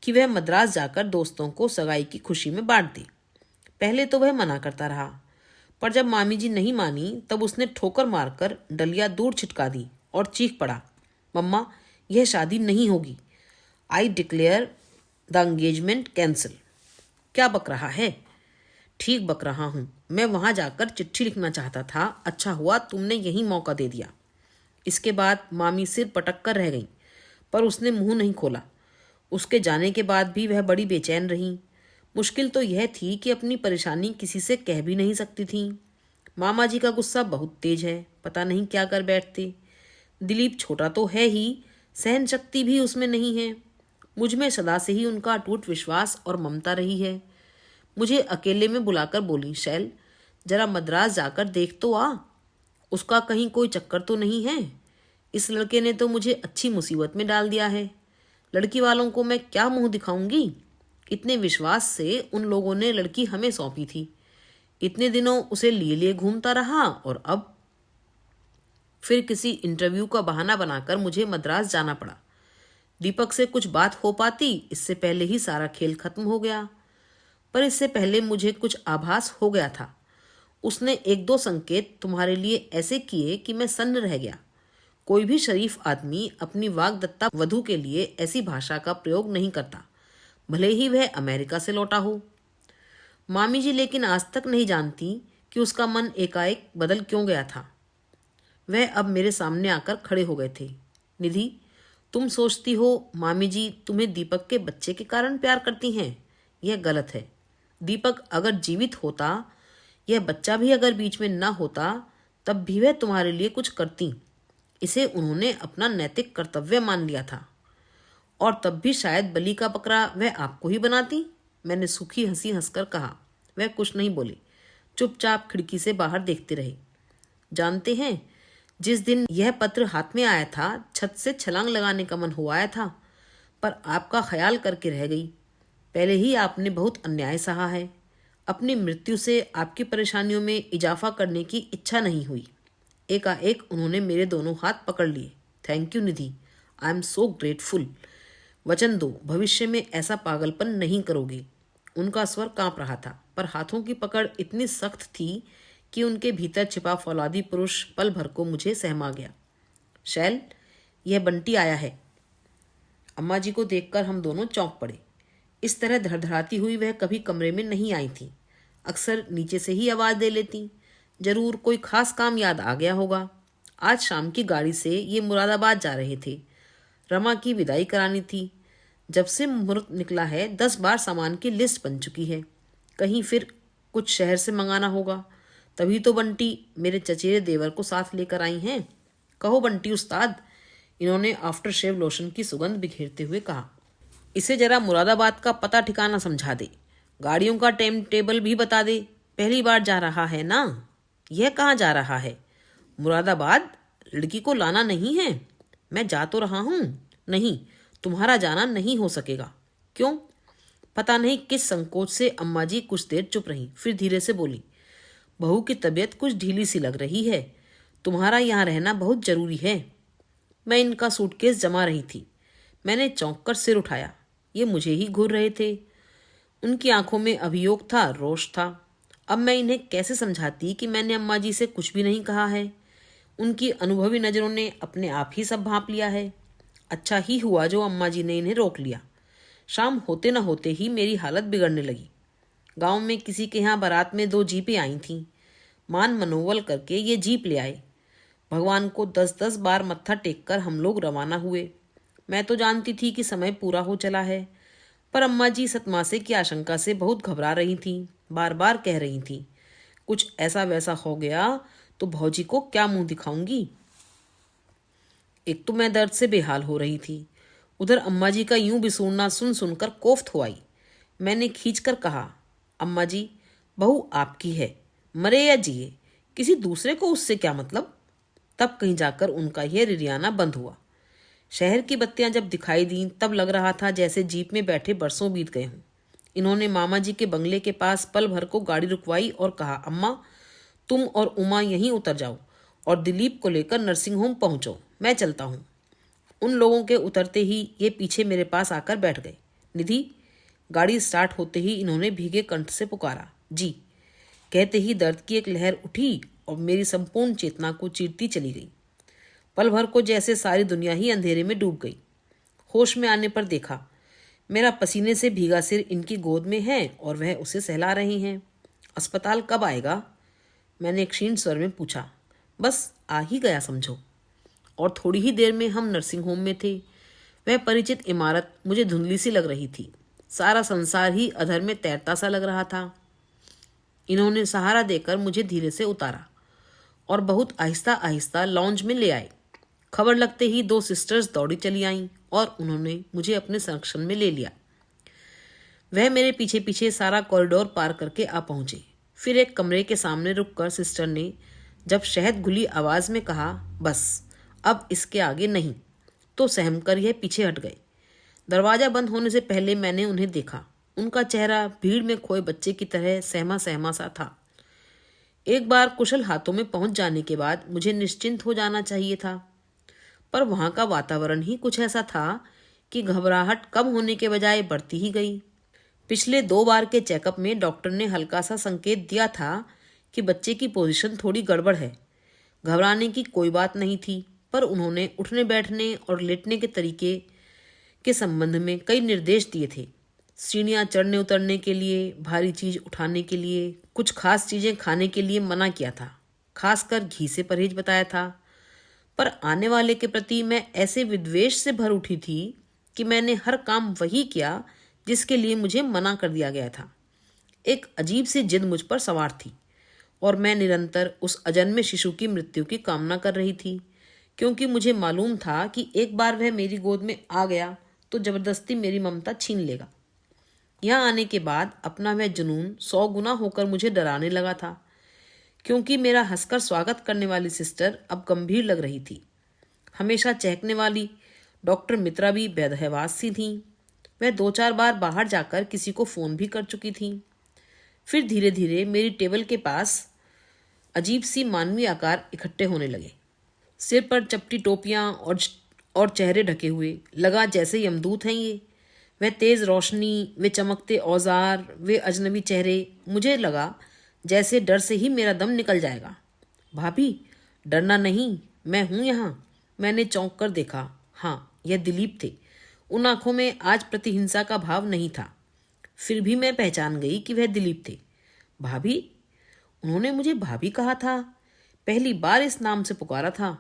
कि वह मद्रास जाकर दोस्तों को सगाई की खुशी में बांट दे। पहले तो वह मना करता रहा, पर जब मामी जी नहीं मानी तब उसने ठोकर मारकर डलिया दूर छिटका दी और चीख पड़ा, मम्मा यह शादी नहीं होगी। I declare the engagement cancel. क्या बक रहा है? ठीक बक रहा हूं। मैं वहां जाकर चिट्ठी लिखना चाहता था। अच्छा हुआ तुमने यही मौका दे दिया। इसके बाद मामी सिर पटक कर रह गई, पर उसने मुंह नहीं खोला। उसके जाने के बाद भी वह बड़ी बेचैन रही। मुश्किल तो यह थी कि अपनी परेशानी किसी से कह भी नहीं सकती थी। मामा जी का गुस्सा बहुत तेज है, पता नहीं क्या कर बैठते। दिलीप छोटा तो है ही, सहन शक्ति भी उसमें नहीं है। मुझ में सदा से ही उनका अटूट विश्वास और ममता रही है। मुझे अकेले में बुलाकर बोली, शैल जरा मद्रास जाकर देख तो आ, उसका कहीं कोई चक्कर तो नहीं है। इस लड़के ने तो मुझे अच्छी मुसीबत में डाल दिया है। लड़की वालों को मैं क्या मुंह दिखाऊंगी? इतने विश्वास से उन लोगों ने लड़की हमें सौंपी थी। इतने दिनों उसे लिए लिए घूमता रहा और अब फिर किसी इंटरव्यू का बहाना बनाकर मुझे मद्रास जाना पड़ा। दीपक से कुछ बात हो पाती इससे पहले ही सारा खेल खत्म हो गया। पर इससे पहले मुझे कुछ आभास हो गया था। उसने एक दो संकेत तुम्हारे लिए ऐसे किए कि मैं सन्न रह गया। कोई भी शरीफ आदमी अपनी वाग्दत्ता वधू के लिए ऐसी भाषा का प्रयोग नहीं करता, भले ही वह अमेरिका से लौटा हो। मामी जी लेकिन आज तक नहीं जानती कि उसका मन एकाएक बदल क्यों गया था। वह अब मेरे सामने आकर खड़े हो गए थे। निधि, तुम सोचती हो मामी जी तुम्हें दीपक के बच्चे के कारण प्यार करती हैं। यह गलत है। दीपक अगर जीवित होता, यह बच्चा भी अगर बीच में न होता, तब भी वह तुम्हारे लिए कुछ करती। इसे उन्होंने अपना नैतिक कर्तव्य मान लिया था। और तब भी शायद बलि का बकरा वह आपको ही बनाती। मैंने सूखी हंसी हंसकर कहा। वह कुछ नहीं बोले, चुपचाप खिड़की से बाहर देखते रहे। जानते हैं, जिस दिन यह पत्र हाथ में आया था, छत से छलांग लगाने का मन हो आया था, पर आपका ख्याल करके रह गई। पहले ही आपने बहुत अन्याय सहा है। अपनी मृत्यु से आपकी परेशानियों में इजाफा करने की इच्छा नहीं हुई। एकाएक उन्होंने मेरे दोनों हाथ पकड़ लिए। Thank you Nidhi, I am so grateful. वचन दो भविष्य में ऐसा पागलपन नहीं करोगे। उनका स्वर कांप रहा था, पर हाथों की पकड़ इतनी सख्त थी कि उनके भीतर छिपा फौलादी पुरुष पल भर को मुझे सहमा गया। शैल, यह बंटी आया है। अम्मा जी को देखकर हम दोनों चौंक पड़े। इस तरह धड़धड़ाती हुई वह कभी कमरे में नहीं आई थी। अक्सर नीचे से ही आवाज़ दे लेती। जरूर कोई खास काम याद आ गया होगा। आज शाम की गाड़ी से ये मुरादाबाद जा रहे थे। रमा की विदाई करानी थी। जब से मुहूर्त निकला है 10 बार सामान की लिस्ट बन चुकी है। कहीं फिर कुछ शहर से मंगाना होगा। तभी तो बंटी मेरे चचेरे देवर को साथ लेकर आई हैं। कहो बंटी उस्ताद, इन्होंने आफ्टर शेव लोशन की सुगंध बिखेरते हुए कहा। इसे जरा मुरादाबाद का पता ठिकाना समझा दे, गाड़ियों का टाइम टेबल भी बता दे। पहली बार जा रहा है ना? यह कहाँ जा रहा है? मुरादाबाद? लड़की को लाना नहीं है? मैं जा तो रहा हूँ। नहीं, तुम्हारा जाना नहीं हो सकेगा। क्यों? पता नहीं किस संकोच से अम्मा जी कुछ देर चुप रहीं, फिर धीरे से बोली, बहू की तबीयत कुछ ढीली सी लग रही है। तुम्हारा यहाँ रहना बहुत जरूरी है। मैं इनका सूटकेस जमा रही थी। मैंने चौंक कर सिर उठाया। ये मुझे ही घूर रहे थे। उनकी आंखों में अभियोग था, रोष था। अब मैं इन्हें कैसे समझाती कि मैंने अम्मा जी से कुछ भी नहीं कहा है। उनकी अनुभवी नज़रों ने अपने आप ही सब भांप लिया है। अच्छा ही हुआ जो अम्मा जी ने इन्हें रोक लिया। शाम होते न होते ही मेरी हालत बिगड़ने लगी। गांव में किसी के यहाँ बारात में 2 जीपें आई थीं। मान मनोबल करके ये जीप ले आए। भगवान को 10-10 बार मत्था टेक कर हम लोग रवाना हुए। मैं तो जानती थी कि समय पूरा हो चला है, पर अम्मा जी सतमासे की आशंका से बहुत घबरा रही थीं। बार बार कह रही थीं, कुछ ऐसा वैसा हो गया तो भौजी को क्या मुंह दिखाऊंगी। एक तो मैं दर्द से बेहाल हो रही थी, उधर अम्मा जी का यूं बिसूरना सुन सुनकर कोफ्त हो आई। मैंने खींचकर कहा, अम्मा जी, बहू आपकी है, मरे या जिए, किसी दूसरे को उससे क्या मतलब। तब कहीं जाकर उनका यह रिरियाना बंद हुआ। शहर की बत्तियां जब दिखाई दीं तब लग रहा था जैसे जीप में बैठे बरसों बीत गए हों। इन्होंने मामा जी के बंगले के पास पल भर को गाड़ी रुकवाई और कहा, अम्मा तुम और उमा यहीं उतर जाओ और दिलीप को लेकर नर्सिंग होम पहुंचो, मैं चलता हूँ। उन लोगों के उतरते ही ये पीछे मेरे पास आकर बैठ गए। निधि, गाड़ी स्टार्ट होते ही इन्होंने भीगे कंठ से पुकारा, जी। कहते ही दर्द की एक लहर उठी और मेरी संपूर्ण चेतना को चीरती चली गई। पल भर को जैसे सारी दुनिया ही अंधेरे में डूब गई। होश में आने पर देखा मेरा पसीने से भीगा सिर इनकी गोद में है और वह उसे सहला रही हैं। अस्पताल कब आएगा? मैंने क्षीण स्वर में पूछा। बस आ ही गया समझो। और थोड़ी ही देर में हम नर्सिंग होम में थे। वह परिचित इमारत मुझे धुंधली सी लग रही थी। सारा संसार ही अधर में तैरता सा लग रहा था। इन्होंने सहारा देकर मुझे धीरे से उतारा और बहुत आहिस्ता आहिस्ता लॉन्ज में ले आए। खबर लगते ही 2 सिस्टर्स दौड़ी चली आईं और उन्होंने मुझे अपने संरक्षण में ले लिया। वह मेरे पीछे पीछे सारा कॉरिडोर पार करके आ पहुंचे। फिर एक कमरे के सामने रुककर सिस्टर ने जब शहद घुली आवाज में कहा, बस अब इसके आगे नहीं, तो सहमकर यह पीछे हट गए। दरवाजा बंद होने से पहले मैंने उन्हें देखा। उनका चेहरा भीड़ में खोए बच्चे की तरह सहमा सहमा सा था। एक बार कुशल हाथों में पहुंच जाने के बाद मुझे निश्चिंत हो जाना चाहिए था, पर वहां का वातावरण ही कुछ ऐसा था कि घबराहट कम होने के बजाय बढ़ती ही गई। पिछले 2 बार के चेकअप में डॉक्टर ने हल्का सा संकेत दिया था कि बच्चे की पोजीशन थोड़ी गड़बड़ है। घबराने की कोई बात नहीं थी, पर उन्होंने उठने बैठने और लेटने के तरीके के संबंध में कई निर्देश दिए थे। सीढ़ियाँ चढ़ने उतरने के लिए, भारी चीज उठाने के लिए, कुछ खास चीजें खाने के लिए मना किया था। खासकर घी से परहेज बताया था। पर आने वाले के प्रति मैं ऐसे विद्वेष से भर उठी थी कि मैंने हर काम वही किया जिसके लिए मुझे मना कर दिया गया था। एक अजीब सी जिद मुझ पर सवार थी और मैं निरंतर उस अजन्मे शिशु की मृत्यु की कामना कर रही थी, क्योंकि मुझे मालूम था कि एक बार वह मेरी गोद में आ गया तो जबरदस्ती मेरी ममता छीन लेगा। यहाँ आने के बाद अपना वह जुनून 100 गुना होकर मुझे डराने लगा था, क्योंकि मेरा हंसकर स्वागत करने वाली सिस्टर अब गंभीर लग रही थी। हमेशा चहकने वाली डॉक्टर मित्रा भी बेदहवास सी थीं। वह 2-4 बार बाहर जाकर किसी को फ़ोन भी कर चुकी थीं। फिर धीरे धीरे मेरी टेबल के पास अजीब सी मानवीय आकार इकट्ठे होने लगे। सिर पर चपटी टोपियाँ और चेहरे ढके हुए, लगा जैसे यमदूत हैं ये। वह तेज़ रोशनी, वे चमकते औजार, वे अजनबी चेहरे। मुझे लगा जैसे डर से ही मेरा दम निकल जाएगा। भाभी, डरना नहीं, मैं हूँ यहाँ। मैंने चौंक कर देखा। हाँ, यह दिलीप थे। उन आंखों में आज प्रतिहिंसा का भाव नहीं था। फिर भी मैं पहचान गई कि वह दिलीप थे। भाभी? उन्होंने मुझे भाभी कहा था। पहली बार इस नाम से पुकारा था।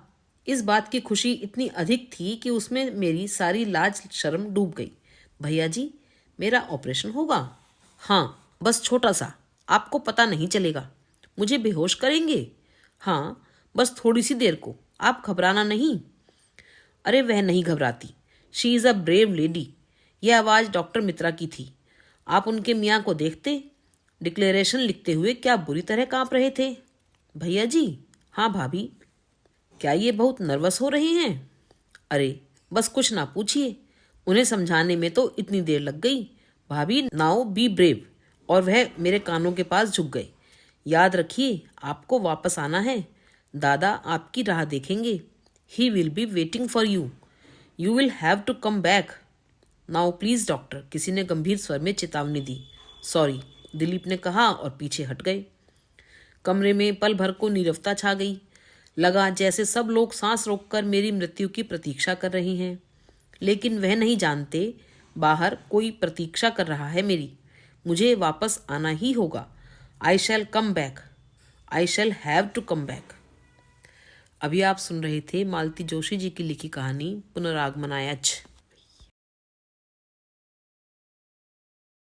इस बात की खुशी इतनी अधिक थी कि उसमें मेरी सारी लाज शर्म डूब गई। भैया जी, मेरा ऑपरेशन होगा? हाँ, बस छोटा सा, आपको पता नहीं चलेगा। मुझे बेहोश करेंगे? हाँ, बस थोड़ी सी देर को, आप घबराना नहीं। अरे वह नहीं घबराती। She is a brave lady. यह आवाज़ डॉक्टर मित्रा की थी। आप उनके मियाँ को देखते, डिक्लेरेशन लिखते हुए क्या बुरी तरह कांप रहे थे। भैया जी? हाँ भाभी। क्या ये बहुत नर्वस हो रही हैं? अरे बस कुछ ना पूछिए, उन्हें समझाने में तो इतनी देर लग गई। भाभी, नाउ बी ब्रेव। और वह मेरे कानों के पास झुक गए। याद रखिए, आपको वापस आना है। दादा आपकी राह देखेंगे। He will be waiting for you. You will have to come back. Now please doctor, किसी ने गंभीर स्वर में चेतावनी दी। सॉरी, दिलीप ने कहा और पीछे हट गए। कमरे में पल भर को नीरवता छा गई। लगा जैसे सब लोग सांस रोककर मेरी मृत्यु की प्रतीक्षा कर रही हैं, लेकिन वह नहीं जानते बाहर कोई प्रतीक्षा कर रहा है मेरी। मुझे वापस आना ही होगा। I shall come back. I shall have to come back. अभी आप सुन रहे थे मालती जोशी जी की लिखी कहानी पुनरागमनायच।